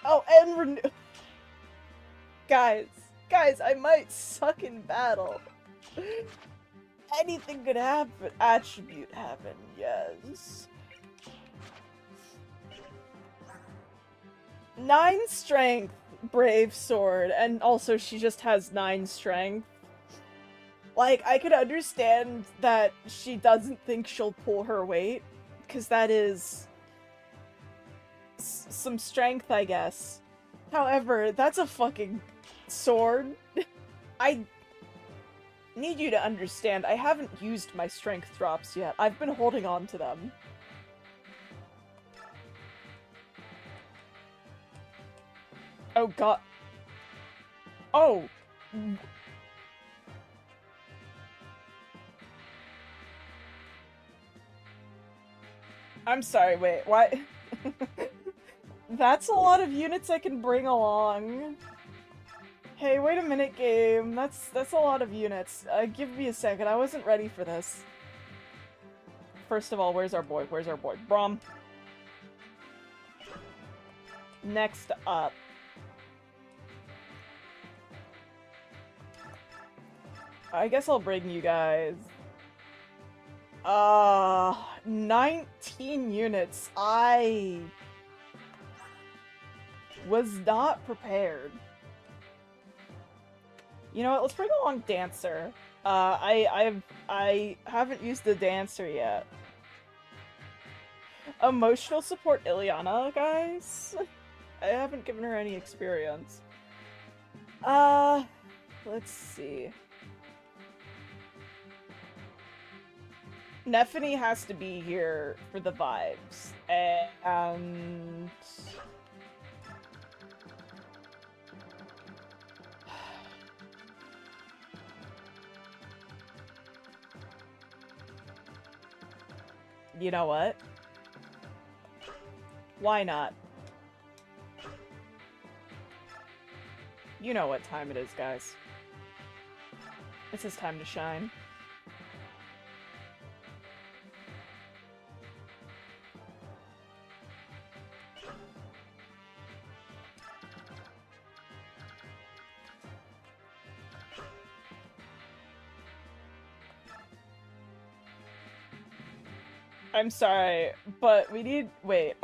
Oh, and renew. Guys, I might suck in battle. Anything could happen. Attribute happen, yes. 9 strength, brave sword, and also she just has 9 strength. Like, I could understand that she doesn't think she'll pull her weight, because that is some strength, I guess. However, that's a fucking sword. I need you to understand, I haven't used my strength drops yet. I've been holding on to them. Oh god. Oh! I'm sorry, wait, what? That's a lot of units I can bring along. Hey, wait a minute, game. That's a lot of units. Give me a second, I wasn't ready for this. First of all, where's our boy? Where's our boy? Brom. Next up. I guess I'll bring you guys. 19 units. I was not prepared. You know what, let's bring along Dancer. I haven't used the Dancer yet. Emotional support Ileana, guys? I haven't given her any experience. Let's see. Nephany has to be here for the vibes, and... You know what? Why not? You know what time it is, guys. It's his time to shine. I'm sorry, but we need- wait,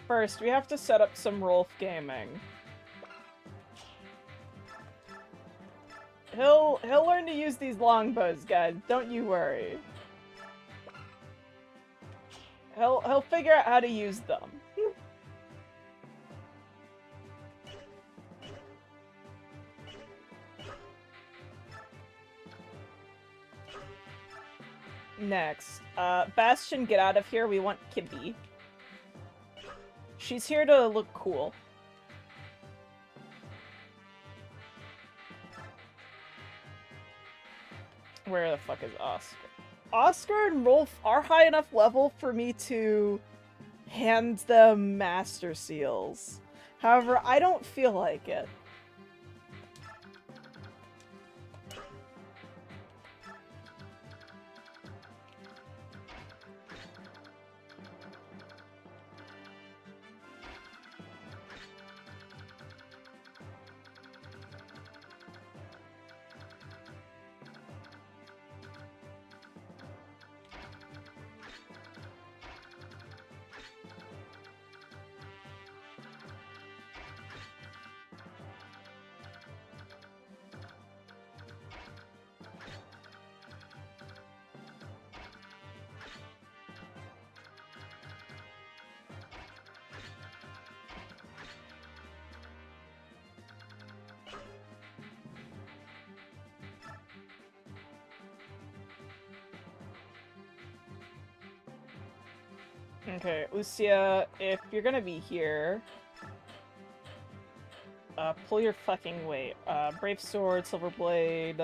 first, we have to set up some Rolf Gaming. He'll learn to use these longbows, guys. Don't you worry. He'll figure out how to use them. Next, Bastion, get out of here. We want Kibby. She's here to look cool. Where the fuck is Oscar? Oscar and Rolf are high enough level for me to hand them Master Seals. However, I don't feel like it. Okay, Lucia, if you're gonna be here, pull your fucking weight. Brave Sword, Silver Blade,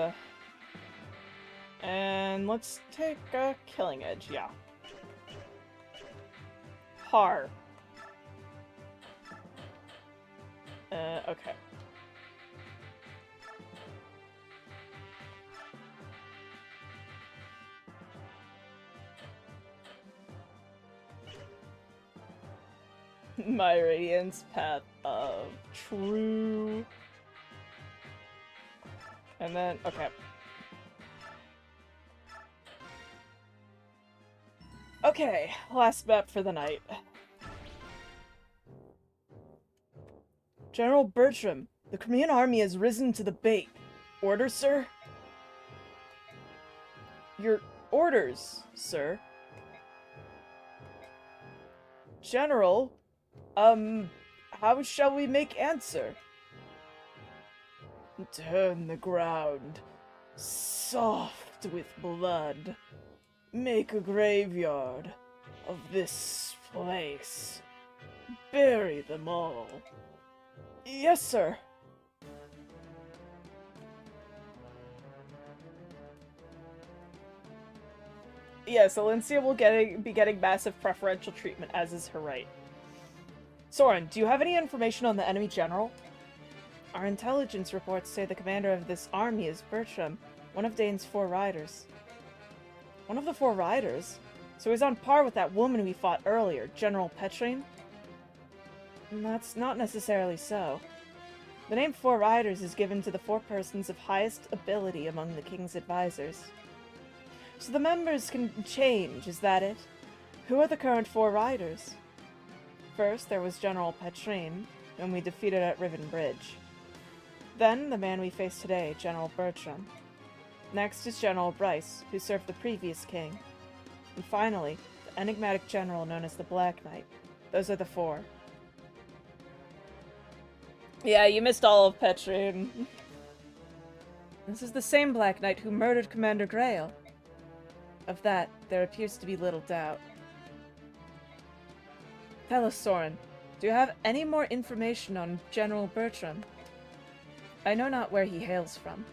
and let's take a Killing Edge, yeah. PoR. Okay. My Radiance, Path of True. And then, okay. Okay, last map for the night. General Bertram, the Crimean army has risen to the bait. Order, sir? Your orders, sir. General, how shall we make answer? Turn the ground soft with blood. Make a graveyard of this place. Bury them all. Yes, sir. Yes, Alencia will be getting massive preferential treatment, as is her right. Soren, do you have any information on the enemy general? Our intelligence reports say the commander of this army is Bertram, one of Dane's 4 riders. One of the 4 riders? So he's on par with that woman we fought earlier, General Petrine? That's not necessarily so. The name 4 riders is given to the 4 persons of highest ability among the king's advisors. So the members can change, is that it? Who are the current 4 riders? First, there was General Petrine, whom we defeated at Riven Bridge. Then, the man we face today, General Bertram. Next is General Bryce, who served the previous king. And finally, the enigmatic general known as the Black Knight. Those are the 4. Yeah, you missed all of Petrine. This is the same Black Knight who murdered Commander Grail. Of that, there appears to be little doubt. Tell us, Soren, do you have any more information on General Bertram? I know not where he hails from.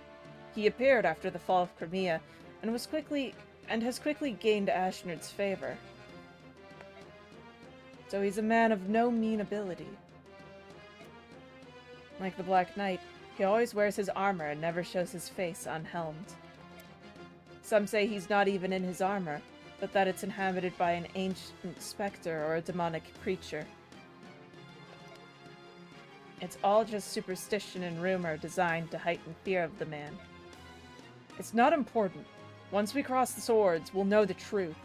He appeared after the fall of Crimea, and has quickly gained Ashnard's favor. So he's a man of no mean ability. Like the Black Knight, he always wears his armor and never shows his face unhelmed. Some say he's not even in his armor, but that it's inhabited by an ancient specter or a demonic creature. It's all just superstition and rumor designed to heighten fear of the man. It's not important. Once we cross the swords, we'll know the truth.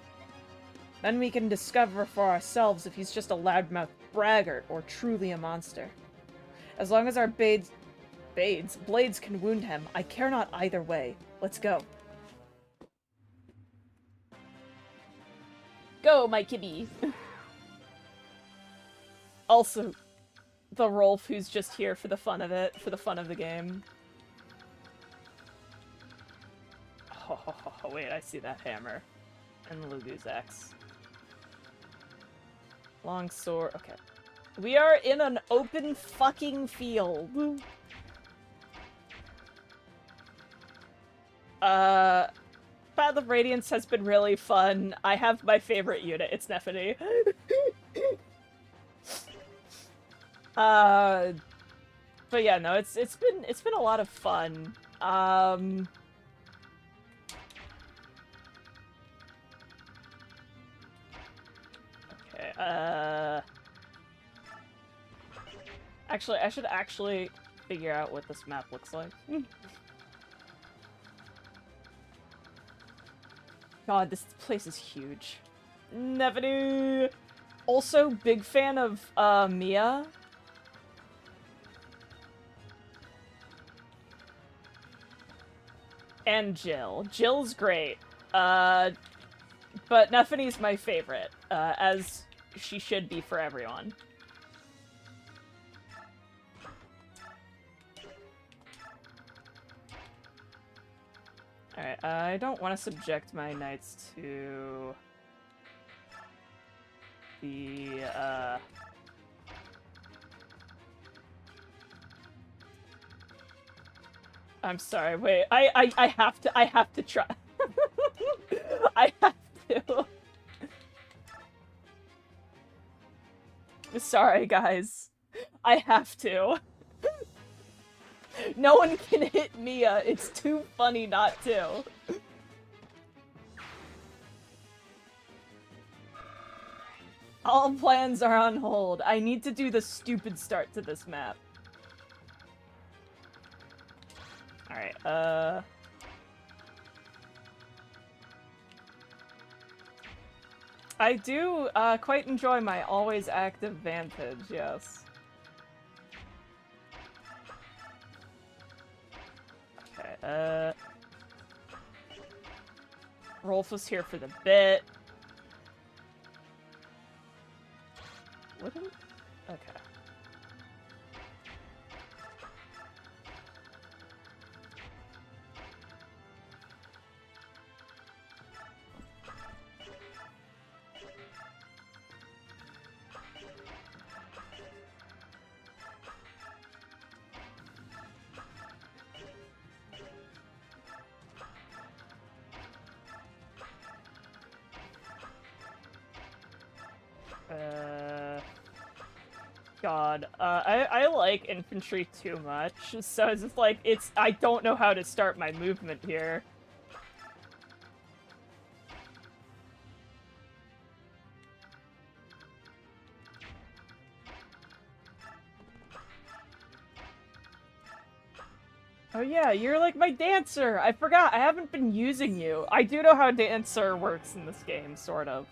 Then we can discover for ourselves if he's just a loudmouth braggart or truly a monster. As long as our blades can wound him, I care not either way. Let's go. Go, my kibby! Also, the Rolf who's just here for the fun of it, for the fun of the game. Oh, wait, I see that hammer. And Lugu's axe. Long sword, okay. We are in an open fucking field. Path of Radiance has been really fun. I have my favorite unit, it's Nephany. But yeah, no, it's been a lot of fun. Okay, actually, I should actually figure out what this map looks like. God, this place is huge. Nephany! Also, big fan of, Mia. And Jill. Jill's great. But Nephany's my favorite, as she should be for everyone. Alright, I don't want to subject my knights to the, I'm sorry, wait, I have to try. I have to. Sorry, guys. I have to. No one can hit Mia. It's too funny not to. All plans are on hold. I need to do the stupid start to this map. Alright, I do, quite enjoy my always active vantage, yes. Okay, Rolf was here for the bit. What did okay. God, I like infantry too much, so it's just like, I don't know how to start my movement here. Oh yeah, you're like my dancer! I forgot, I haven't been using you. I do know how dancer works in this game, sort of.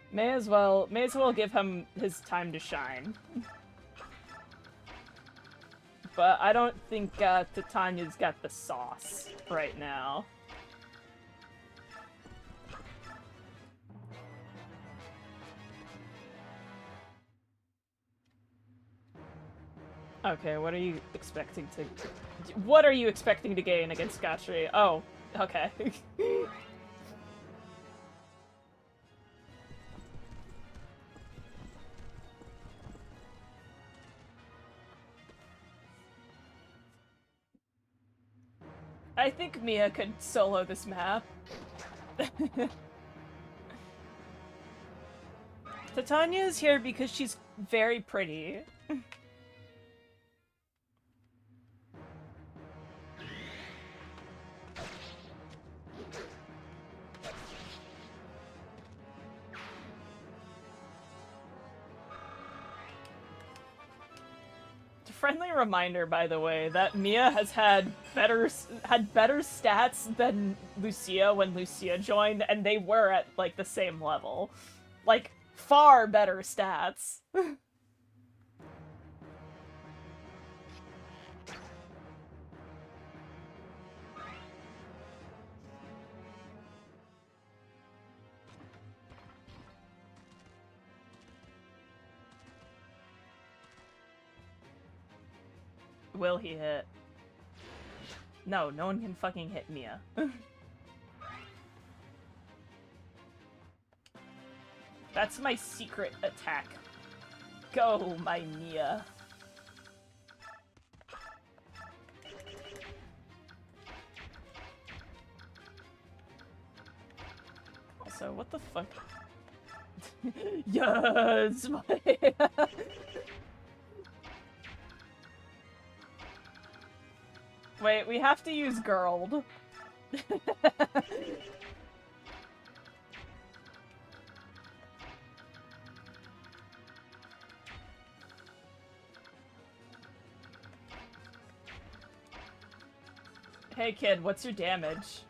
May as well give him his time to shine. But I don't think, Titania's got the sauce right now. Okay, what are you expecting to gain against Gotri? Oh, okay. I think Mia could solo this map. Titania is here because she's very pretty. friendly reminder, by the way, that Mia has had better stats than Lucia when Lucia joined, and they were at, like, the same level. Like, far better stats. Will he hit? No, no one can fucking hit Mia. That's my secret attack. Go, my Mia. Also, what the fuck? Yes! Wait, we have to use Gerald. Hey kid, what's your damage?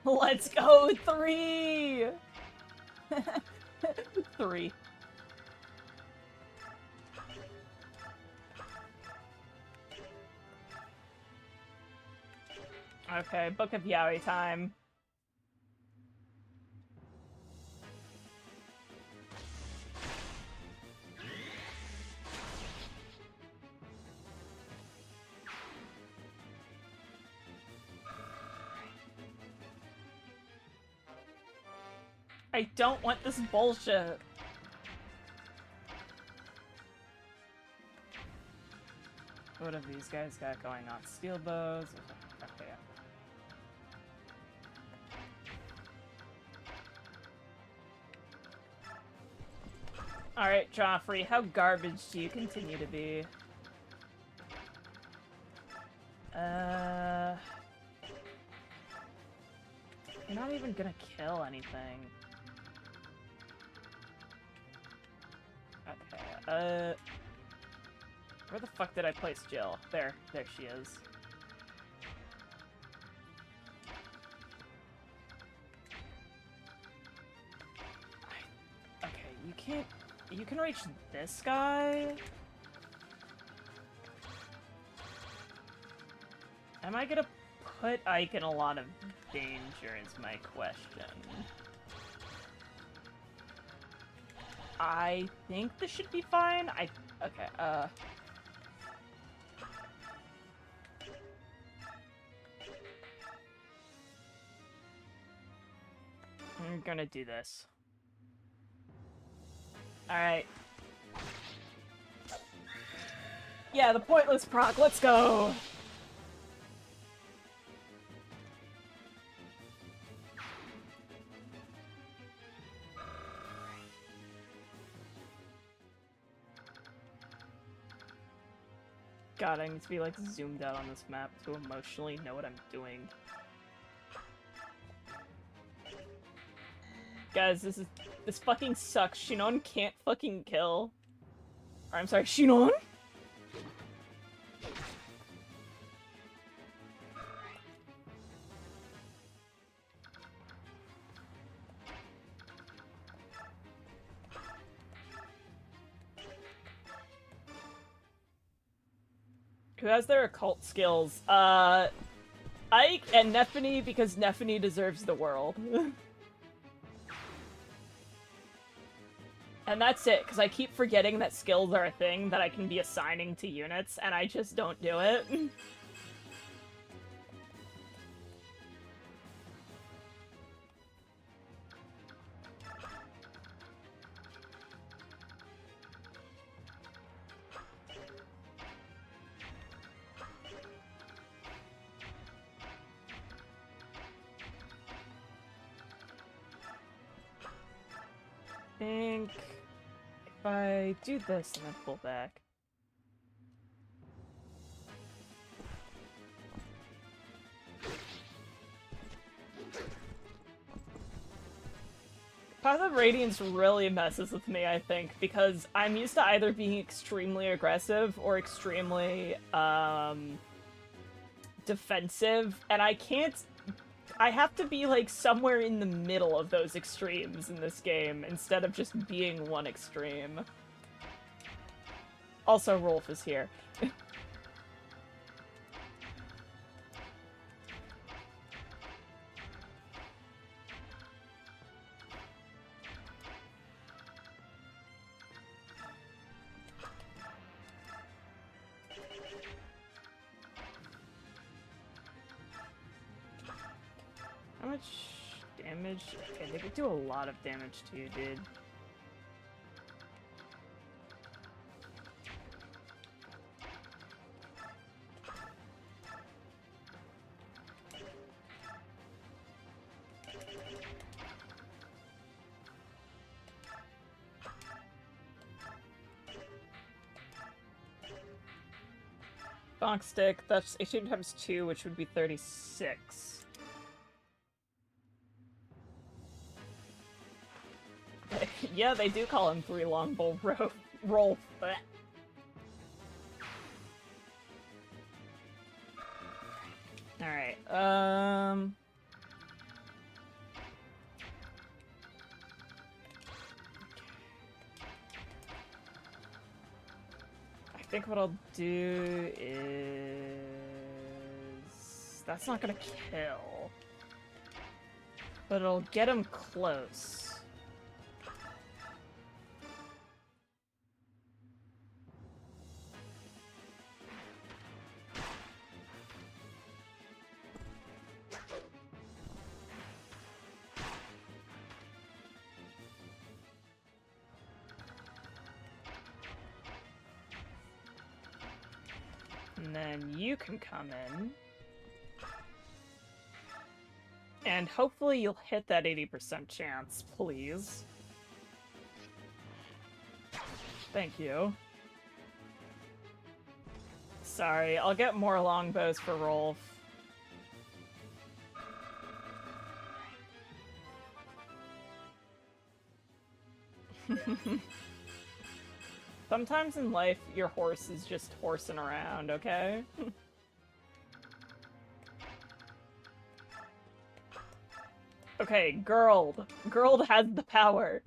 Let's go, 3! 3. Okay, Book of Yaoi time. I don't want this bullshit. What have these guys got going on? Steel bows? Okay. Alright, Joffrey, how garbage do you continue to be? You're not even gonna kill anything. Okay, where the fuck did I place Jill? There she is. Okay, you can reach this guy? Am I gonna put Ike in a lot of danger is my question. I think this should be fine. Okay, I'm gonna do this. Alright. Yeah, the pointless proc, let's go! God, I need to be, like, zoomed out on this map to emotionally know what I'm doing. Guys, this fucking sucks. Shinon can't fucking kill. Or, I'm sorry, Shinon? Who has their occult skills? Ike and Nephany, because Nephany deserves the world. And that's it, because I keep forgetting that skills are a thing that I can be assigning to units, and I just don't do it. I think if I do this and then pull back. Path of Radiance really messes with me, I think, because I'm used to either being extremely aggressive or extremely, defensive, and I can't... I have to be, like, somewhere in the middle of those extremes in this game, instead of just being one extreme. Also, Rolf is here. How much damage? Okay, they could do a lot of damage to you, dude. Bonk stick, that's 18 times 2, which would be 36. Yeah, they do call him Three Longbow Rolf. Alright, I think what I'll do is... That's not gonna kill. But it'll get him close. And then you can come in. And hopefully you'll hit that 80% chance, please. Thank you. Sorry, I'll get more longbows for Rolf. Sometimes in life, your horse is just horsing around, okay? Okay, Girled. Girled has the power.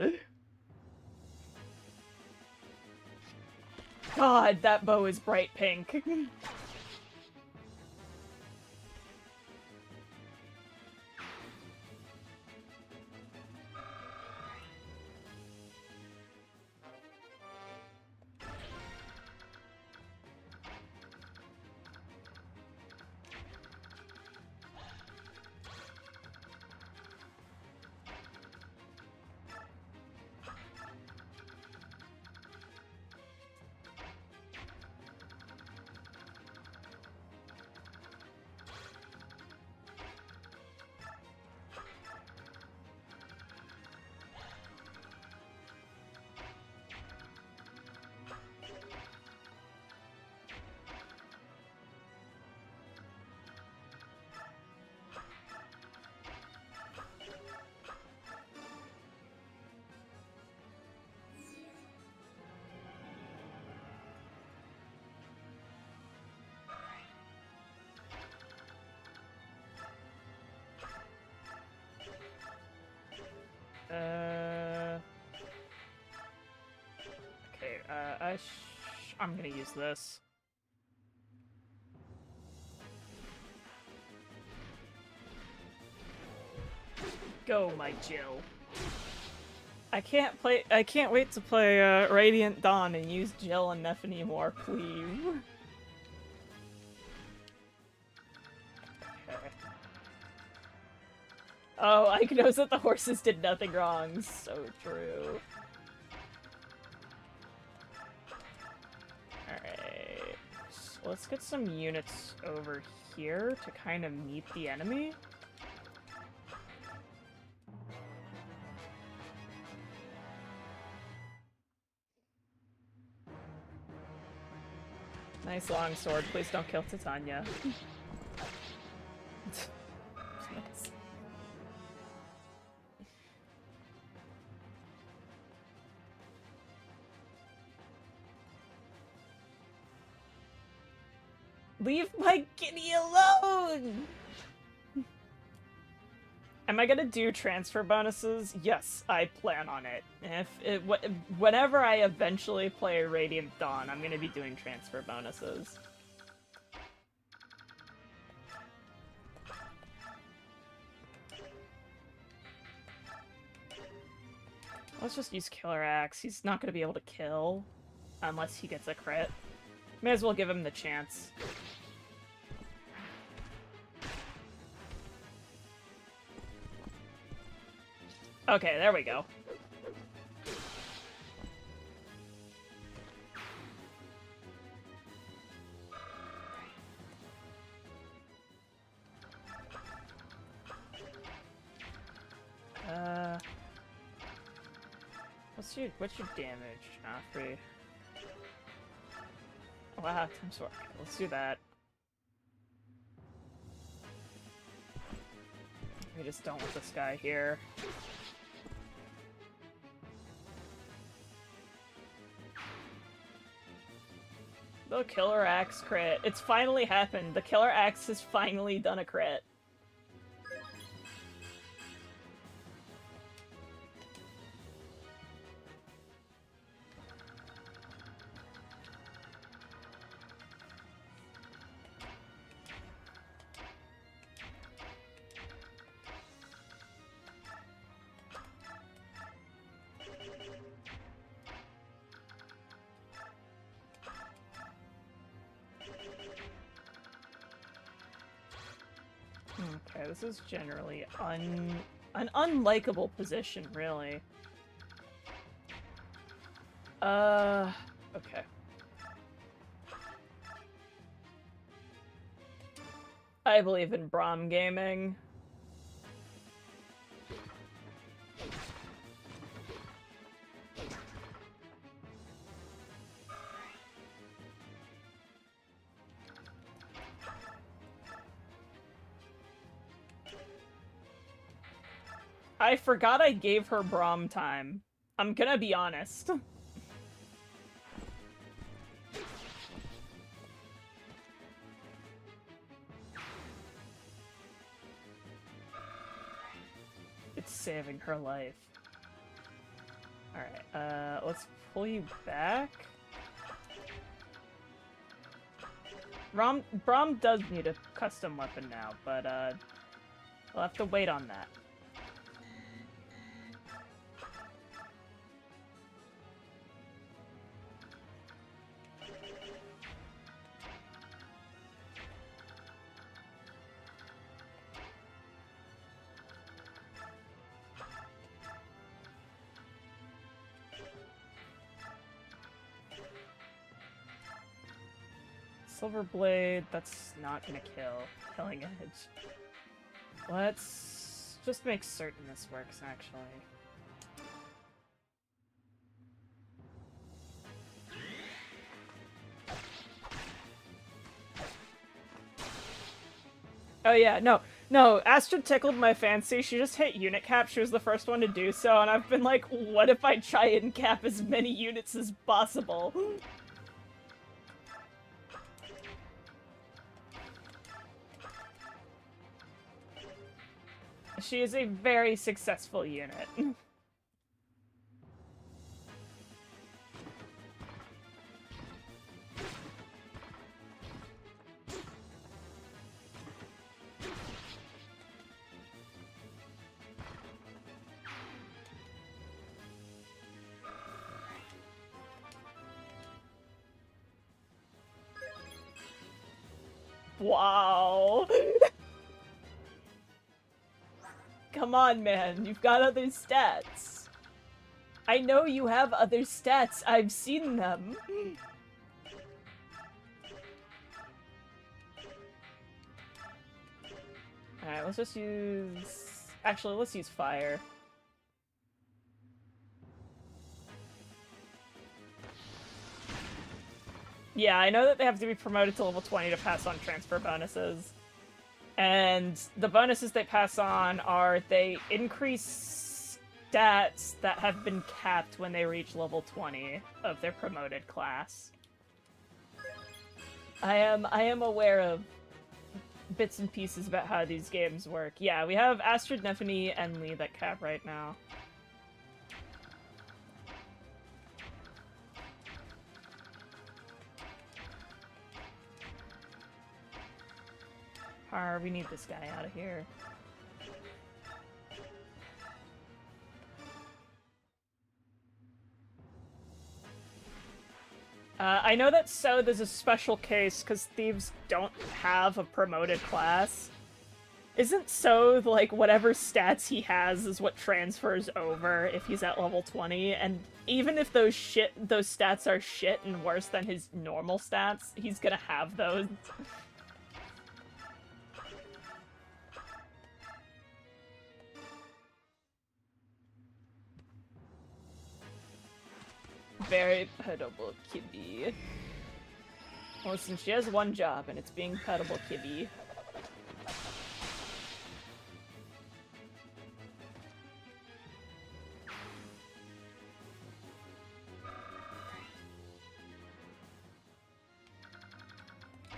God, that bow is bright pink. Okay, I'm gonna use this. Go, my Jill. I can't wait to play, Radiant Dawn and use Jill and Nephany more, please. Okay. Oh, Ike knows that the horses did nothing wrong. So true. Alright. So let's get some units over here to kind of meet the enemy. Nice long sword. Please don't kill Titania. Nice. Leave my kitty alone! Am I gonna do transfer bonuses? Yes, I plan on it. Whenever I eventually play Radiant Dawn, I'm gonna be doing transfer bonuses. Let's just use Killer Axe. He's not gonna be able to kill unless he gets a crit. May as well give him the chance. Okay, there we go. What's your damage, Joffrey? Oh, wow, times 4. Let's do that. We just don't want this guy here. The Killer Axe crit. It's finally happened. The Killer Axe has finally done a crit. Okay, this is generally an unlikable position, really. Okay. I believe in Braum gaming. I forgot I gave her Braum time. I'm gonna be honest. It's saving her life. Alright, let's pull you back. Braum does need a custom weapon now, but, we'll have to wait on that. Silver Blade, that's not gonna kill. Killing Edge. Let's just make certain this works, actually. Oh yeah, no, Astra tickled my fancy. She just hit unit cap. She was the first one to do so, and I've been like, what if I try and cap as many units as possible? She is a very successful unit. Wow. Come on, man. You've got other stats. I know you have other stats. I've seen them. Alright, let's just use... Actually, let's use fire. Yeah, I know that they have to be promoted to level 20 to pass on transfer bonuses. And the bonuses they pass on are they increase stats that have been capped when they reach level 20 of their promoted class. I am aware of bits and pieces about how these games work. Yeah, we have Astrid, Nephany, and Lee that cap right now. PoR, we need this guy out of here. I know that Sode is a special case because thieves don't have a promoted class. Isn't Sode, like, whatever stats he has is what transfers over if he's at level 20, and even if those stats are shit and worse than his normal stats, he's gonna have those. Very pettable kitty. Listen, she has one job, and it's being pettable kitty.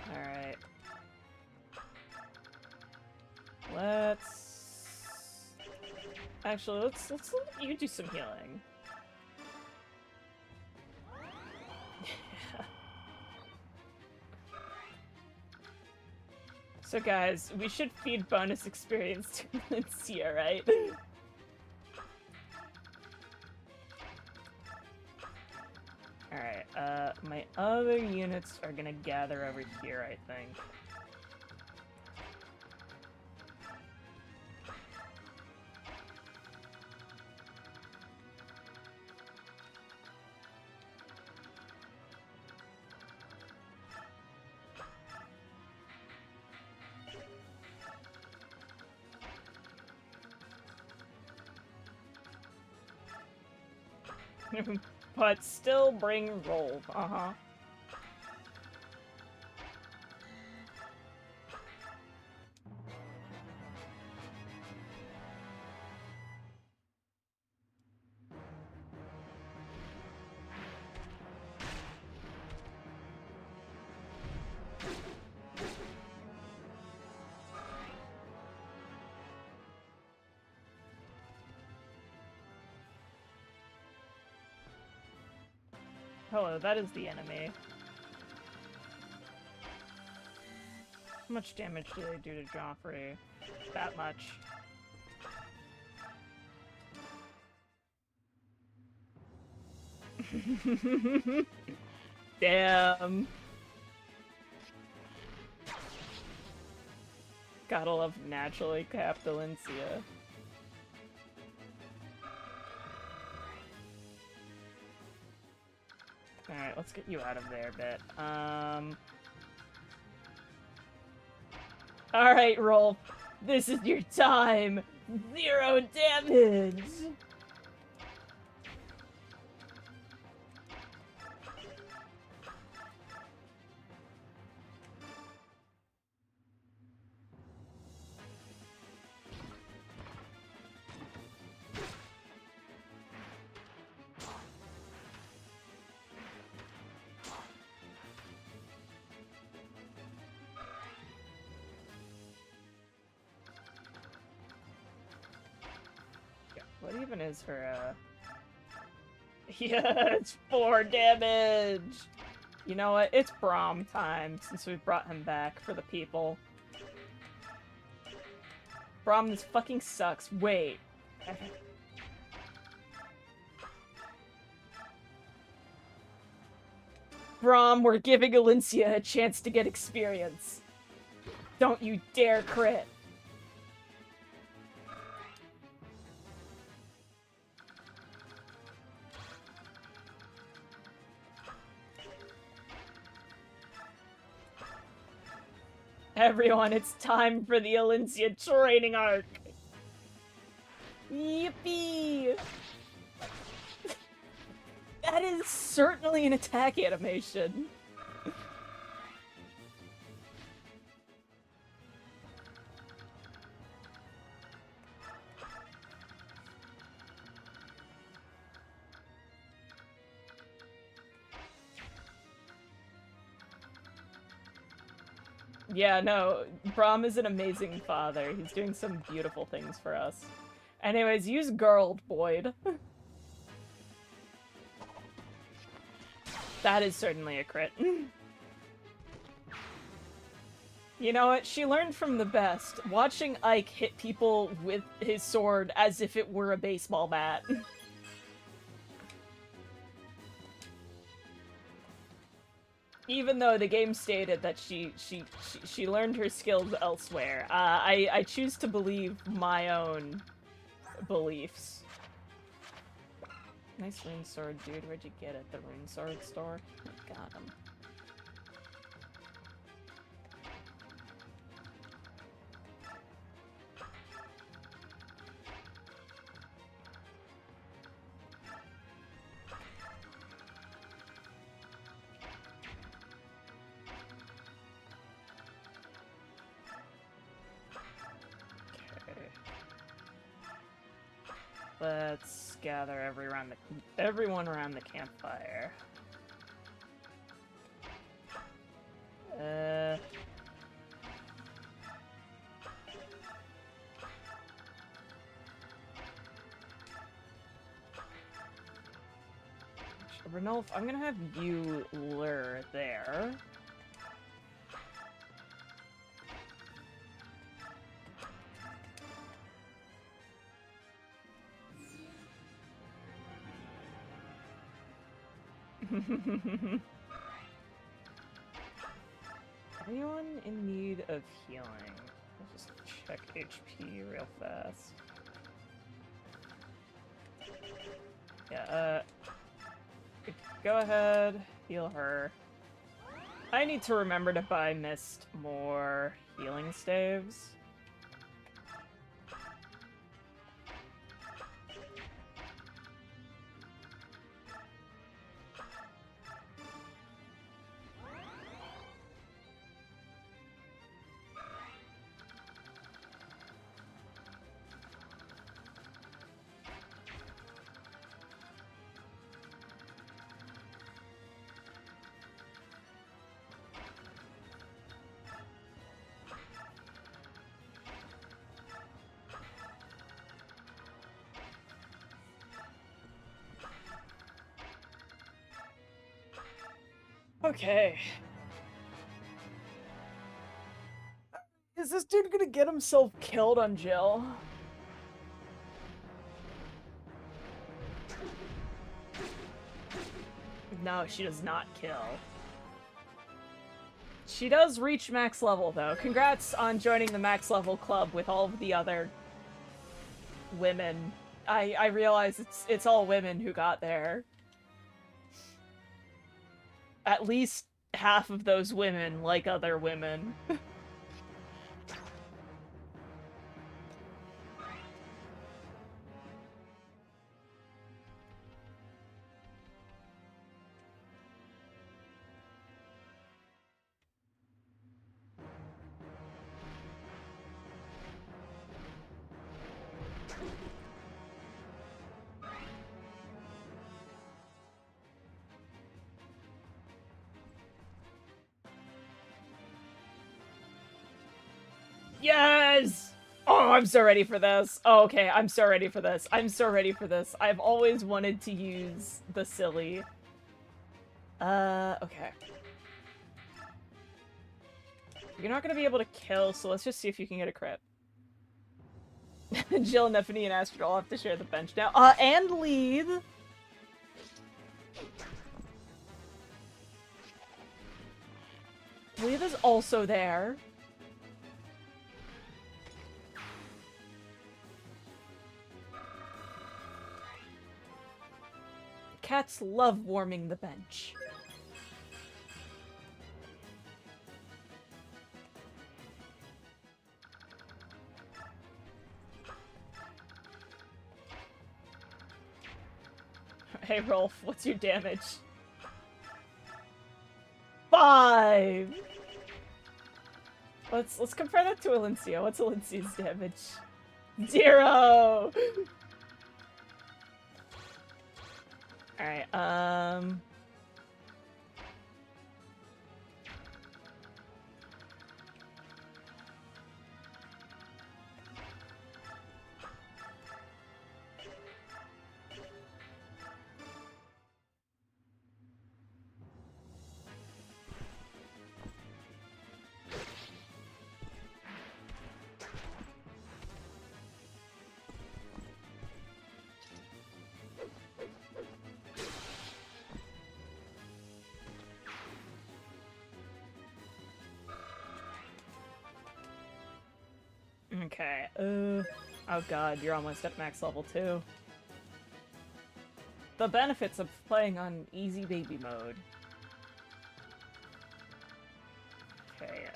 Alright. Actually, let's let you do some healing. So guys, we should feed bonus experience to Lincia, right? Alright, my other units are gonna gather over here, I think. But still bring roll, uh-huh. Hello, that is the enemy. How much damage do they do to Joffrey? That much. Damn. Gotta love naturally capped Valencia. Alright, let's get you out of there a bit. Alright, Rolf. This is your time! 0 damage! What even is her, Yeah, it's 4 damage! You know what? It's Braum time, since we brought him back for the people. Braum, this fucking sucks. Wait. Braum, we're giving Valencia a chance to get experience. Don't you dare crit. Everyone, it's time for the Valencia training arc! Yippee! That is certainly an attack animation. Yeah, no, Braum is an amazing father. He's doing some beautiful things for us. Anyways, use Girl, Boyd. That is certainly a crit. You know what? She learned from the best. Watching Ike hit people with his sword as if it were a baseball bat. Even though the game stated that she learned her skills elsewhere, I choose to believe my own beliefs. Nice rune sword, dude. Where'd you get it? The rune sword store? Got him. Let's gather everyone around the campfire. Renolf, I'm gonna have you lure there. Anyone in need of healing? Let's just check HP real fast. Yeah, go ahead, heal her. I need to remember to buy Mist more healing staves. Okay. Is this dude gonna get himself killed on Jill? No, she does not kill. She does reach max level, though. Congrats on joining the max level club with all of the other women. I realize it's all women who got there. At least half of those women like other women. Yes! Oh, I'm so ready for this. Oh, okay, I'm so ready for this. I'm so ready for this. I've always wanted to use the silly. Okay. You're not gonna be able to kill, so let's just see if you can get a crit. Jill, Nephany, and Astrid all have to share the bench now. And lead! Lead is also there. Cats love warming the bench. Hey Rolf, what's your damage? 5! Let's compare that to Alencia. What's Alencia's damage? 0! Alright, Okay, oh god, you're almost at max level too. The benefits of playing on easy baby mode. Okay,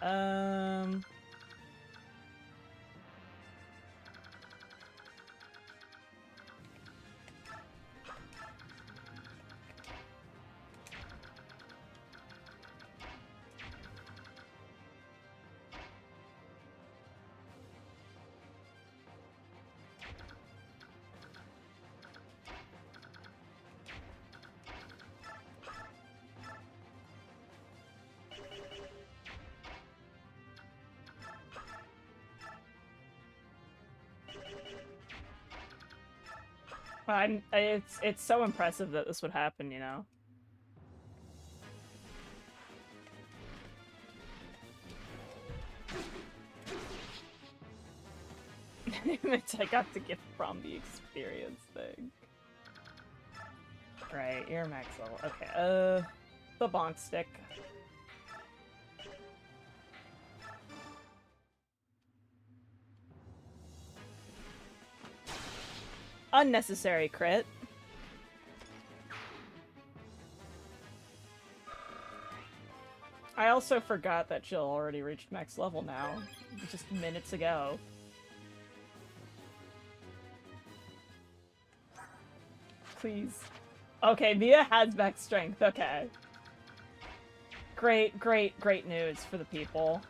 it's so impressive that this would happen, you know? Which I got to get from the experience thing. Right, you're max level. Okay, the bonk stick. Unnecessary crit. I also forgot that Jill already reached max level now, just minutes ago. Please. Okay, Mia has max strength, okay. Great, great, great news for the people.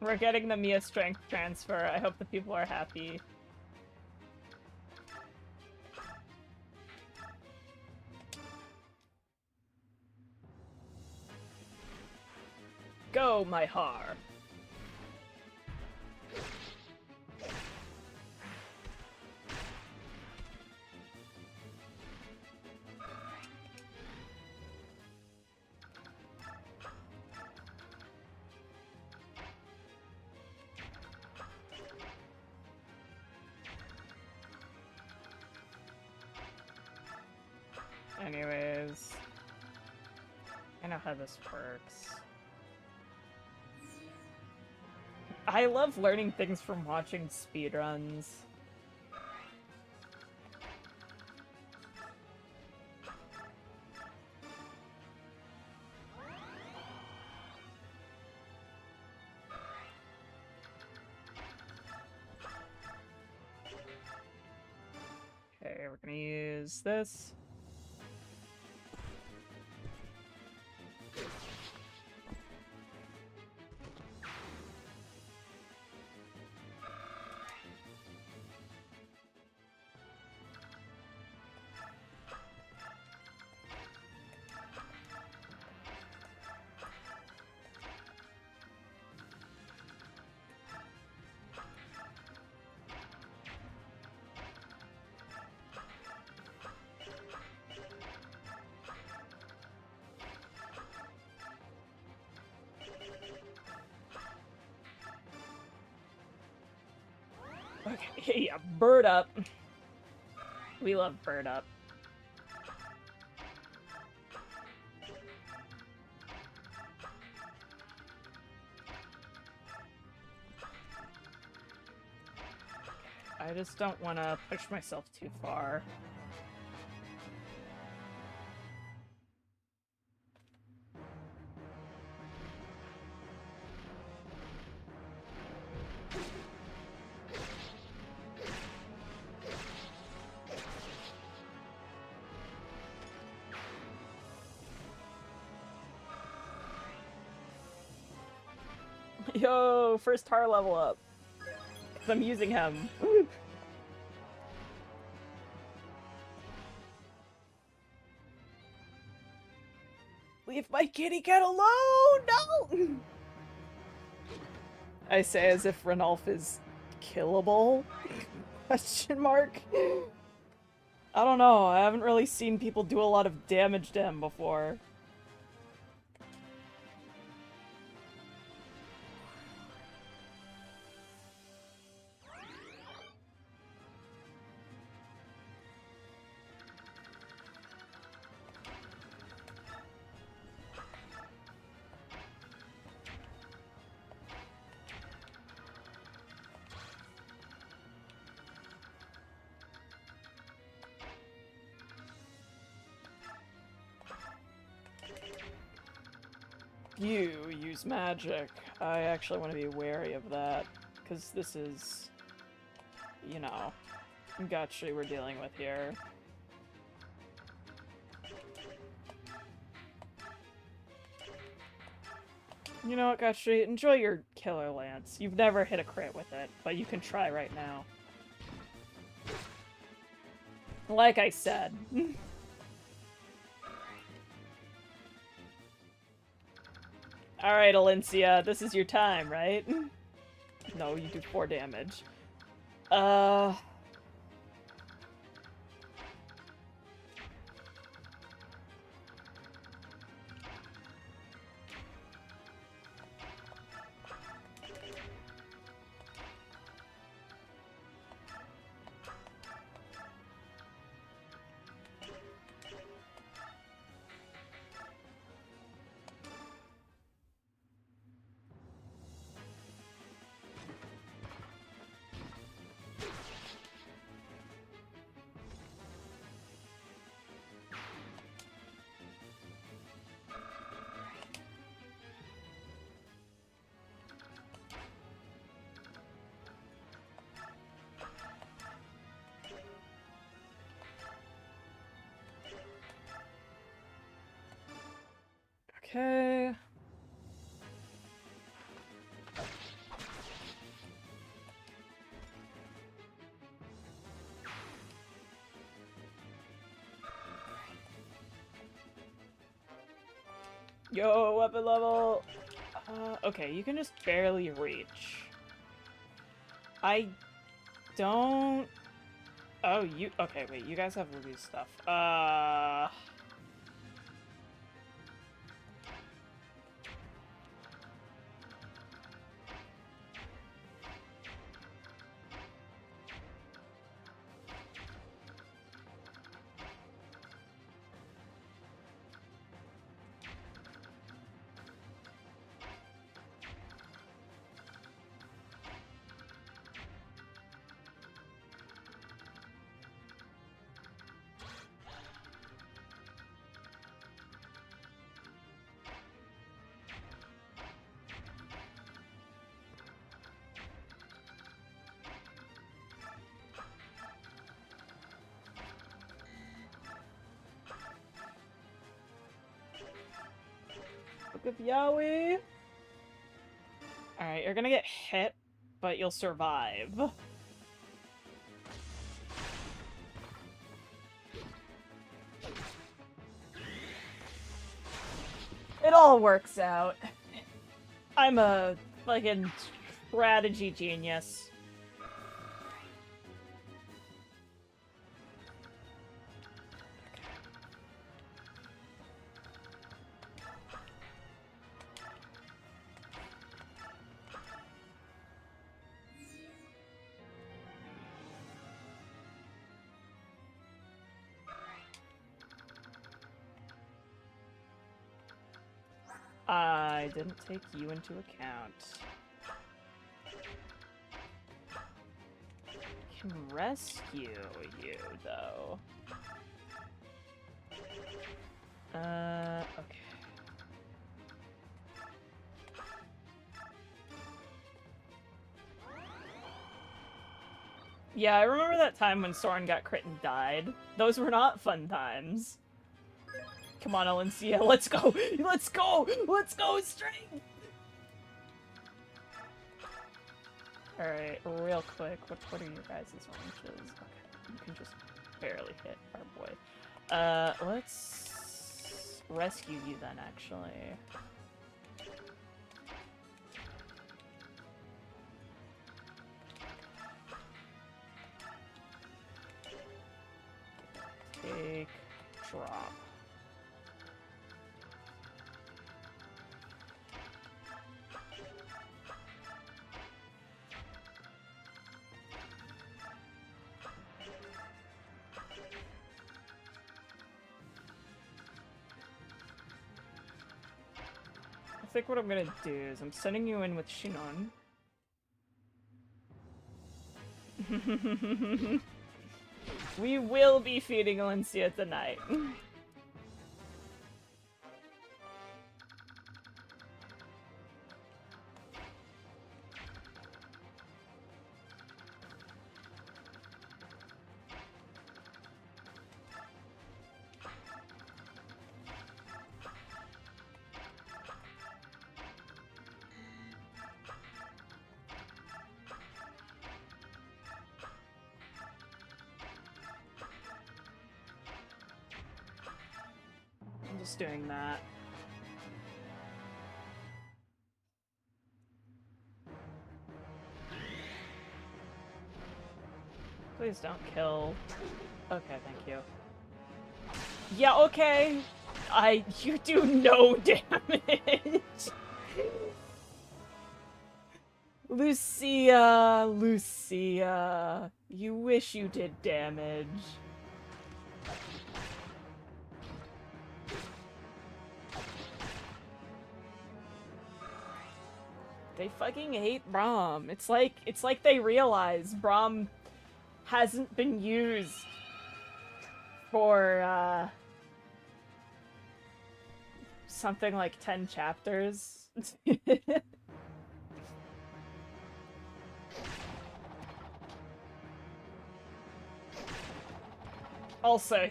We're getting the Mia strength transfer. I hope the people are happy. Go, my har. Anyways, I know how this works. I love learning things from watching speedruns. Okay, we're gonna use this. Okay, yeah, bird up. We love bird up. I just don't want to push myself too far. Yo, first tar level up. 'Cause I'm using him. Leave my kitty cat alone! No! I say as if Ranulf is killable? Question mark. I don't know, I haven't really seen people do a lot of damage to him before. You use magic. I actually want to be wary of that, because this is, you know, gotcha we're dealing with here. You know what, Gotcha? Enjoy your Killer Lance. You've never hit a crit with it, but you can try right now. Like I said. Alright, Alencia, this is your time, right? No, you do 4 damage. Okay. Yo, weapon level! Okay, you can just barely reach. I don't... Oh, you... Okay, wait, you guys have Ruby stuff. Book of Yowie. Alright, you're gonna get hit, but you'll survive. It all works out. I'm a fucking strategy genius. I didn't take you into account. I can rescue you, though. Okay. Yeah, I remember that time when Soren got crit and died. Those were not fun times. Come on, Alencia, let's go! Let's go! Let's go, strength! Alright, real quick, what are your guys' ranges? Okay, you can just barely hit our boy. Let's rescue you then, actually. drop. I think what I'm gonna do is I'm sending you in with Shinon. We will be feeding Alincia tonight. I'm just doing that. Please don't kill. Okay, thank you. Yeah, okay. You do no damage. Lucia, you wish you did damage. They fucking hate Braum. It's like they realize Braum hasn't been used for something like 10 chapters. Also,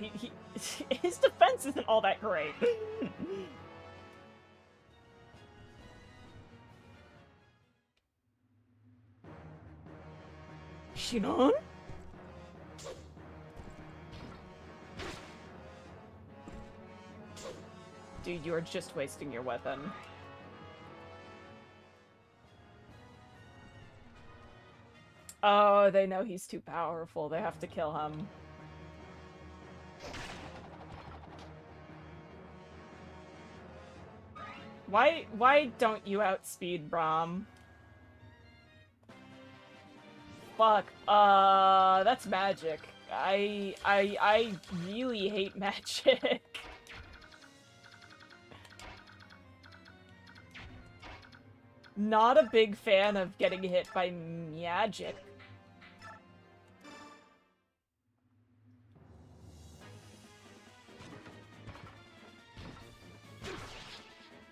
his defense isn't all that great. Shinon? Dude, you are just wasting your weapon. Oh, they know he's too powerful. They have to kill him. Why don't you outspeed Braum? Fuck. That's magic. I really hate magic. Not a big fan of getting hit by magic.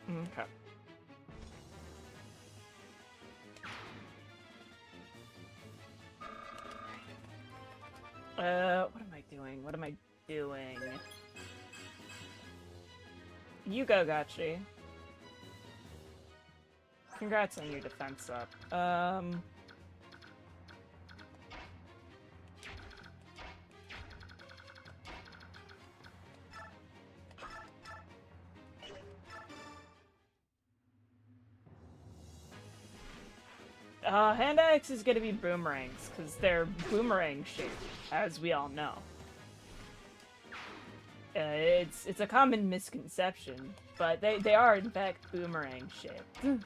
Okay. What am I doing? What am I doing? You go, Gachi. Congrats on your defense up. Hand axe is gonna be boomerangs, because they're boomerang shaped, as we all know. It's a common misconception, but they are in fact boomerang shaped.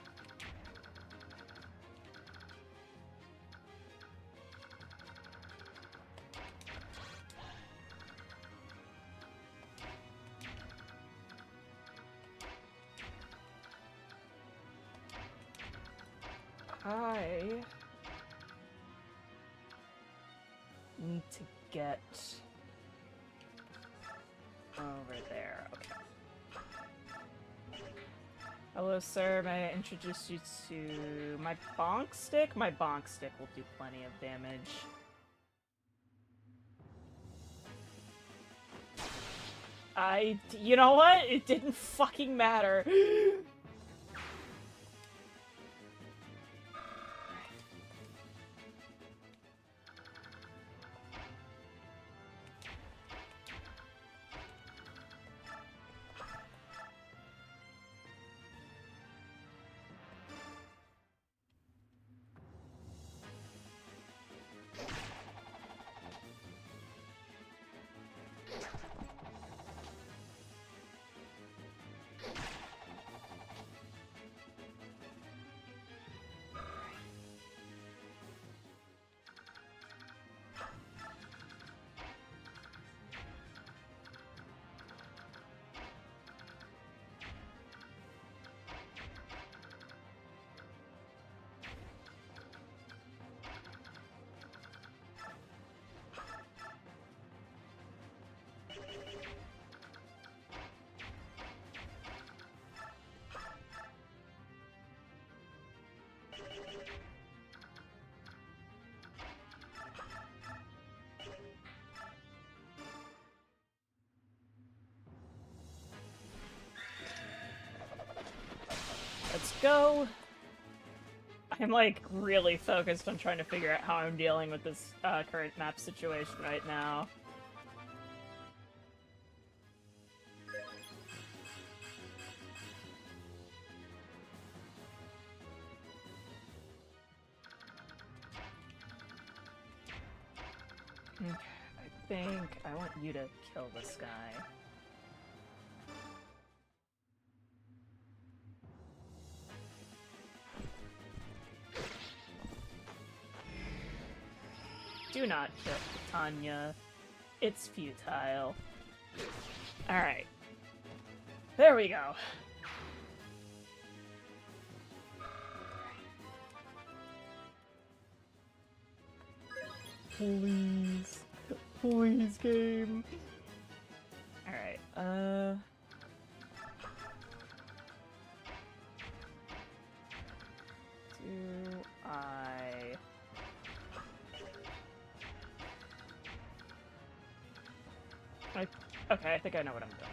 I need to get over there. Okay. Hello, sir. May I introduce you to my bonk stick? My bonk stick will do plenty of damage. You know what? It didn't fucking matter. Let's go. I'm like really focused on trying to figure out how I'm dealing with this current map situation right now. Okay, I think I want you to kill this guy. Do not kill Tanya. It's futile. Alright. There we go. Please. Please, game. Alright, do I... Okay, I think I know what I'm doing.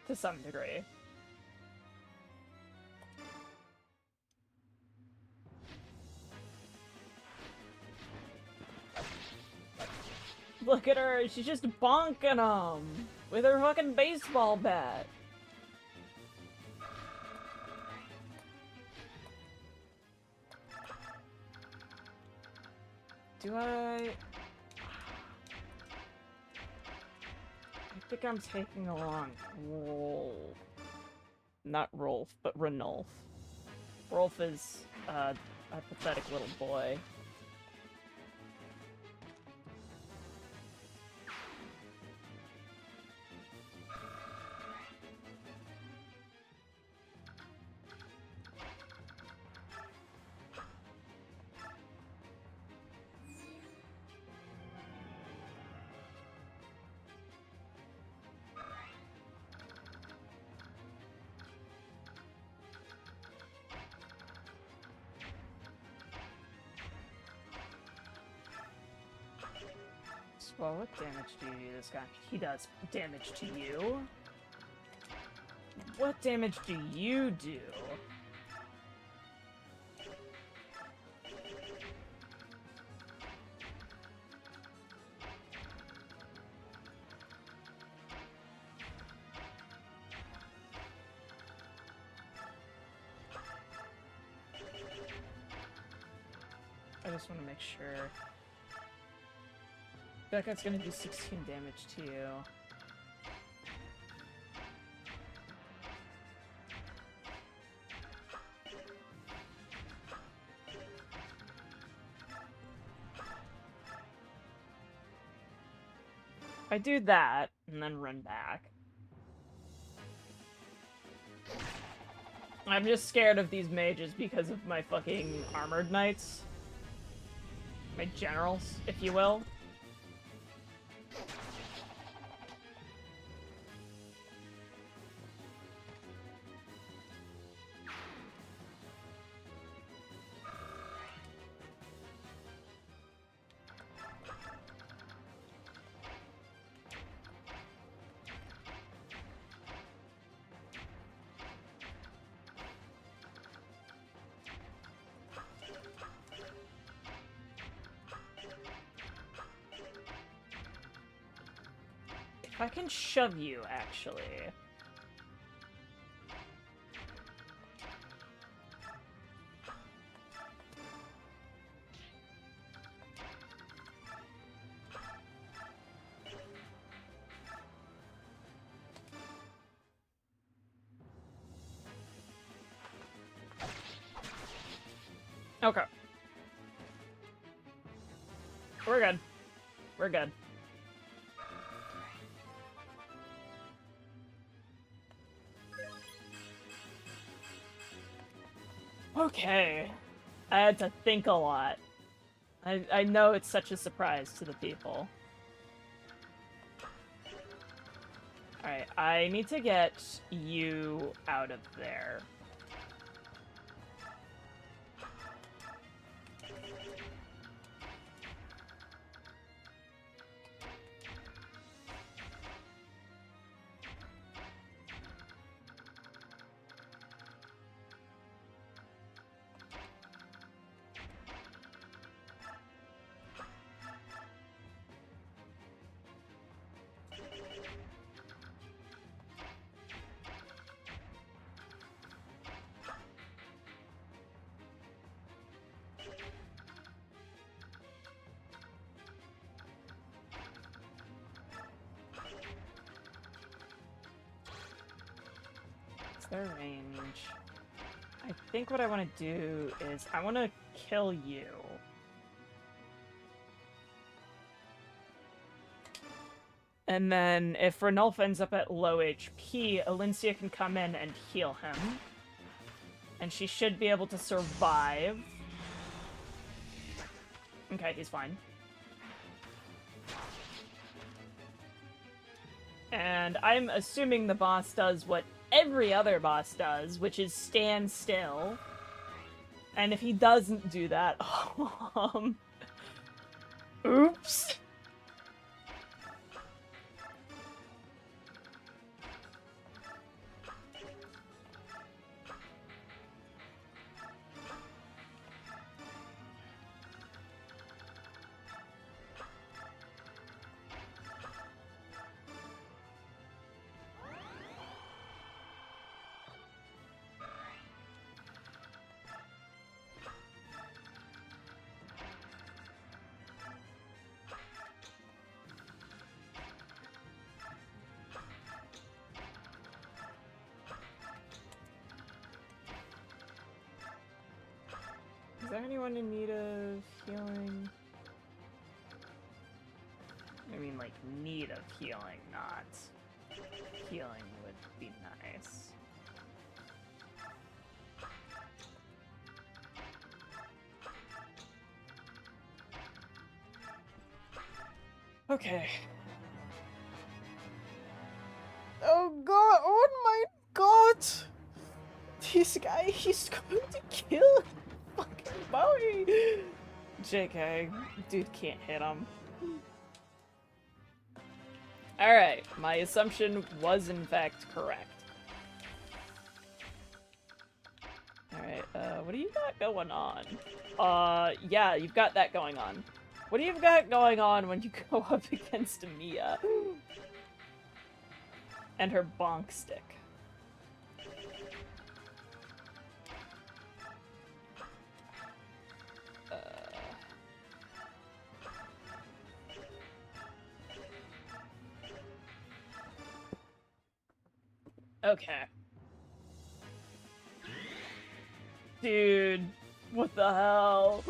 To some degree. Look at her, she's just bonking them with her fucking baseball bat. Do I think I'm taking along Rolf. Not Rolf, but Ranulf. Rolf is a pathetic little boy. Well, what damage do you do this guy? He does damage to you? What damage do you do? I just want to make sure. I feel like that's gonna do 16 damage to you. I do that, and then run back. I'm just scared of these mages because of my fucking armored knights. My generals, if you will. If I can shove you, actually. Okay. We're good. We're good. Okay. I had to think a lot. I know it's such a surprise to the people. Alright, I need to get you out of there. Their range. I think what I want to do is I want to kill you. And then if Ranulf ends up at low HP, Alincia can come in and heal him. And she should be able to survive. Okay, he's fine. And I'm assuming the boss does what every other boss does, which is stand still. And if he doesn't do that, oops. Is there anyone in need of healing? I mean, like, need of healing, not healing would be nice. Okay. Oh god, oh my god! This guy, he's going to kill fucking Bowie! JK, dude can't hit him. Alright, my assumption was in fact correct. Alright, what do you got going on? Yeah, you've got that going on. What do you got going on when you go up against Mia? And her bonk stick. Okay. Dude, what the hell?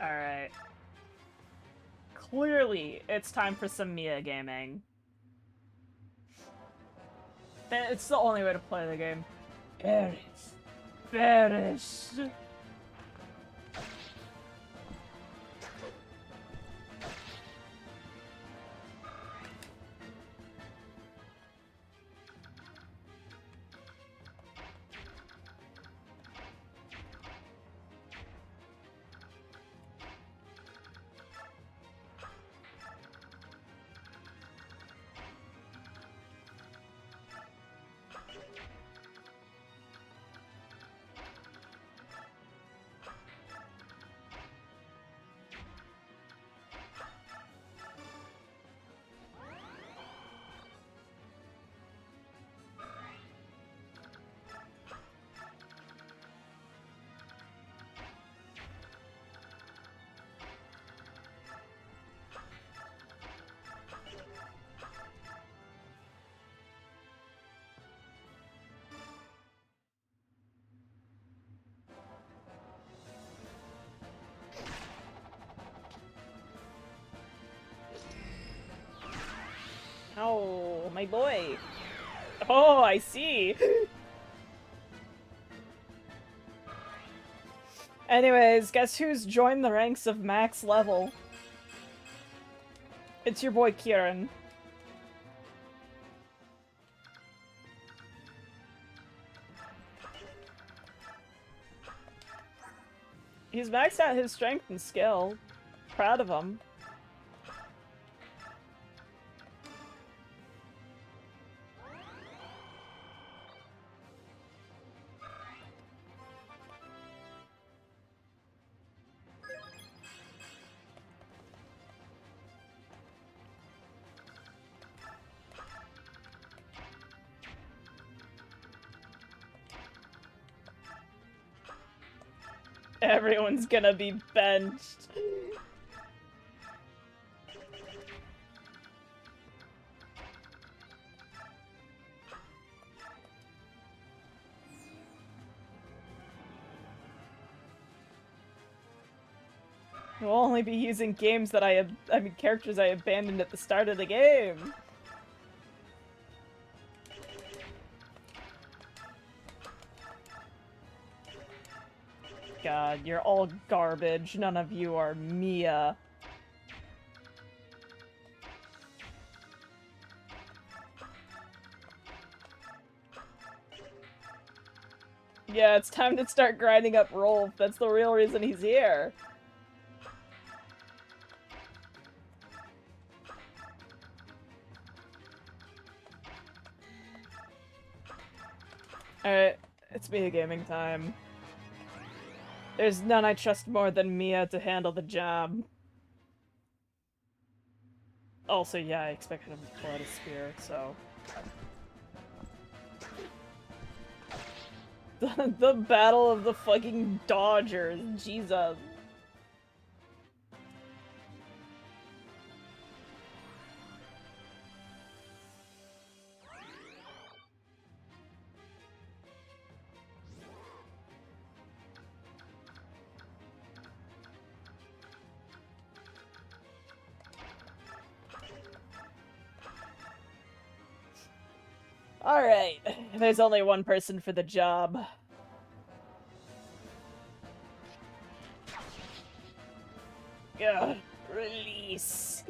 Alright. Clearly, it's time for some Mia gaming. It's the only way to play the game. Perish. Perish. Oh, my boy. Oh, I see. Anyways, guess who's joined the ranks of max level? It's your boy Kieran. He's maxed out his strength and skill. Proud of him. Everyone's gonna be benched. We'll only be using games that I mean, characters I abandoned at the start of the game. God, you're all garbage. None of you are Mia. Yeah, it's time to start grinding up Rolf. That's the real reason he's here. Alright, it's Mia gaming time. There's none I trust more than Mia to handle the job. Also, yeah, I expected him to pull out a spear, so... the battle of the fucking Dodgers, Jesus. Alright, there's only one person for the job. Ugh, release.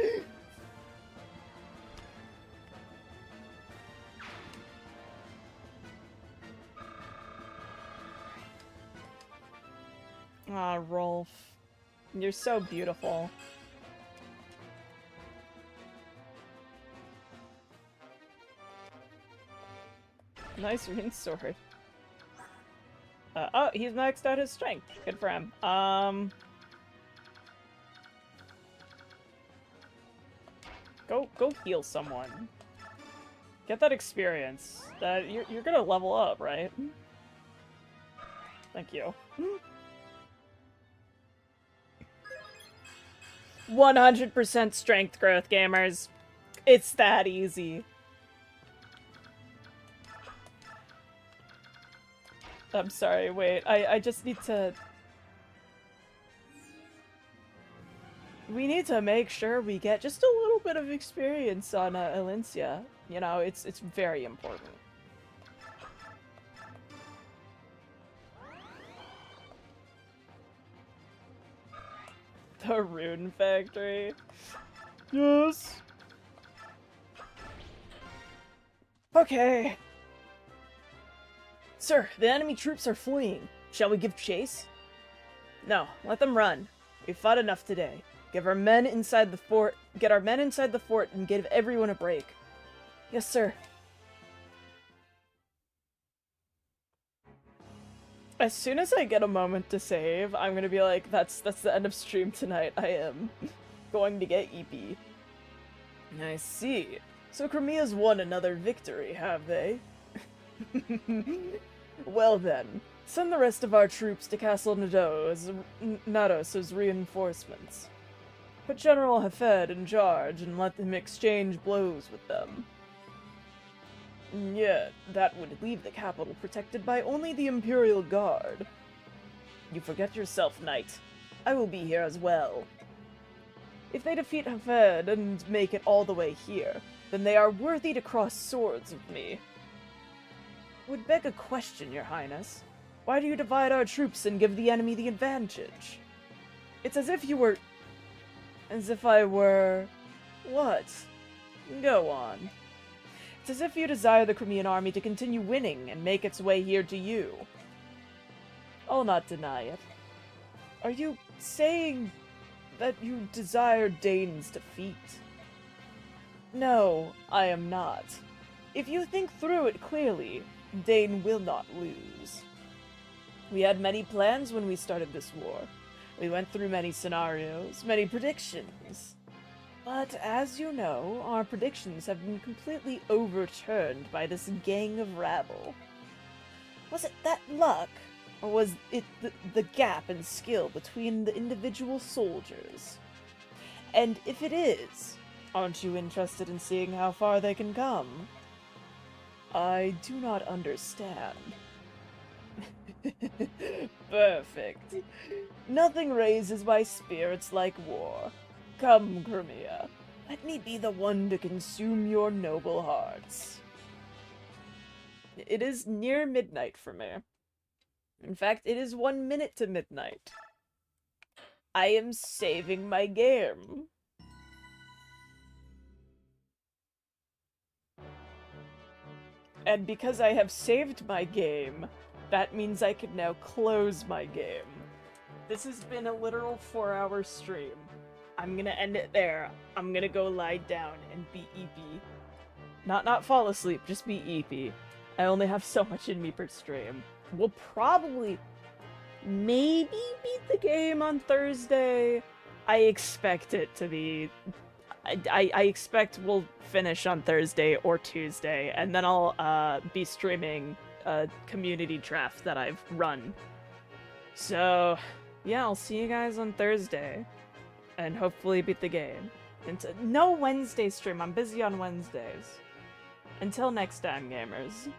Aw, Rolf. You're so beautiful. Nice rune sword. Oh, he's maxed out his strength. Good for him. Go heal someone. Get that experience. You're gonna level up, right? Thank you. 100% strength growth, gamers. It's that easy. I'm sorry, wait. I just need to... We need to make sure we get just a little bit of experience on Alencia. You know, it's very important. The Rune Factory. Yes. Okay. Sir, the enemy troops are fleeing. Shall we give chase? No, let them run. We've fought enough today. Get our men inside the fort and give everyone a break. Yes, sir. As soon as I get a moment to save, I'm gonna be like, that's the end of stream tonight. I am going to get EP. I see. So Crimea's won another victory, have they? Well then, send the rest of our troops to Castle Nados as reinforcements. Put General Hafed in charge and let him exchange blows with them. Yet, that would leave the capital protected by only the Imperial Guard. You forget yourself, Knight. I will be here as well. If they defeat Hafed and make it all the way here, then they are worthy to cross swords with me. Would beg a question, Your Highness. Why do you divide our troops and give the enemy the advantage? It's as if you were... As if I were... What? Go on. It's as if you desire the Crimean army to continue winning and make its way here to you. I'll not deny it. Are you saying that you desire Dane's defeat? No, I am not. If you think through it clearly, Dane will not lose. We had many plans when we started this war. We went through many scenarios, many predictions. But as you know, our predictions have been completely overturned by this gang of rabble. Was it that luck, or was it the gap in skill between the individual soldiers? And if it is, aren't you interested in seeing how far they can come? I do not understand. Perfect. Nothing raises my spirits like war. Come, Crimea. Let me be the one to consume your noble hearts. It is near midnight for me. In fact, it is 1 minute to midnight. I am saving my game. And because I have saved my game, that means I can now close my game. This has been a literal 4-hour stream. I'm gonna end it there. I'm gonna go lie down and be EP. Not fall asleep, just be EP. I only have so much in me per stream. We'll probably maybe beat the game on Thursday. I expect it to be... I expect we'll finish on Thursday or Tuesday, and then I'll be streaming a community draft that I've run. So, yeah, I'll see you guys on Thursday, and hopefully beat the game. No Wednesday stream, I'm busy on Wednesdays. Until next time, gamers.